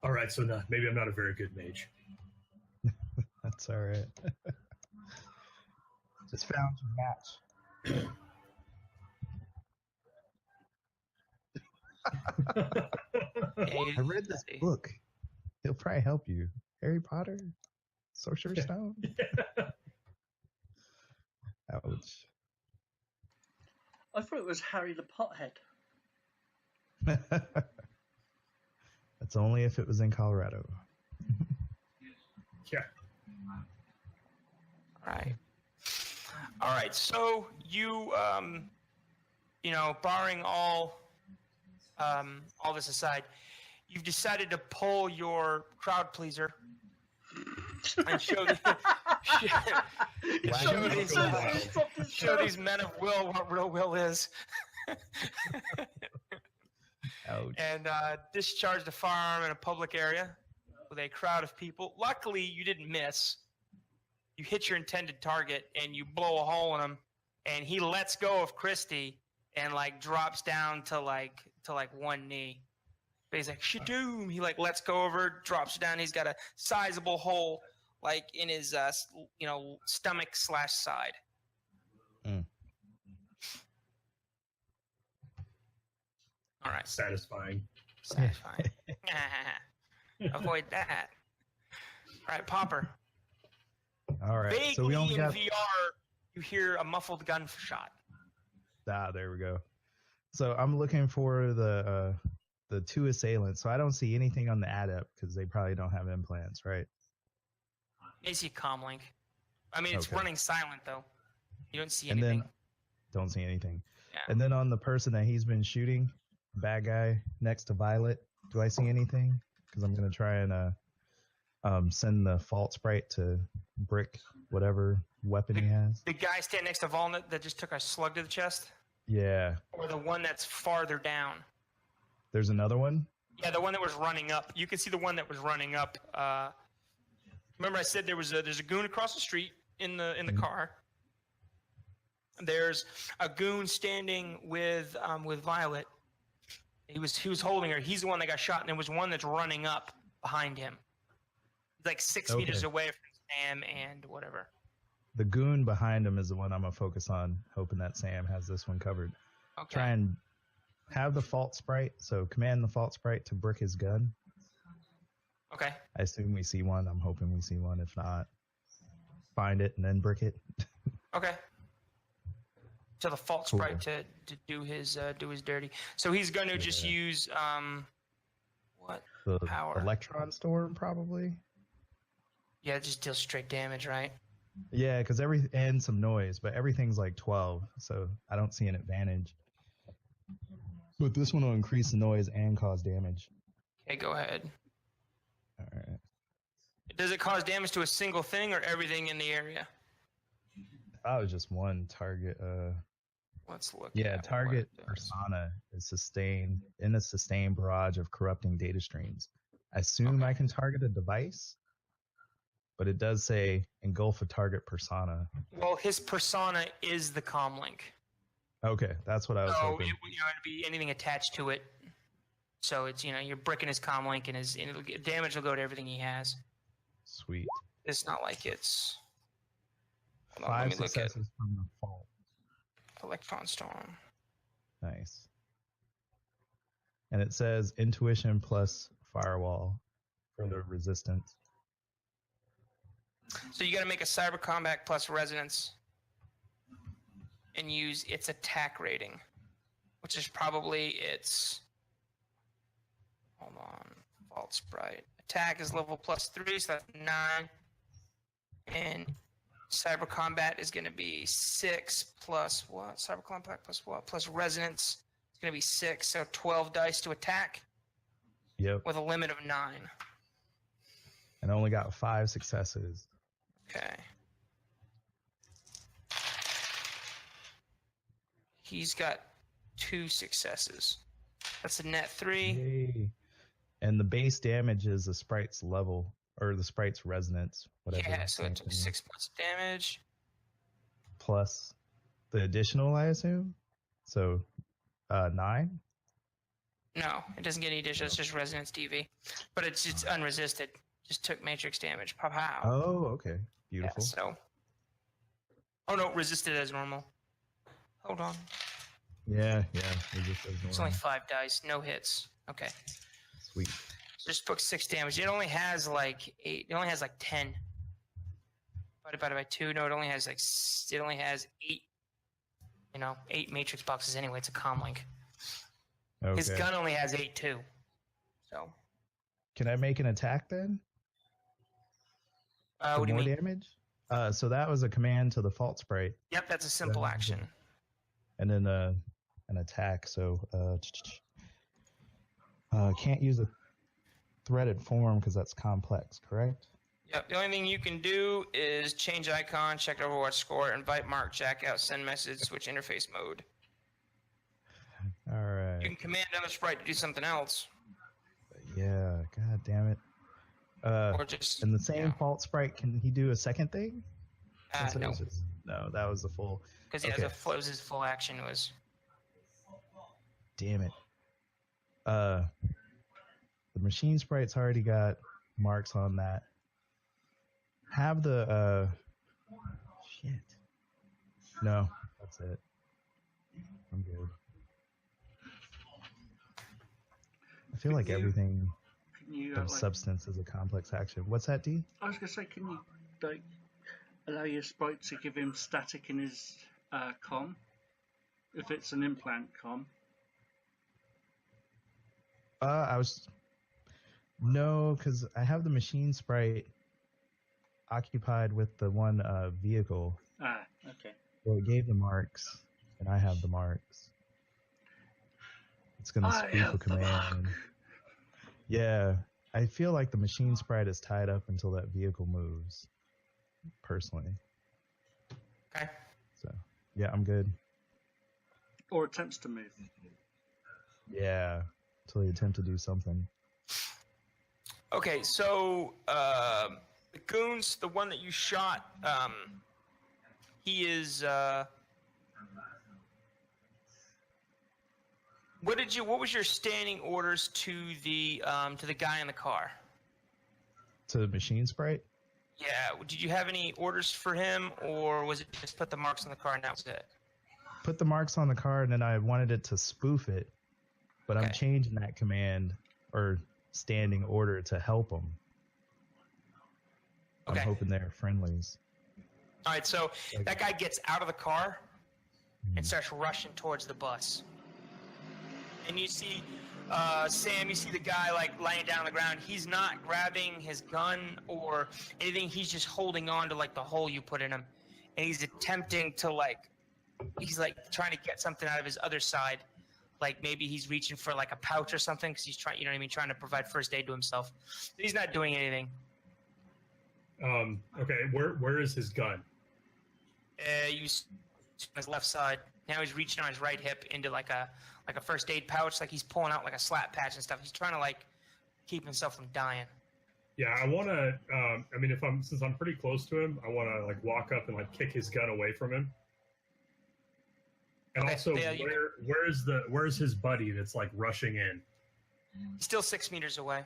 All right, so maybe I'm not a very good mage. That's all right. Just found your match. I read this book. He'll probably help you. Harry Potter? Sorcerer's Stone? Ouch. I thought it was Harry the Pothead. That's only if it was in Colorado. Yeah. All right. So you, barring all this aside, you've decided to pull your crowd pleaser and show these men of will what real will is. Ouch. And discharge the firearm in a public area with a crowd of people. Luckily, you didn't miss. You hit your intended target and you blow a hole in him, and he lets go of Christy and drops down to one knee. But he's like, shadoom. He lets go of her, drops down. He's got a sizable hole in his stomach/side. Mm. All right. Satisfying. Avoid that. All right, Popper. All right. Vaguely So we only in got. VR, you hear a muffled gunshot. There we go. So I'm looking for the 2 assailants. So I don't see anything on the adept because they probably don't have implants, right? You see comlink. I mean, it's Okay. running silent though. You don't see And anything. then don't see anything. Yeah. And then on the person that he's been shooting, bad guy next to Violet, do I see anything? Because I'm gonna try and send the fault sprite to brick whatever weapon he has. The guy standing next to Volnut that just took a slug to the chest, Yeah. or the one that's farther down. There's another one. Yeah, the one that was running up. You can see the one that was running up. Remember, I said there's a goon across the street in the car. There's a goon standing with Violet. He was holding her. He's the one that got shot, and there was one that's running up behind him. It's like 6 meters away from Sam and whatever. The goon behind him is the one I'm gonna focus on, hoping that Sam has this one covered. Okay. Try and have the fault sprite. So command the fault sprite to brick his gun. Okay. I assume we see one. I'm hoping we see one. If not, find it and then brick it. Okay. Tell the fault sprite to do his dirty. So he's going to just use what The power? electron storm, probably. Yeah, it just deals straight damage, right? Yeah, because and some noise, but everything's like 12, so I don't see an advantage. But this one will increase the noise and cause damage. Okay, go ahead. All right. Does it cause damage to a single thing or everything in the area? That was just one target. Let's look. Yeah, at target what it does. persona is sustained in a sustained barrage of corrupting data streams. I assume I can target a device, but it does say engulf a target persona. Well, his persona is the comlink. Okay, that's what I was So hoping. it'd be anything attached to it. So it's you're bricking his comlink and damage will go to everything he has. Sweet. It's not like it's. Hold on, 5 let me look at successes from the fault. Electron Storm. Nice. And it says intuition plus firewall for the resistance. So you got to make a cyber combat plus resonance and use its attack rating, which is probably its. Hold on, Vault Sprite. Attack is level +3, so that's 9. And cyber combat is going to be 6 plus what? Cyber combat plus what? Plus resonance. It's going to be 6, so 12 dice to attack Yep. with a limit of 9. And I only got 5 successes. Okay. He's got 2 successes. That's a net 3. Yay. And the base damage is the sprite's level, or the sprite's resonance, whatever. Yeah, so it took Something. 6 points of damage. Plus the additional, I assume? So 9. No, it doesn't get any additional. It's just Resonance TV, but it's unresisted. Just took Matrix damage. Pow. Oh, okay. Yeah, Beautiful. so. Oh no, resisted as normal. Hold on. Yeah. We just as It's only normal. 5 dice, no hits. Okay. Sweet. Just took 6 damage. It only has like 8. It only has like 10. Divided by 2. No, it only has 8. 8 Matrix boxes anyway. It's a comlink. Okay. His gun only has 8 too. So. Can I make an attack then? What For do you more mean? damage? So that was a command to the fault sprite, Yep, that's a simple action. and then an attack. So can't use a threaded form because that's complex, correct? Yep, the only thing you can do is change icon, check Overwatch score, invite Mark, jack out, send message, switch interface mode. All right. You can command another sprite to do something else. Yeah. God damn it. Or just... And the same yeah. fault sprite, can he do a second thing? Since it No, was no, that was the full. because he okay. has it was his full action was... Damn it. The machine sprite's already got marks on that. Have the shit. No, that's it. I'm good. I feel like everything Can you of substance is a complex action. What's that, D? I was gonna say, can you allow your sprite to give him static in his com, if it's an implant com? No, because I have the machine sprite occupied with the one vehicle. Ah, okay. Well, it gave the marks, and I have the marks. It's gonna spoof a command. Yeah, I feel like the machine sprite is tied up until that vehicle moves. Personally. Okay. So, yeah, I'm good. Or attempts to move. Yeah, until they attempt to do something. Okay, so the goons, the one that you shot, he is. What was your standing orders to the guy in the car? To the machine sprite? Yeah, did you have any orders for him, or was it just put the marks on the car and that was it? Put the marks on the car, and then I wanted it to spoof it, but I'm Okay. changing that command or standing order to help them. Okay. I'm hoping they're friendlies. All right, so that guy gets out of the car and starts rushing towards the bus. And you see, Sam, you see the guy like laying down on the ground. He's not grabbing his gun or anything. He's just holding on to like the hole you put in him. And he's attempting to he's like trying to get something out of his other side. Like maybe he's reaching for like a pouch or something because he's trying, you know what I mean, trying to provide first aid to himself. He's not doing anything. Okay, where is his gun? You see on his left side. Now he's reaching on his right hip into like a first aid pouch, like he's pulling out like a slap patch and stuff. He's trying to like keep himself from dying. Yeah, I want to. Since I'm pretty close to him, I want to like walk up and like kick his gun away from him. And Okay, also, yeah, where's his buddy that's like rushing in? He's still 6 meters away.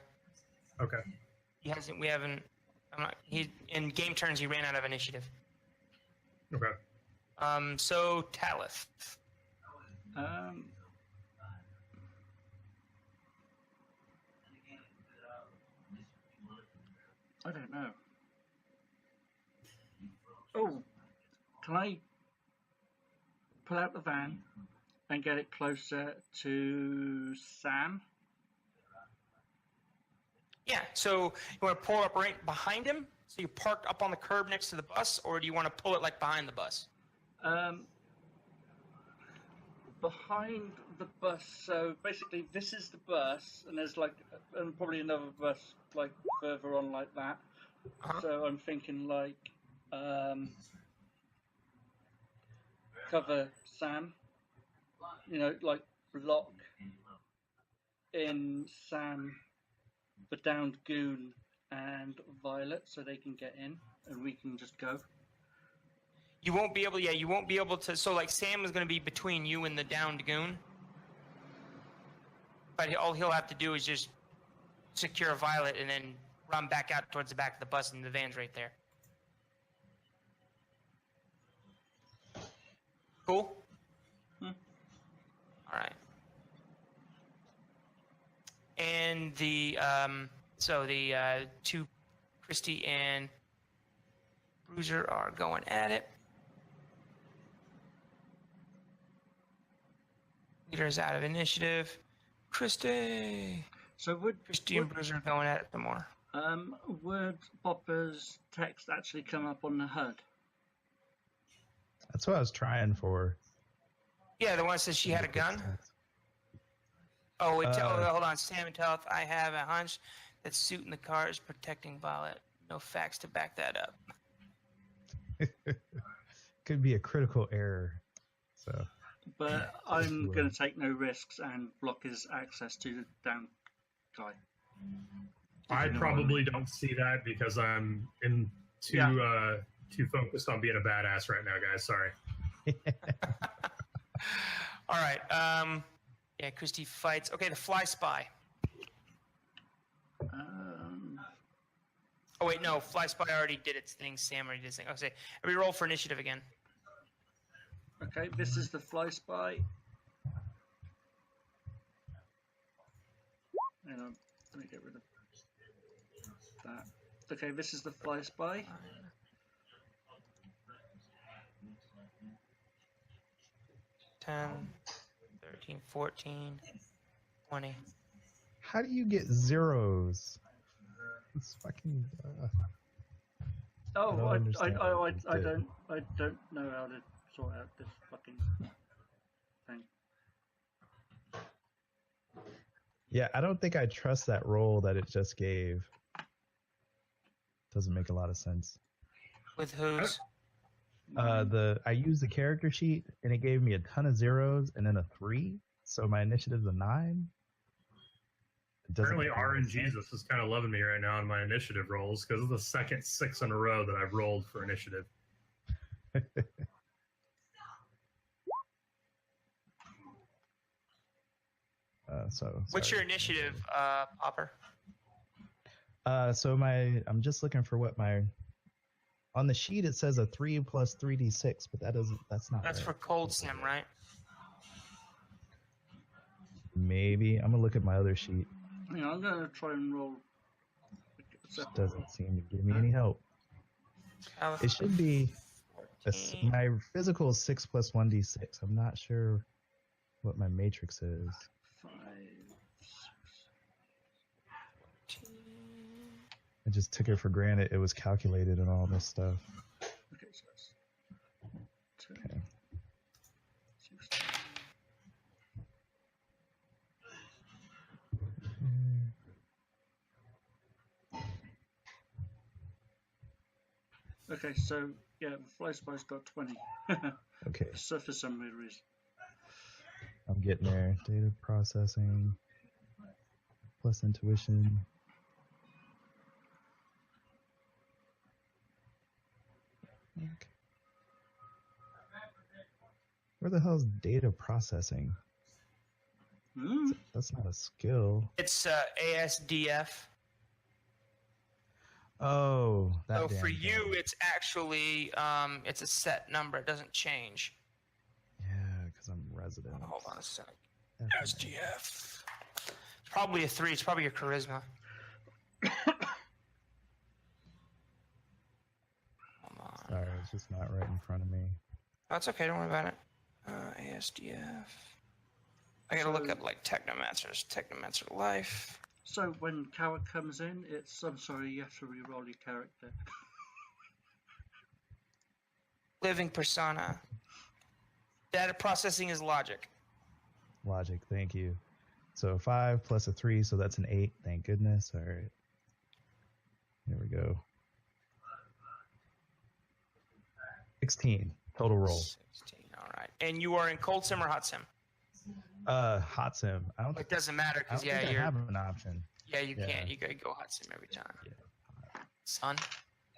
Okay. He in game turns he ran out of initiative. Okay. So Talith. I don't know. Oh, can I pull out the van and get it closer to Sam? Yeah, so you want to pull up right behind him? So you parked up on the curb next to the bus, or do you want to pull it like behind the bus? Behind the bus. So basically, this is the bus, and there's like, and probably another bus like further on like that. Uh-huh. So I'm thinking like, cover Sam. You know, like block in Sam, the downed goon, and Violet, so they can get in, and we can just go. You won't be able to, so like Sam is going to be between you and the downed goon. But all he'll have to do is just secure Violet and then run back out towards the back of the bus, and the van's right there. Cool? Hmm. All right. And the two, Christy and Bruiser, are going at it. Leader's out of initiative. Christy So would and Bruiser are going at it some more. would Bopper's text actually come up on the HUD? That's what I was trying for. Yeah, the one that says she had a gun. Oh, hold on. Sam and Teleth, I have a hunch that suit in the car is protecting Violet. No facts to back that up. Could be a critical error. So. But I'm going to take no risks and block his access to the damn guy. I probably don't see that because I'm too focused on being a badass right now, guys. Sorry. All right. Yeah, Christy fights. Okay, the Fly Spy. Oh, wait, no. Fly Spy already did its thing. Sam already did its thing. Okay, we roll for initiative again. Okay, this is the Fly Spy. Hang on, let me get rid of that. Okay, this is the Fly Spy. $10, $13, $14, $20. How do you get zeros? It's fucking. Oh, I understand what you did. don't know how to sort out this fucking thing. Yeah, I don't think I trust that roll that it just gave. Doesn't make a lot of sense. With whose? I used the character sheet and it gave me a ton of zeros and then a 3. So my initiative's a 9. Apparently, RNGesus is kind of loving me right now on my initiative rolls because it's the second 6 in a row that I've rolled for initiative. What's your initiative, Popper? I'm just looking for what on the sheet it says a 3 plus 3d6, but that's not That's right. for Cold Sim, right? Maybe. I'm gonna look at my other sheet. Yeah, I'm going to try and roll. It doesn't seem to give me any help. It should be my physical is 6 plus 1d6. I'm not sure what my matrix is. 5, 6. I just took it for granted it was calculated and all this stuff. Okay, so that's 2, Okay. 16. Okay, so yeah, the Fly Spy's got 20. Okay, So for some weird reason. I'm getting there. Data processing plus intuition. Okay. Where the hell's data processing? That's not a skill. It's ASDF. Oh, that So damn for thing. you, it's actually it's a set number. It doesn't change. Yeah, because I'm resident. Hold on a sec. That's SDF. It's probably a 3. It's probably your charisma. Come on. Sorry, it's just not right in front of me. That's okay. Don't worry about it. ASDF. I gotta look up like Technomancer Life. So when Coward comes in, I'm sorry, you have to re-roll your character. Living persona. Data processing is logic. Logic, thank you. So 5 plus a 3, so that's an 8. Thank goodness. All right. Here we go. 16 total roll. 16. All right. And you are in Cold Sim or Hot Sim? Hot sim. I don't. It doesn't matter I because don't think I you're. have an option. Yeah, you Yeah. can't. You gotta go Hot Sim every time. Yeah. Son,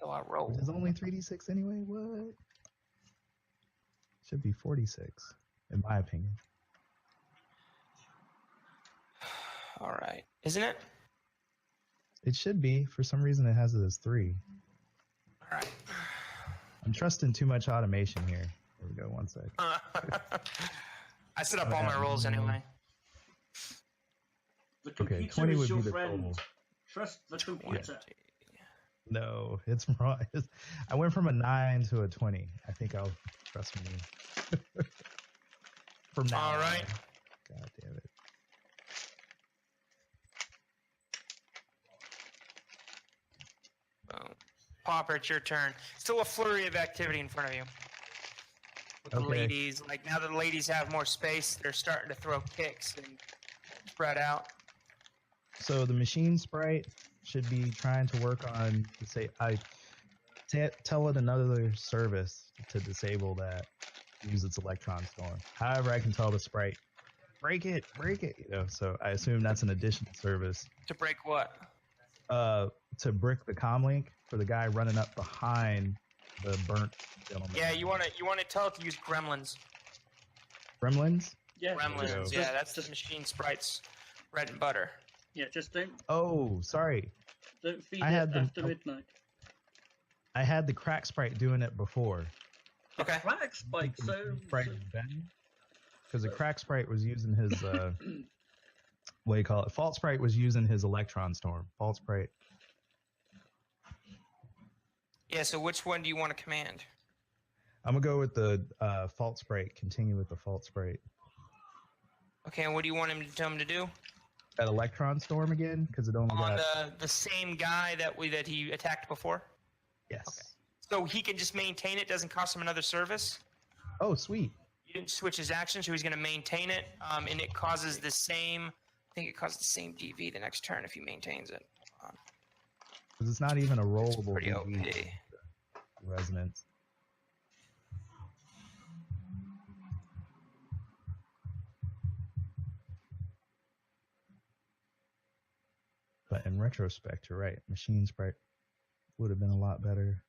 go out roll. Which is only 3d6 anyway. What? Should be 46, in my opinion. All right. Isn't it? It should be. For some reason, it has it as 3. All right. I'm trusting too much automation here. There we go. 1 sec. I set up all my rolls anyway. The Okay, computer 20 is would your be the friend. total. Trust the computer. No, it's wrong. I went from a 9 to a 20. I think I'll trust me. From now All on. right. God damn it. Boom. Popper, it's your turn. Still a flurry of activity in front of you. With the Okay. ladies, like now that the ladies have more space, they're starting to throw kicks and spread out. So the machine sprite should be trying to work on, tell it another service to disable that, use its electron storm. However, I can tell the sprite, break it, so I assume that's an additional service. To break what? To brick the comlink for the guy running up behind the burnt gentleman. Yeah, you want to tell it to use gremlins. Gremlins? Yeah, Gremlins, Just- yeah, that's the machine sprite's bread and butter. Yeah, just don't Oh, sorry. feed I it had them- after midnight. I had the crack sprite doing it before. Okay. Crack spike. So Because the crack sprite was using his what do you call it? Fault sprite was using his electron storm. Fault sprite. Yeah, so which one do you want to command? I'm gonna go with the fault sprite. Continue with the fault sprite. Okay, and what do you want him to tell him to do? That electron storm again, because it only On got the same guy that he attacked before? yes. Okay. So he can just maintain it, doesn't cost him another service? Oh, sweet. You didn't switch his action, so he's going to maintain it, and it causes the same, I think it causes the same DV the next turn if he maintains it. Because it's not even a rollable Pretty OP. DV resonance. But in retrospect, you're right. Machine sprite would have been a lot better.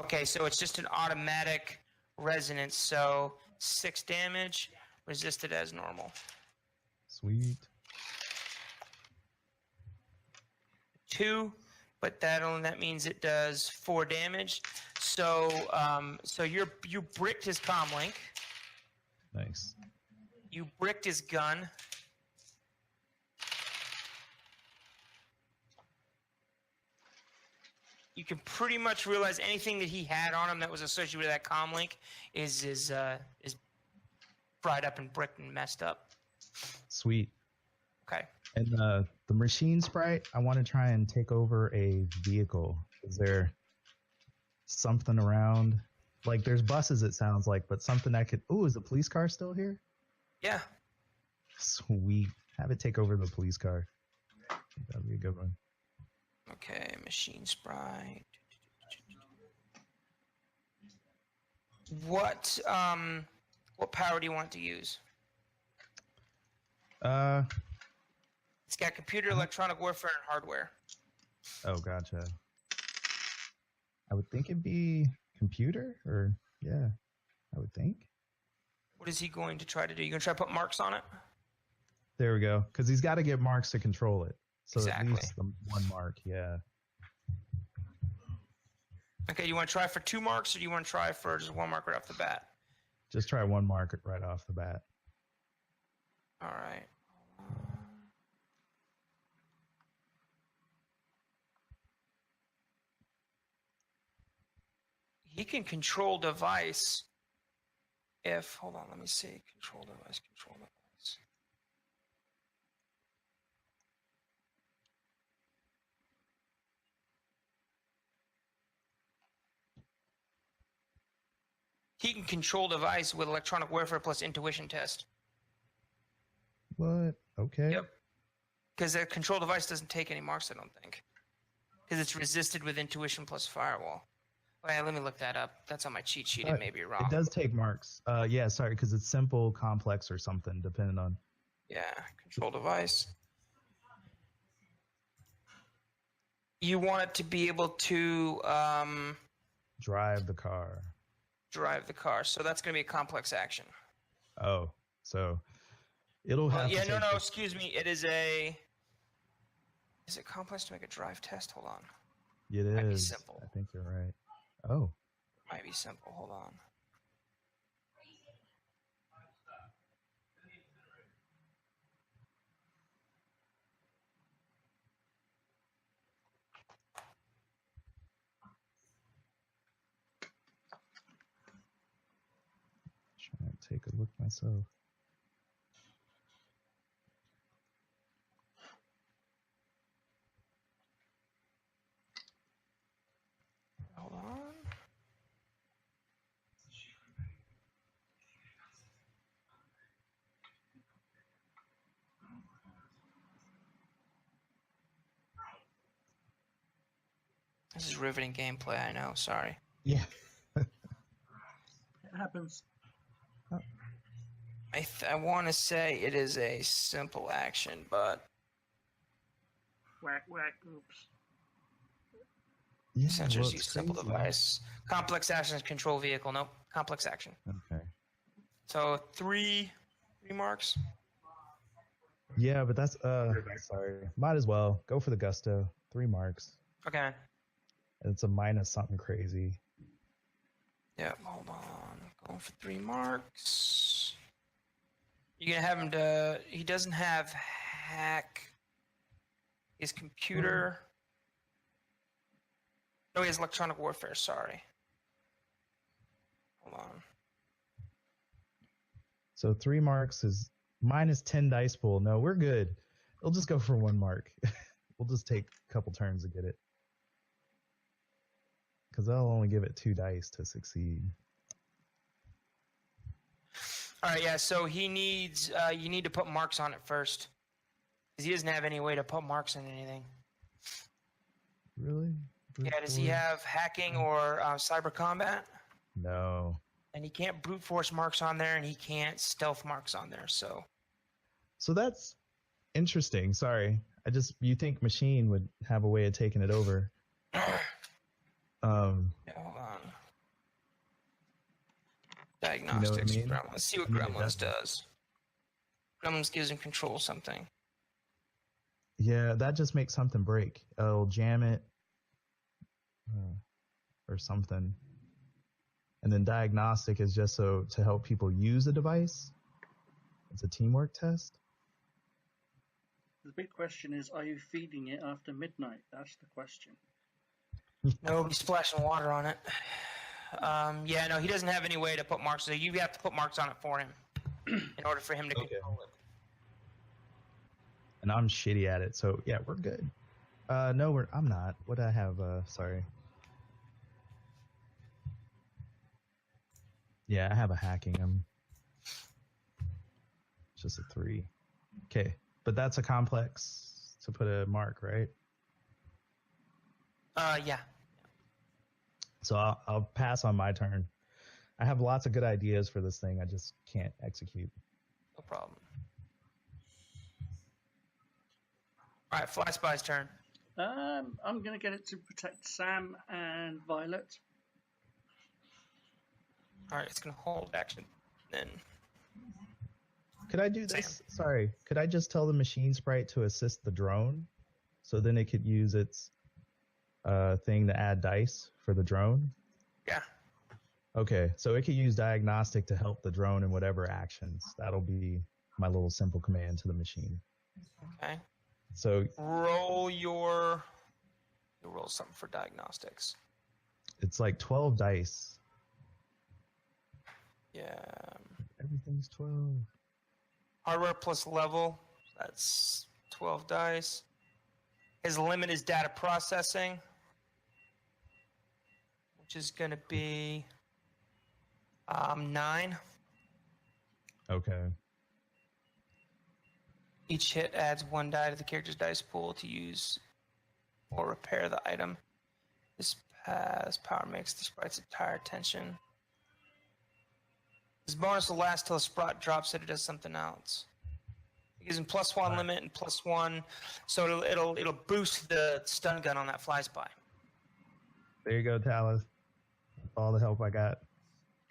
Okay, so it's just an automatic resonance, so 6 damage, resisted as normal. Sweet. 2, but that means it does 4 damage. So you bricked his comlink, Nice. you bricked his gun. You can pretty much realize anything that he had on him that was associated with that comlink is fried up and bricked and messed up. Sweet. Okay. And the machine sprite, I want to try and take over a vehicle. Is there something around? Like, there's buses, it sounds like, but something I could... Ooh, is the police car still here? Yeah. Sweet. Have it take over the police car. That'd be a good one. Okay, machine sprite. What power do you want to use? It's got computer, electronic warfare, and hardware. Oh, gotcha. I would think it'd be computer, or yeah, I would think. What is he going to try to do? You gonna try to put marks on it? There we go. Because he's got to get marks to control it. So Exactly. at least the 1 mark, yeah. Okay, you want to try for 2 marks, or do you want to try for just 1 mark right off the bat? Just try 1 mark right off the bat. All right. He can control device if, hold on, let me see. Control device, control device. He can control device with electronic warfare plus intuition test. What? Okay. Yep. Because the control device doesn't take any marks, I don't think. Because it's resisted with intuition plus firewall. Well, let me look that up. That's on my cheat sheet. It may be wrong. It does take marks. Yeah, sorry, because it's simple, complex, or something, depending on... Yeah, control device. You want it to be able to... Drive the car. drive the car. So that's going to be a complex action. Oh, so it'll have. Yeah, to no, take no. the- Excuse me. It is a. Is it complex to make a drive test? Hold on. It Might be is. simple. I think you're right. Oh, Might be simple. Hold on. trying to take a look myself. Hold on. This is riveting gameplay, I know. Sorry. Yeah. It happens. I want to say it is a simple action, but Whack, whack, oops. Yeah. sensors well, it's use simple crazy. device. Complex action is control vehicle. Nope. Complex action. Okay. So three marks. Yeah, but that's back. sorry. Might as well go for the gusto. 3 marks. Okay. It's a minus something crazy. Yep. Hold on. Going for 3 marks. You're gonna have him to. He doesn't have hack. His computer. No, he has electronic warfare. Sorry. Hold on. So 3 marks is minus 10 dice pool. No, we're good. It'll just go for 1 mark. We'll just take a couple turns to get it. Because I'll only give it 2 dice to succeed. All right, yeah. So he needs. You need to put marks on it first, because he doesn't have any way to put marks on anything. Really? Yeah. Does he Brute have hacking or cyber combat? force? No. And he can't brute force marks on there, and he can't stealth marks on there. So So that's interesting. Sorry. You think machine would have a way of taking it over. yeah, hold on. Diagnostics. mean? Gremlins. Let's see what I mean, it Gremlins doesn't. does. Gremlins gives him control something. Yeah, that just makes something break. It'll jam it or something. And then diagnostic is just so to help people use the device. It's a teamwork test. The big question is, are you feeding it after midnight? That's the question. No, he's splashing water on it. Yeah, no, he doesn't have any way to put marks. So you have to put marks on it for him in order for him to Okay. control it. And I'm shitty at it, so yeah, we're good. No, I'm not. What do I have? Sorry. Yeah, I have a hacking. It's just a 3. Okay, but that's a complex to put a mark, right? Yeah. So I'll pass on my turn. I have lots of good ideas for this thing. I just can't execute. No problem. All right, Fly Spy's turn. I'm going to get it to protect Sam and Violet. All right, it's going to hold action. Then Could I do this? Sorry. Could I just tell the machine sprite to assist the drone, so then it could use its thing to add dice for the drone? yeah. Okay, so it could use diagnostic to help the drone in whatever actions. That'll be my little simple command to the machine. Okay. So You'll roll something for diagnostics. it's like 12 dice. Yeah. Everything's 12. Hardware plus level. That's 12 dice. His limit is data processing, which is going to be 9. Okay. Each hit adds 1 die to the character's dice pool to use or repair the item. This power makes the sprite's entire attention. This bonus will last till a sprite drops it or does something else. It gives him +1 limit and +1, so it'll boost the stun gun on that Fly Spy. There you go, Talis. All the help I got.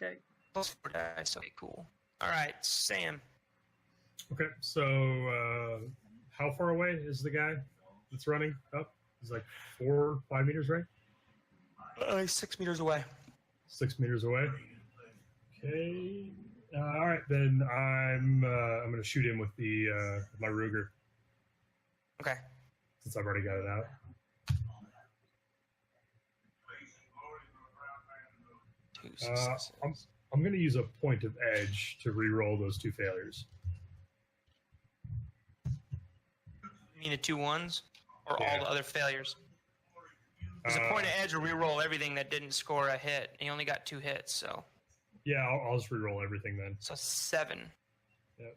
Okay. +4 dice. Okay, cool. All right, Sam. Okay, so how far away is the guy that's running up? He's like 4 or 5 meters, right? 6 meters away. 6 meters away. Okay. All right, then I'm going to shoot him with the my Ruger Okay. since I've already got it out. 2 successes. I'm going to use a point of edge to re-roll those 2 failures. You mean the 2 ones? Or Yeah. all the other failures? There's a point of edge to re-roll everything that didn't score a hit. He only got 2 hits, so Yeah, I'll just re-roll everything then. 7. Yep.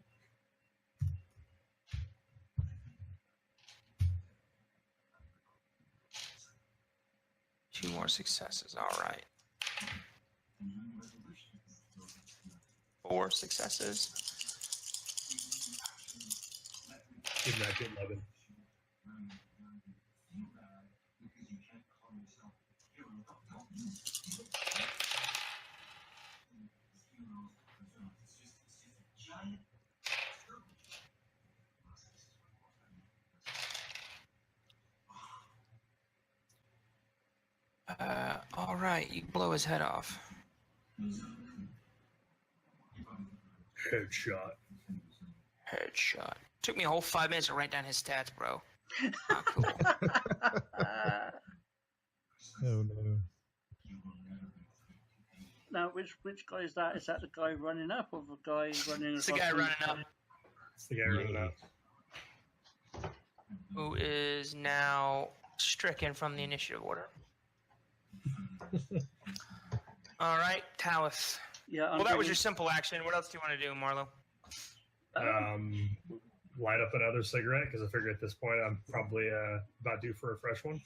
Two more successes. All right. 4 successes. Give that get 11. All right. You blow his head off. Headshot. Headshot. Took me a whole 5 minutes to write down his stats, bro. Not cool. Oh no. Now, which guy is that? Is that the guy running up or the guy running? It's the guy running up, It's the guy running up. who is now stricken from the initiative order. All right, Talith. Yeah. Well, that was your simple action. What else do you want to do, Marlo? Light up another cigarette because I figure at this point I'm probably about due for a fresh one.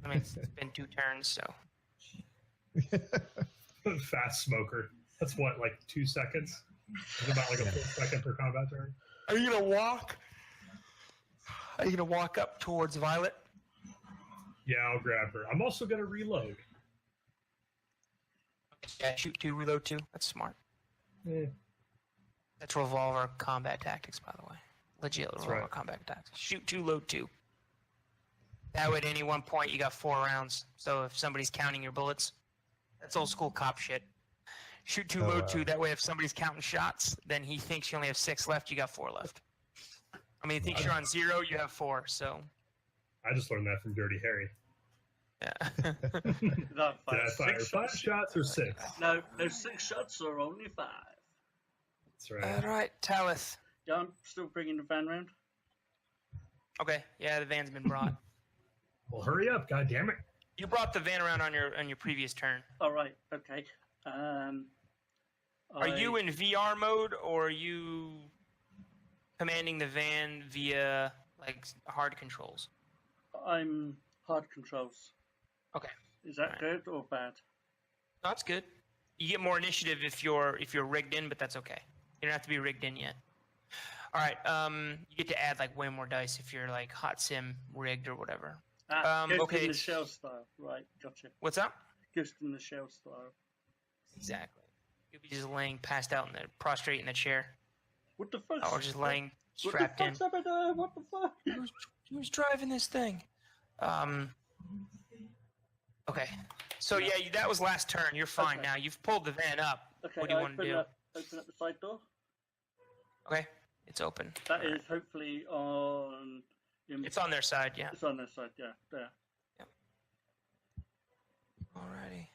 I mean, it's been 2 turns, so. Fast smoker. That's what, like 2 seconds? It's about like a full second per combat turn. Are you gonna walk? Are you gonna walk up towards Violet? Yeah, I'll grab her. I'm also gonna reload. Yeah, shoot 2, reload 2. That's smart. Eh, That's revolver combat tactics, by the way. Legit revolver right. combat tactics. Shoot 2, load 2. That way, at any one point, you got 4 rounds. So if somebody's counting your bullets, that's old school cop shit. Shoot 2, load 2. That way, if somebody's counting shots, then he thinks you only have 6 left. You got 4 left. I mean, he thinks you're on 0. You have 4. So I just learned that from Dirty Harry. yeah. Did I fire 5 shots or 6? No, 6 shots or only 5. That's right. All right, Talith. Yeah, I'm still bringing the van round. Okay. Yeah, the van's been brought. Well, hurry up, God damn it! You brought the van around on your previous turn. All right. Okay. Are you in VR mode, or are you commanding the van via like hard controls? I'm hard controls. Okay. Is that Right. good or bad? That's good. You get more initiative if you're rigged in, but that's okay. You don't have to be rigged in yet. All right. You get to add like way more dice if you're like hot sim rigged or whatever. Ghost okay. in the shell style. Right. Gotcha. What's up? Ghost in the shell style. Exactly. You'll be just laying passed out in the prostrate in the chair, What the fuck? or just laying What strapped the in. fuck's happened there? What the fuck? Who's driving this thing? Okay. So yeah, that was last turn. You're fine Okay. now. You've pulled the van up. Okay. What do you want to do? Open up the side door. Okay. It's open. That is hopefully on. It's on their side, yeah. It's on their side. Yeah. There. Alrighty.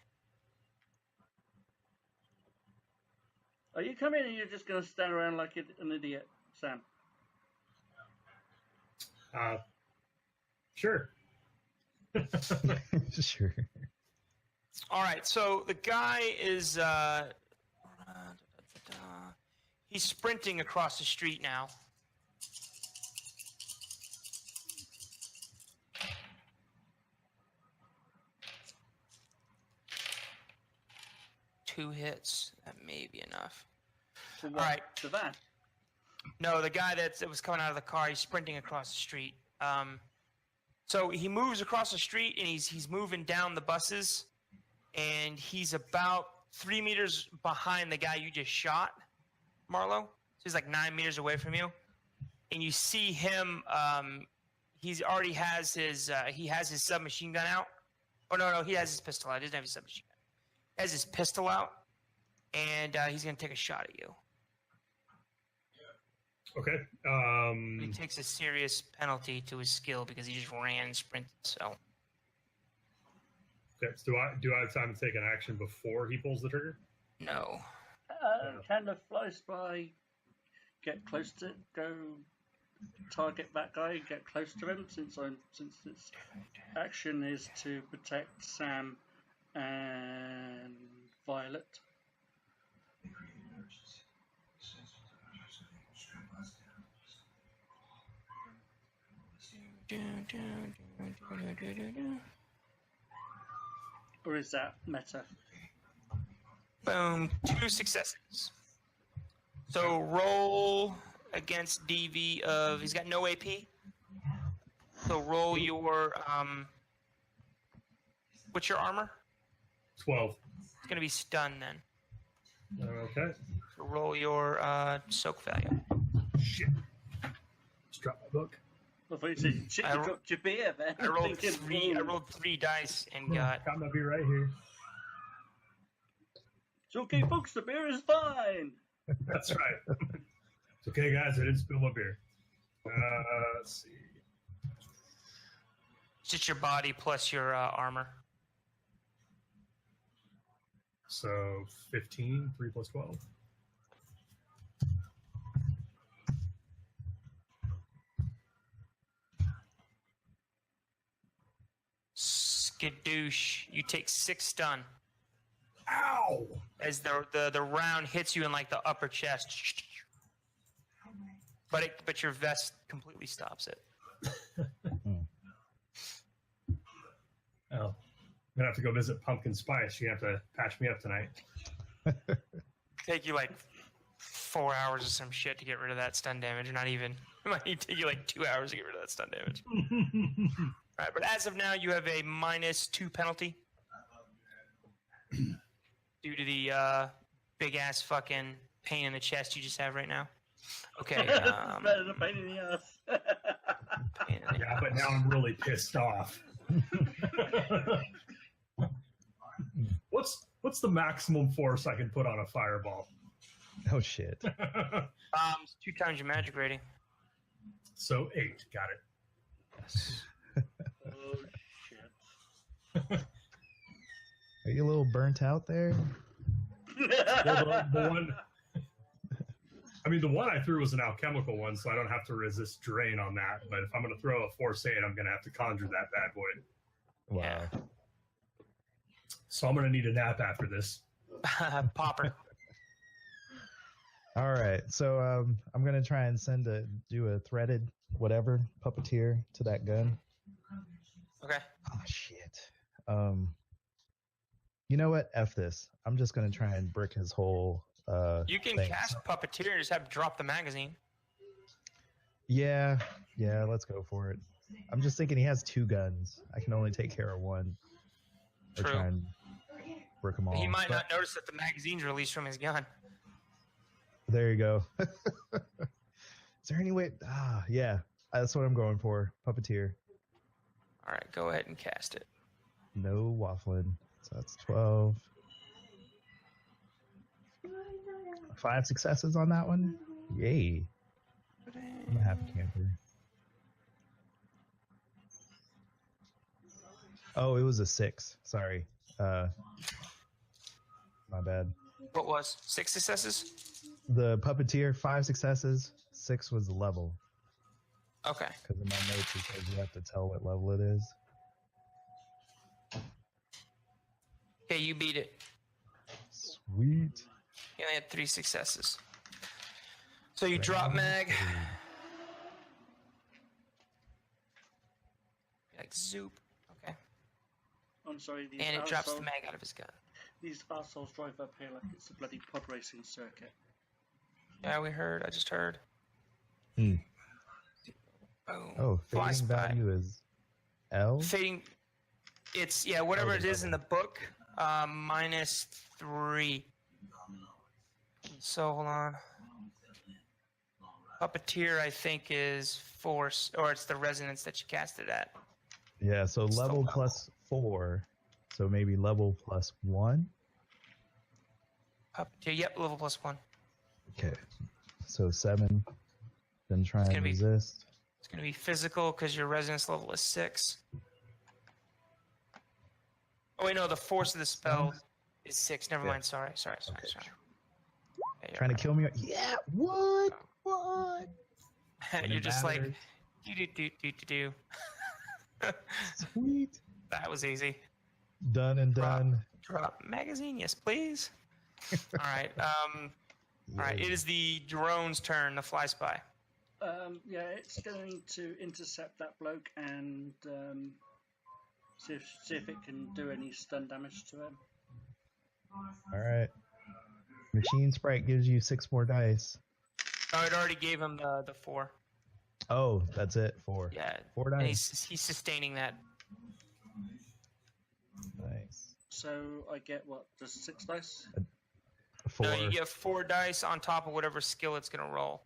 Are you coming, or you're just gonna stand around like an idiot, Sam? Sure. Sure. All right. So the guy is he's sprinting across the street now. Two hits. That may be enough. To All right. To that. No, the guy that was coming out of the car, he's sprinting across the street. So he moves across the street and he's moving down the buses, and he's about 3 meters behind the guy you just shot, Marlo. So he's like 9 meters away from you, and you see him. He's already has his submachine gun out. Oh no, he has his pistol out. He doesn't have his submachine gun. He has his pistol out, and he's gonna take a shot at you. Okay. He takes a serious penalty to his skill because he just ran and sprinted. So. Okay. So do I have time to take an action before he pulls the trigger? No. Kind of flies by, get close to, go target that guy, get close to him. Since its action is to protect Sam and Violet. Or is that meta? Boom. 2 successes. So roll against DV of... He's got no AP. So roll your... what's your armor? 12. It's going to be stunned then. Okay. So roll your soak value. Shit. Just drop my book. I thought you said, shit, you dropped your beer then. I rolled 3 dice and got... Got my beer right here. It's okay, folks, the beer is fine. That's right. It's okay, guys. I didn't spill my beer. Let's see. It's just your body plus your armor. So 15, 3 plus 12. Skadoosh. You take 6 stun. Ow! As the round hits you in like the upper chest. But your vest completely stops it. Oh. I'm gonna have to go visit Pumpkin Spice. You have to patch me up tonight. Take you like 4 hours or some shit to get rid of that stun damage. Or not even. It might take you like 2 hours to get rid of that stun damage. Alright, but as of now, you have a -2 penalty. Due to the big ass fucking pain in the chest you just have right now. Okay. Better than a pain in the ass. Yeah, but now I'm really pissed off. What's the maximum force I can put on a fireball? Oh shit. It's 2 times your magic rating. So 8. Got it. Yes. Oh shit. Are you a little burnt out there? Well, the one. I mean, the one I threw was an alchemical one, so I don't have to resist drain on that. But if I'm going to throw a Force 8, I'm going to have to conjure that bad boy. Wow. Yeah. So I'm going to need a nap after this. Popper. All right, so I'm gonna try and do a threaded whatever puppeteer to that gun. Okay. Oh shit. You know what? F this. I'm just gonna try and brick his whole. You can thing. cast Puppeteer and just have to drop the magazine. Yeah, let's go for it. I'm just thinking he has 2 guns. I can only take care of one. Or True. try and brick them all. He might not notice that the magazine's released from his gun. There you go. Is there any way? Yeah, that's what I'm going for. Puppeteer. All right, go ahead and cast it. No waffling. So that's 12. 5 successes on that one. Yay. I'm a half camper. Oh, it was a 6. Sorry. My bad. What was 6 successes? The puppeteer, 5 successes. 6 was the level. Okay. Because in my notes it says you have to tell what level it is. Okay, you beat it. Sweet. You only had 3 successes. So you drop mag. Like zoop. Okay. I'm sorry, these And it drops the arseholes- mag out of his gun. These assholes drive up here like it's a bloody pod racing circuit. Yeah, we heard. I just heard. Hmm. Boom. Oh, Flies fading by. value is L? Fading. It's, yeah, whatever it is in the book. -3. So hold on. Puppeteer, I think, is force, or it's the resonance that you cast it at. Yeah, so Still level level. +4. So maybe level +1. Puppeteer, yep, level +1. Okay. So 7. Then try It's and gonna be- resist. It's going to be physical because your resonance level is 6. Oh, wait, no, the force of the spell is 6. Never Yeah. mind. Sorry. Okay. Yeah, you're Trying to right. kill me. Yeah. What? What? You're just like, matters. do. Sweet. That was easy. Done and done. Drop magazine, yes, please. All right. All right. It is the drone's turn. The fly spy. Yeah, it's going to intercept that bloke and see if it can do any stun damage to him. All right. Machine Sprite gives you 6 more dice. Oh, it already gave him the 4. Oh, that's it. 4. Yeah. 4 And dice. he's sustaining that. Nice. So I get what? Just 6 dice? 4. No, you get 4 dice on top of whatever skill it's going to roll.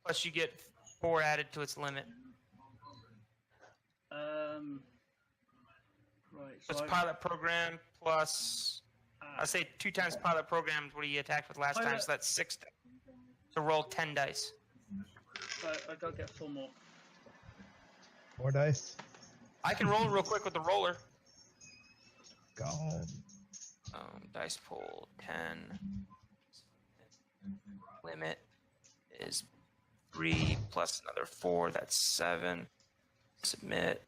Plus, you get 4 added to its limit. Right. So it's So pilot program plus, I say 2 times pilot program is what he attacked with last time, Pilot- so that's 6 dice. So roll 10 dice. I gotta get 4 more. 4 dice. I can roll real quick with the roller. Gone. Dice pool 10. Limit is 3 plus another 4. That's 7. Submit.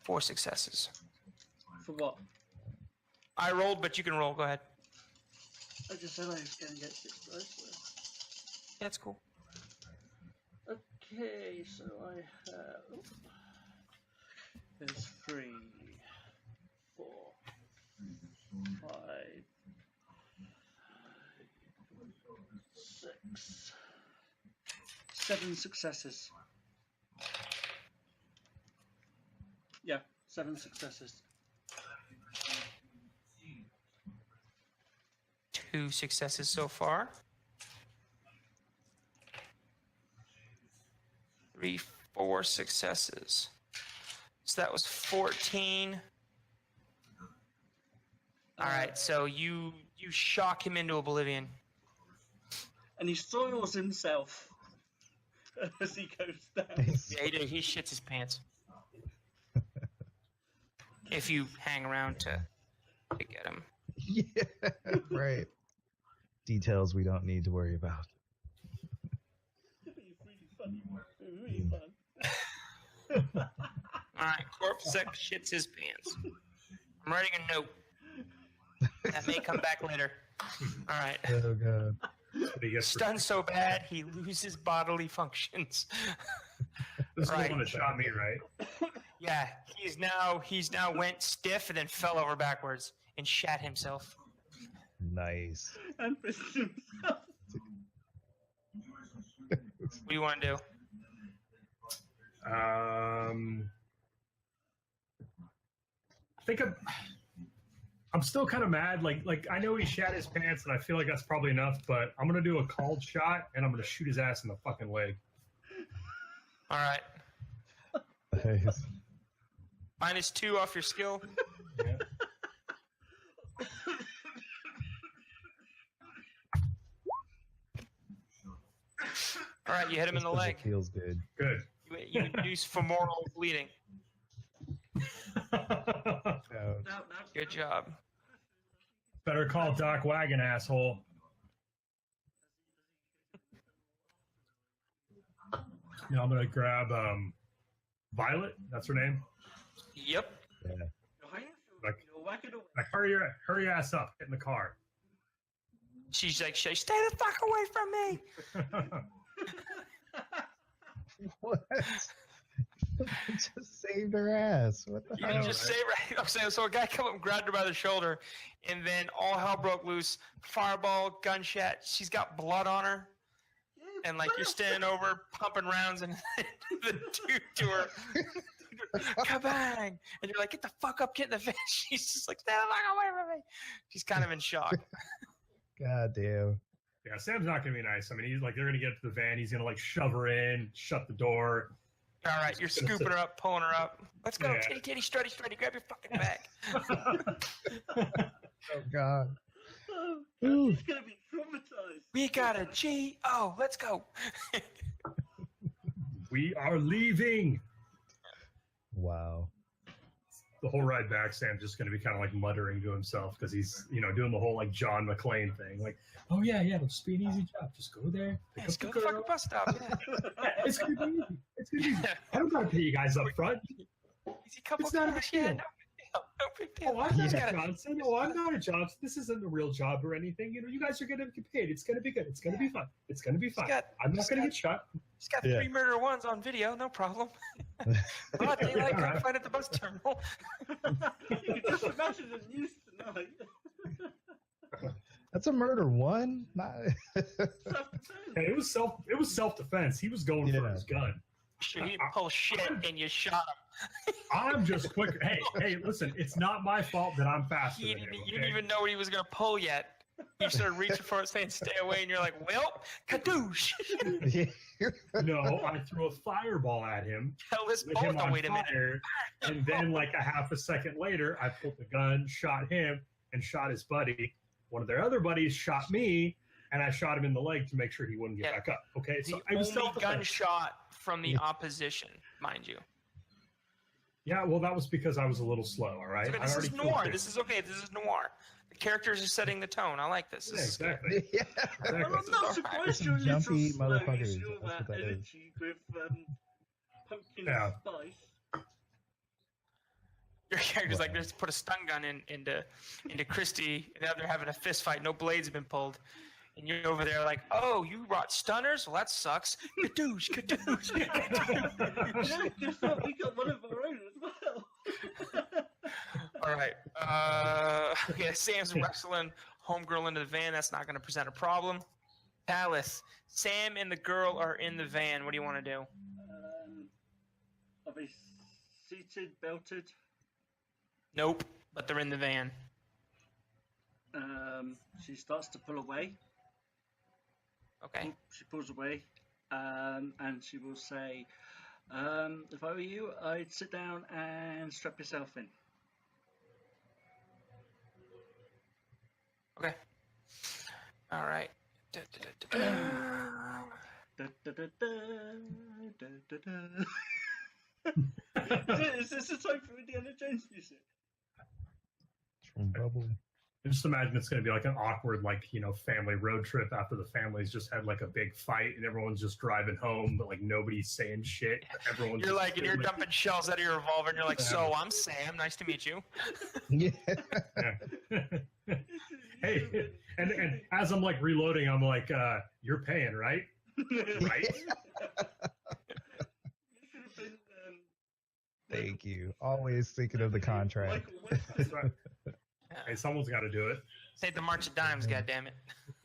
4 successes. For what? I rolled, but you can roll. Go ahead. I just said I was gonna get 6 dice. Yeah, it's cool. Okay, so I have. There's 3, 4, 5, 6, 7 successes. Yeah, 7 successes. 2 successes so far. 3, 4 successes. So that was 14. All right, so you shock him into oblivion. And he soils himself as he goes down. Yeah, he shits his pants. If you hang around to get him. Yeah, right. Details we don't need to worry about. It's really funny. It's really fun. All right, Corpse Sec shits his pants. I'm writing a note. That may come back later. All right. Oh god. That's what he gets for- Stunned so bad he loses bodily functions. This is Right. the one that shot me, right? Yeah, he's now went stiff and then fell over backwards and shat himself. Nice. And pissed himself. What do you want to do? I think I'm still kind of mad. Like I know he shat his pants, and I feel like that's probably enough. But I'm gonna do a called shot, and I'm gonna shoot his ass in the fucking leg. All right. Nice. -2 off your skill. Yeah. All right, you hit him in the leg. It feels good. Good. You induce femoral bleeding. Ouch. No. Good job. Better call Doc Wagon, asshole. Now I'm gonna grab Violet. That's her name. Yep. Yeah. Like, You're whacking away. like hurry your ass up. Get in the car. She's like, stay the fuck away from me. What? Just saved her ass. What the You hell? can just say right. I'm saying, so a guy come up and grabbed her by the shoulder, and then all hell broke loose. Fireball, gunshot. She's got blood on her, and like you're standing over pumping rounds, and the dude to her kabang, and you're like, get the fuck up, get in the van. She's just like, stay the fuck away from me. She's kind of in shock. God damn. Yeah, Sam's not gonna be nice. I mean, he's like, they're gonna get to the van. He's gonna like shove her in, shut the door. All right, you're scooping her up, pulling her up. Let's go, Yeah. titty, strutty, grab your fucking bag. Oh God. Oh, Ooh. he's gonna be traumatized. We got a G. Oh, let's go. We are leaving. Wow. The whole ride back, Sam's just going to be kind of like muttering to himself because he's, doing the whole like John McClane thing. Like, oh yeah, it'll just be an easy job. Just go there. pick Let's up go the to the fucking girl. bus stop. Yeah. Yeah, it's going to be easy. It's going to be easy. I don't got to pay you guys up front. Easy couple It's not a cash. big Yeah, deal. no big deal. No big deal. Oh, I'm not Just a gotta- Johnson. Oh, I'm not a Johnson. This isn't a real job or anything. You guys are going to get paid. It's going to be good. It's going to be fun. It's going to be fun. got- I'm not just going to got- get shot. Just got Yeah. 3 murder ones on video, no problem. Broad daylight, come fight at the bus terminal. You can just imagine the news tonight. That's a murder one. Not. Hey, it was self defense. He was going for Yeah. his gun. Sure, you didn't pull shit and you shot him. I'm just quicker. Hey, listen, it's not my fault that I'm faster You than him. didn't Okay? even know what he was gonna pull yet. You started reaching for it, saying "stay away," and you're like, "Well, kadoosh!" No, I threw a fireball at him, Tell this lit both. him Oh, on wait a minute. fire, and then like a half a second later, I pulled the gun, shot him, and shot his buddy. One of their other buddies shot me, and I shot him in the leg to make sure he wouldn't get Yeah. back up. Okay, so The I was only self-defense. gunshot from the opposition, mind you. Yeah, well, that was because I was a little slow. All right, Okay, I this already is killed noir. two. This is okay. This is noir. The characters are setting the tone. I like this. Yeah, This is good. exactly. Yeah. Exactly. I'm not surprised you're a little Jumpy slow. motherfuckers, You that's what that is. energy with pumpkin Yeah. spice. Your character's like, just put a stun gun into Christy, and now they're having a fist fight. No blades have been pulled. And you're over there like, oh, you brought stunners? Well, that sucks. Kadoosh, kadoosh, kadoosh. Yeah, guess what? We got one of our own as well. All right. Okay, Sam's wrestling homegirl into the van. That's not going to present a problem. Palace, Sam and the girl are in the van. What do you want to do? Are they seated, belted? Nope, but they're in the van. She starts to pull away. Okay. She pulls away, and she will say, if I were you, I'd sit down and strap yourself in. Okay. All right. Da, da, da, da. Da, da, da, da, da, da, da. Is this the time for Indiana Jones music? From Bubble. I just imagine it's going to be like an awkward, family road trip after the family's just had like a big fight and everyone's just driving home, but like nobody's saying shit. Everyone's You're just like, and you're chilling. dumping shells out of your revolver, and you're like, so I'm Sam. Nice to meet you. Yeah. Yeah. Hey, and as I'm like reloading, I'm like, you're paying, right? Right? You should have been, Thank you. Always thinking of the contract. Michael West. That's right. Hey, someone's got to do it. Say the March of Dimes, goddammit.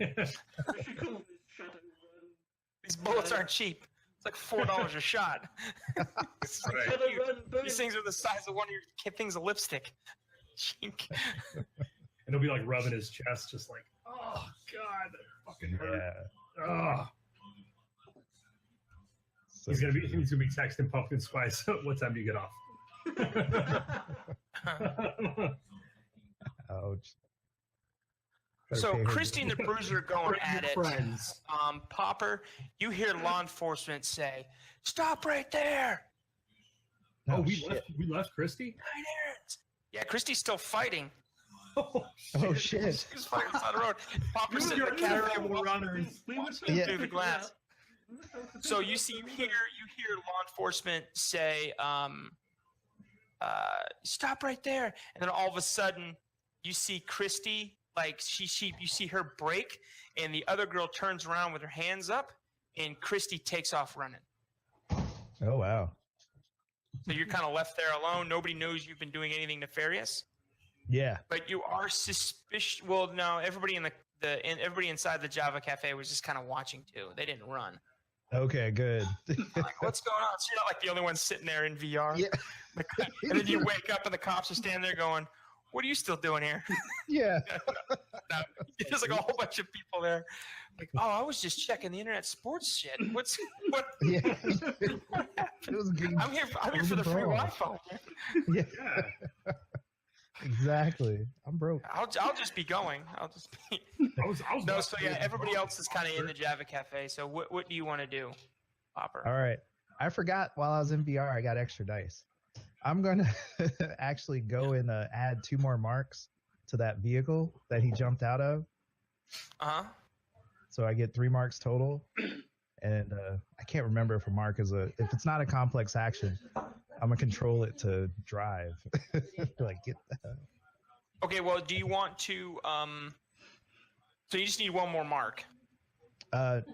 We should call this Shadowrun. These bullets aren't cheap. It's like $4 a shot. It's like Right. huge. Shadowrun, boom. These things are the size of one of your things of lipstick. Chink. And he'll be like rubbing his chest, just like, oh god, that fucking hurt. Yeah. Oh. So He's gonna be true. texting Pumpkin Spice. What time do you get off? Ouch. So Okay. Christy and the Bruiser are going at it. Friends. Popper, you hear law enforcement say, "Stop right there!" Oh, we shit. left Christy. Nine errands. Yeah, Christy's still fighting. Oh, Oh shit. She's fighting on the road. Popper's sitting in the cab runners. We were Yeah. through the glass. So you hear law enforcement say, "Stop right there!" And then all of a sudden, you see Christy, like you see her break, and the other girl turns around with her hands up, and Christy takes off running. Oh wow. So you're kind of left there alone. Nobody knows you've been doing anything nefarious, Yeah. but you are suspicious. Well, no, everybody in everybody inside the Java Cafe was just kind of watching too. They didn't run. Okay, good. Like, what's going on? So you're not like the only one sitting there in VR. Yeah. And then you wake up and the cops are standing there going, "What are you still doing here?" Yeah. No, there's like a whole bunch of people there. Like, oh, I was just checking the internet sports shit. What? Yeah. It was good. I'm here for the free Wi-Fi. Yeah. Yeah. Exactly. I'm broke. I'll just be going. I'll just be. I was No, so yeah, everybody else is kind of in the Java Cafe. So what do you want to do, Hopper? All right. I forgot while I was in VR, I got extra dice. I'm going to actually go and add 2 more marks to that vehicle that he jumped out of. Uh-huh. So I get 3 marks total. And I can't remember if a mark is if it's not a complex action, I'm going to control it to drive. Like, get that. Okay, well, do you want to, so you just need 1 more mark.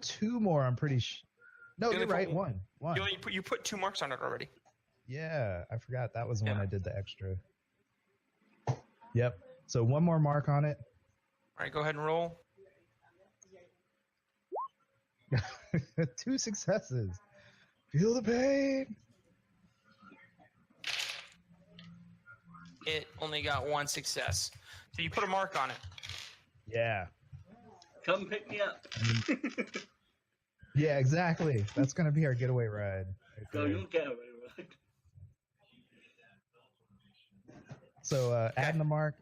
2 more, I'm pretty sure. No, You you're only right. put- One. You put 2 marks on it already. Yeah, I forgot. That was when Yeah. I did the extra. Yep. So 1 more mark on it. All right, go ahead and roll. 2 successes. Feel the pain. It only got 1 success. So you put a mark on it. Yeah. Come pick me up. Yeah, exactly. That's going to be our getaway ride. right Go, there. you'll get away with it. So adding a mark,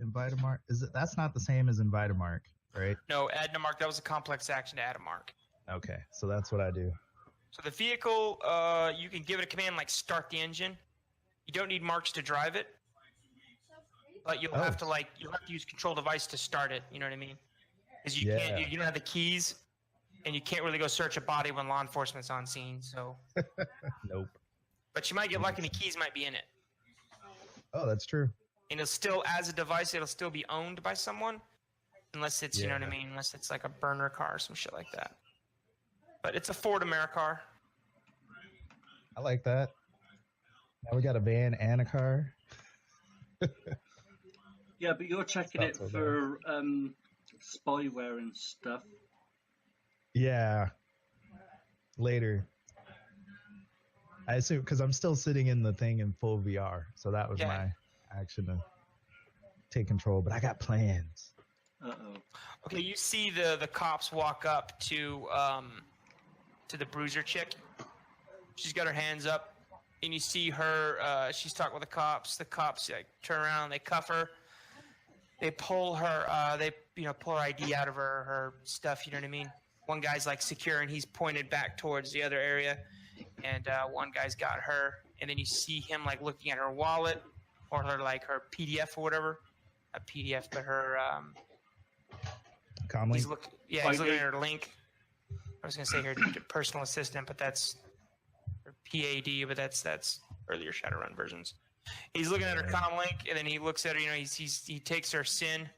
invite a mark. That's not the same as invite a mark, right? No, add a mark. That was a complex action to add a mark. Okay, so that's what I do. So the vehicle, you can give it a command like start the engine. You don't need marks to drive it, but you'll have to use control device to start it. You know what I mean? Because you can't, you don't have the keys, and you can't really go search a body when law enforcement's on scene. So, Nope. but you might get lucky, and the keys might be in it. Oh, that's true. And it'll still, as a device, it'll still be owned by someone, unless it's, you know what I mean, unless it's like a burner car or some shit like that. But it's a Ford AmeriCar. I like that. Now we got a van and a car. Yeah, but you're checking it Not so for spyware and stuff. Yeah. Later. I assume because I'm still sitting in the thing in full VR, so that was Yeah. my action to take control. But I got plans. Uh-oh. Okay, you see the cops walk up to the bruiser chick. She's got her hands up, and you see her. She's talking with the cops. The cops like turn around, they cuff her. They pull her. They pull her ID out of her stuff. You know what I mean? One guy's like secure, and he's pointed back towards the other area, and one guy's got her. And then you see him like looking at her wallet or her PDF or whatever. A PDF, but her. Calmly. He's looking at her link. I was gonna say her personal assistant, but that's her PAD, but that's earlier Shadowrun versions. He's looking at her comm link, and then he looks at her. He takes her SIN, and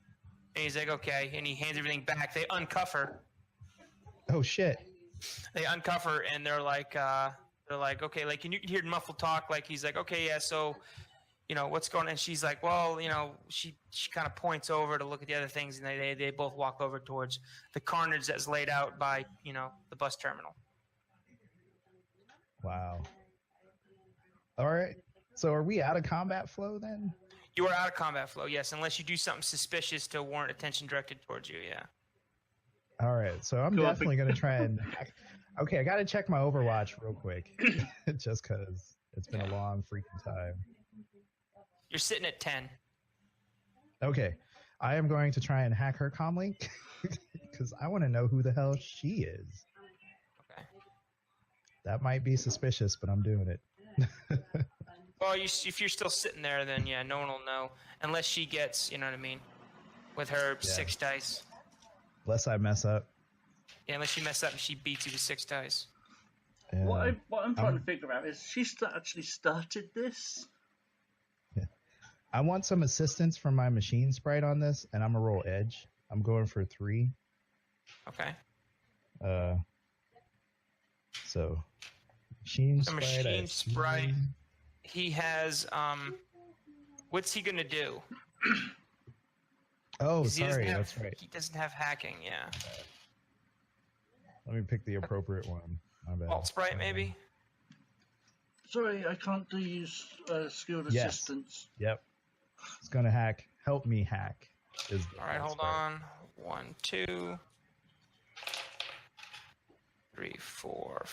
he's like, okay, and he hands everything back. They uncuff her. Oh shit. They uncuff her, and they're like, okay, like, and you can hear muffled talk. Like he's like, okay, yeah, so. What's going on? And she's like, well, she kind of points over to look at the other things, and they both walk over towards the carnage that's laid out by, the bus terminal. Wow. All right. So are we out of combat flow then? You are out of combat flow, yes, unless you do something suspicious to warrant attention directed towards you, yeah. All right. So I'm definitely going to try and... Okay, I got to check my Overwatch real quick. Just because it's been a long freaking time. You're sitting at 10. Okay. I am going to try and hack her comlink because I want to know who the hell she is. Okay. That might be suspicious, but I'm doing it. Well, if you're still sitting there, then yeah, no one will know. Unless she gets, you know what I mean, with her 6 dice. Unless I mess up. Yeah, unless you mess up and she beats you with 6 dice. Yeah. What I'm trying to figure out is she actually started this? I want some assistance from my machine sprite on this, and I'm going to roll edge. I'm going for 3. Okay. So, machine The sprite. machine sprite. He has, what's he going to do? Oh, 'Cause he doesn't sorry. have- That's right. He doesn't have hacking, yeah. Let me pick the appropriate one. My bad. Alt sprite, maybe? Sorry, I can't do use skilled Yes. assistance. Yep. It's gonna hack. Help me hack. Is the All right, hold sprite. on. 1, 2, 3, 4,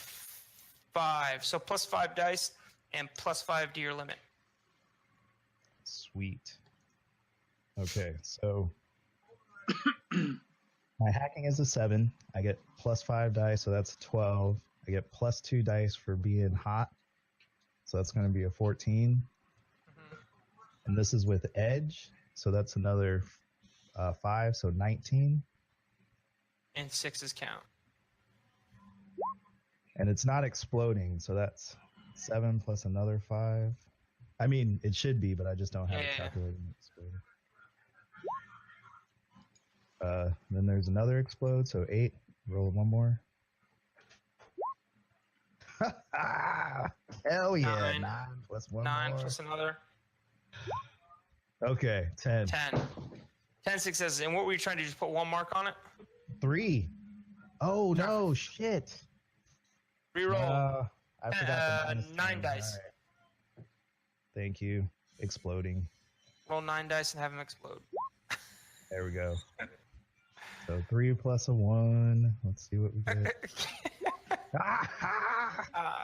5. So plus 5 dice and plus 5 to your limit. Sweet. Okay, so my hacking is a 7. I get plus 5 dice, so that's 12. I get plus 2 dice for being hot, so that's going to be a 14. And this is with edge, so that's another 5, so 19. And 6s count. And it's not exploding, so that's 7 plus another 5. I mean, it should be, but I just don't have it Yeah. calculated. Then there's another explode, so 8. Roll one more. Hell yeah! 9. 9 plus 1 9 more. plus another. Okay, 10. 10. 10 successes. And what were you trying to just put one mark on it? 3. Oh no, shit. Reroll. I forgot the minus 9 10. dice. All right. Thank you. Exploding. Roll 9 dice and have them explode. There we go. So 3 plus a 1. Let's see what we get.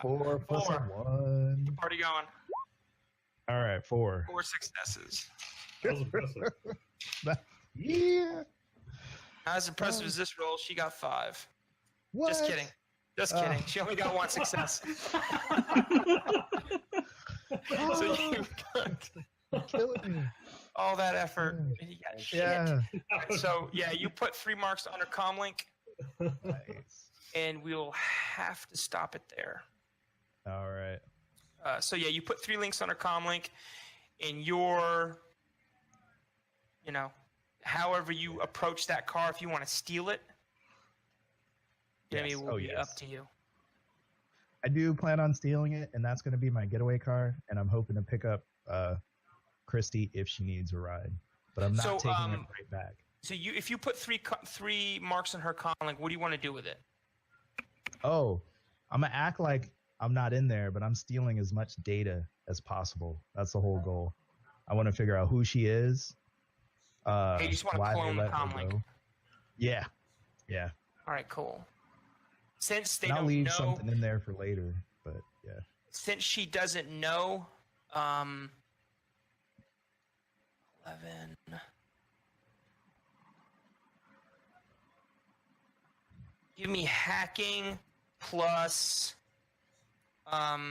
4 plus a 1. Party going. All right, 4. 4 successes. That was impressive. Yeah. Not as impressive as this roll, she got 5. What? Just kidding. Just kidding. She only got 1 success. So you got You're killing me. all that effort. And you got shit. Yeah. So yeah, you put 3 marks on her comm link, Nice. and we'll have to stop it there. All right. So yeah, you put 3 links on her comm link, and your, however you approach that car, if you want to steal it, Yes. will be yes. up to you. I do plan on stealing it, and that's going to be my getaway car. And I'm hoping to pick up Christy if she needs a ride. But I'm not So, taking it right back. So if you put 3 marks on her comm link, what do you want to do with it? Oh, I'm going to act like I'm not in there, but I'm stealing as much data as possible. That's the whole goal. I want to figure out who she is. You just want to why they clone the let her comm link. go. Yeah. Yeah. All right, cool. Since they And I'll don't leave know, something in there for later, but yeah. since she doesn't know, 11. Give me hacking plus logic.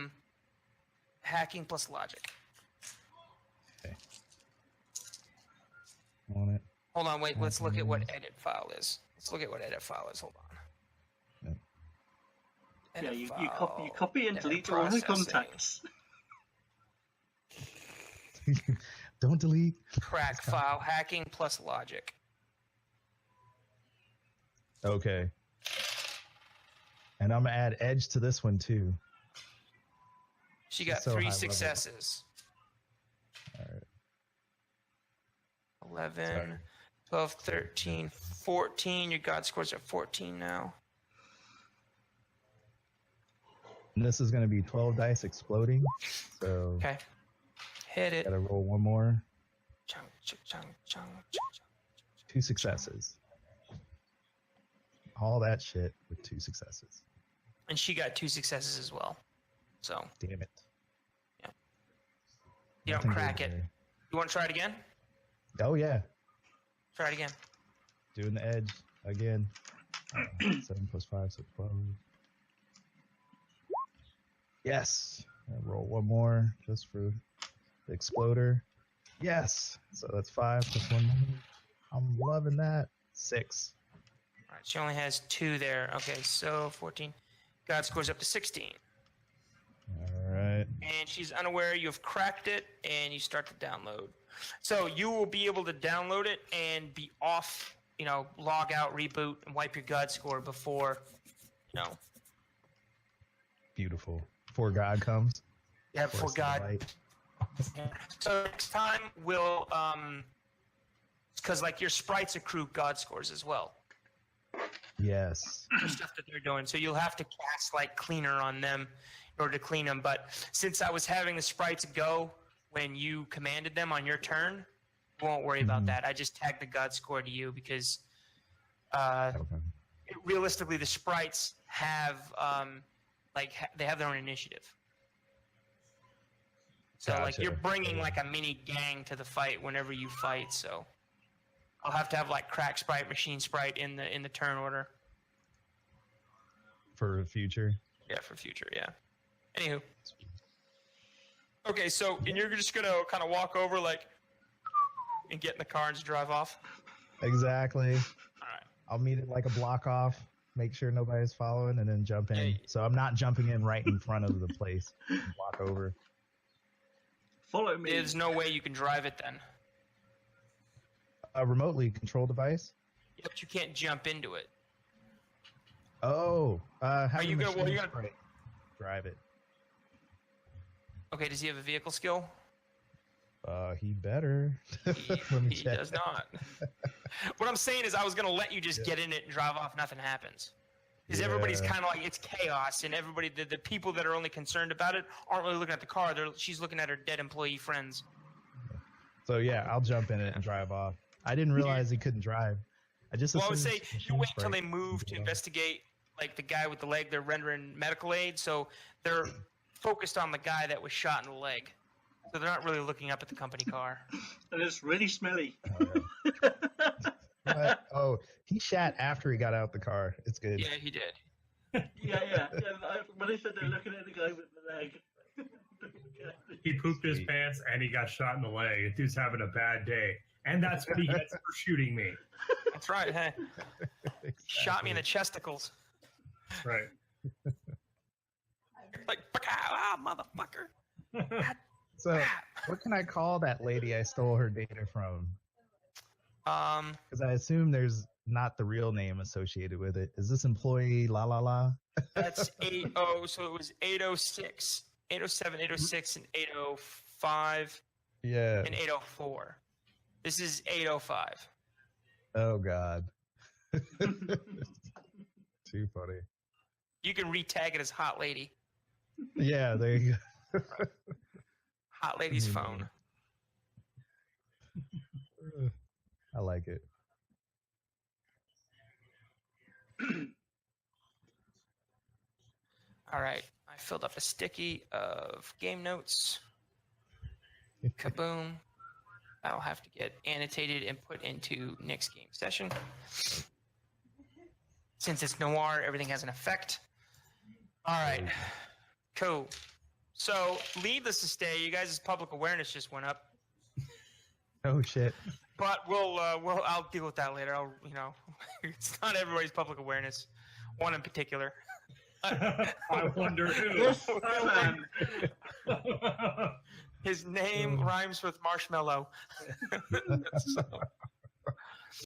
Okay. On it. Hold on, wait. Let's look at what edit file is. Hold on. Yep. Yeah, Edit you file, copy and edit delete all the processing. contacts. Don't delete. Crack file, hacking plus logic. Okay. And I'm gonna add edge to this one too. She got So high 3 level. successes. All right. 11, Sorry. 12, 13, 14. Your God scores at 14 now. And this is gonna be 12 dice exploding. So Okay. Hit it. gotta roll one more. Chung, chung, chung, chung, chung. 2 successes. All that shit with 2 successes. And she got 2 successes as well. So Damn it. you don't Nothing crack good it. there. You want to try it again? Oh yeah. Try it again. Doing the edge again. 7 plus 5, so 12. Yes. I roll one more just for the exploder. Yes. So that's 5 plus 1 more. I'm loving that. 6. All right. She only has 2 there. Okay. So 14. God scores up to 16. All right. And she's unaware you have cracked it, and you start to download. So you will be able to download it and be off, log out, reboot, and wipe your God score before, Beautiful. Before God comes. before God. Light. So next time we'll, because like your sprites accrue God scores as well. Yes. The stuff that they're doing. So you'll have to cast like cleaner on them in order to clean them. But since I was having the sprites go when you commanded them on your turn, you won't worry about that. I just tagged the God score to you because Okay. realistically the sprites have they have their own initiative. So like Gotcha. you're bringing like a mini gang to the fight whenever you fight. So I'll have to have like crack sprite, machine sprite in the turn order. For the future. Yeah, for future. Yeah. Anywho. Okay, so and you're just gonna kind of walk over like and get in the car and just drive off. Exactly. All right. I'll meet it like a block off, make sure nobody's following, and then jump in. Hey. So I'm not jumping in right in front of the place. Block over. Follow me. There's no way you can drive it then. A remotely controlled device. But you can't jump into it. Oh, have you the gonna- well, machine you're gonna- sprite drive it. Okay, does he have a vehicle skill? He better. Let me He check. does not. What I'm saying is I was going to let you just get in it and drive off, nothing happens. Because everybody's Yeah. kind of like, it's chaos, and everybody, the people that are only concerned about it aren't really looking at the car. She's looking at her dead employee friends. So yeah, I'll jump in it and drive off. I didn't realize he couldn't drive. I just Well, I would say assumed you machine wait until sprite they move could to do it. investigate, like the guy with the leg, they're rendering medical aid, so they're focused on the guy that was shot in the leg. So they're not really looking up at the company car. And it's really smelly. But, oh, he shat after he got out the car. It's good. Yeah, he did. Yeah. When they said they're looking at the guy with the leg. He pooped his Sweet. pants and he got shot in the leg. The dude's having a bad day. And that's what he gets for shooting me. That's right, hey. Shot me in the chesticles. Right. Like, ah, motherfucker. So, what can I call that lady I stole her data from? Because I assume there's not the real name associated with it. Is this employee la la la? That's 80, so it was 806, 807, 806, and 805, Yeah. and 804. This is 805. Oh God. Too funny. You can retag it as Hot Lady. Yeah, there you go. Hot Lady's phone. I like it. All right. I filled up a sticky of game notes. Kaboom. That'll have to get annotated and put into next game session. Since it's noir, everything has an effect. All right. Cool. So, needless to say, you guys' public awareness just went up. Oh shit. But I'll deal with that later. It's not everybody's public awareness. One in particular. I wonder who. This man. His name rhymes with marshmallow. So,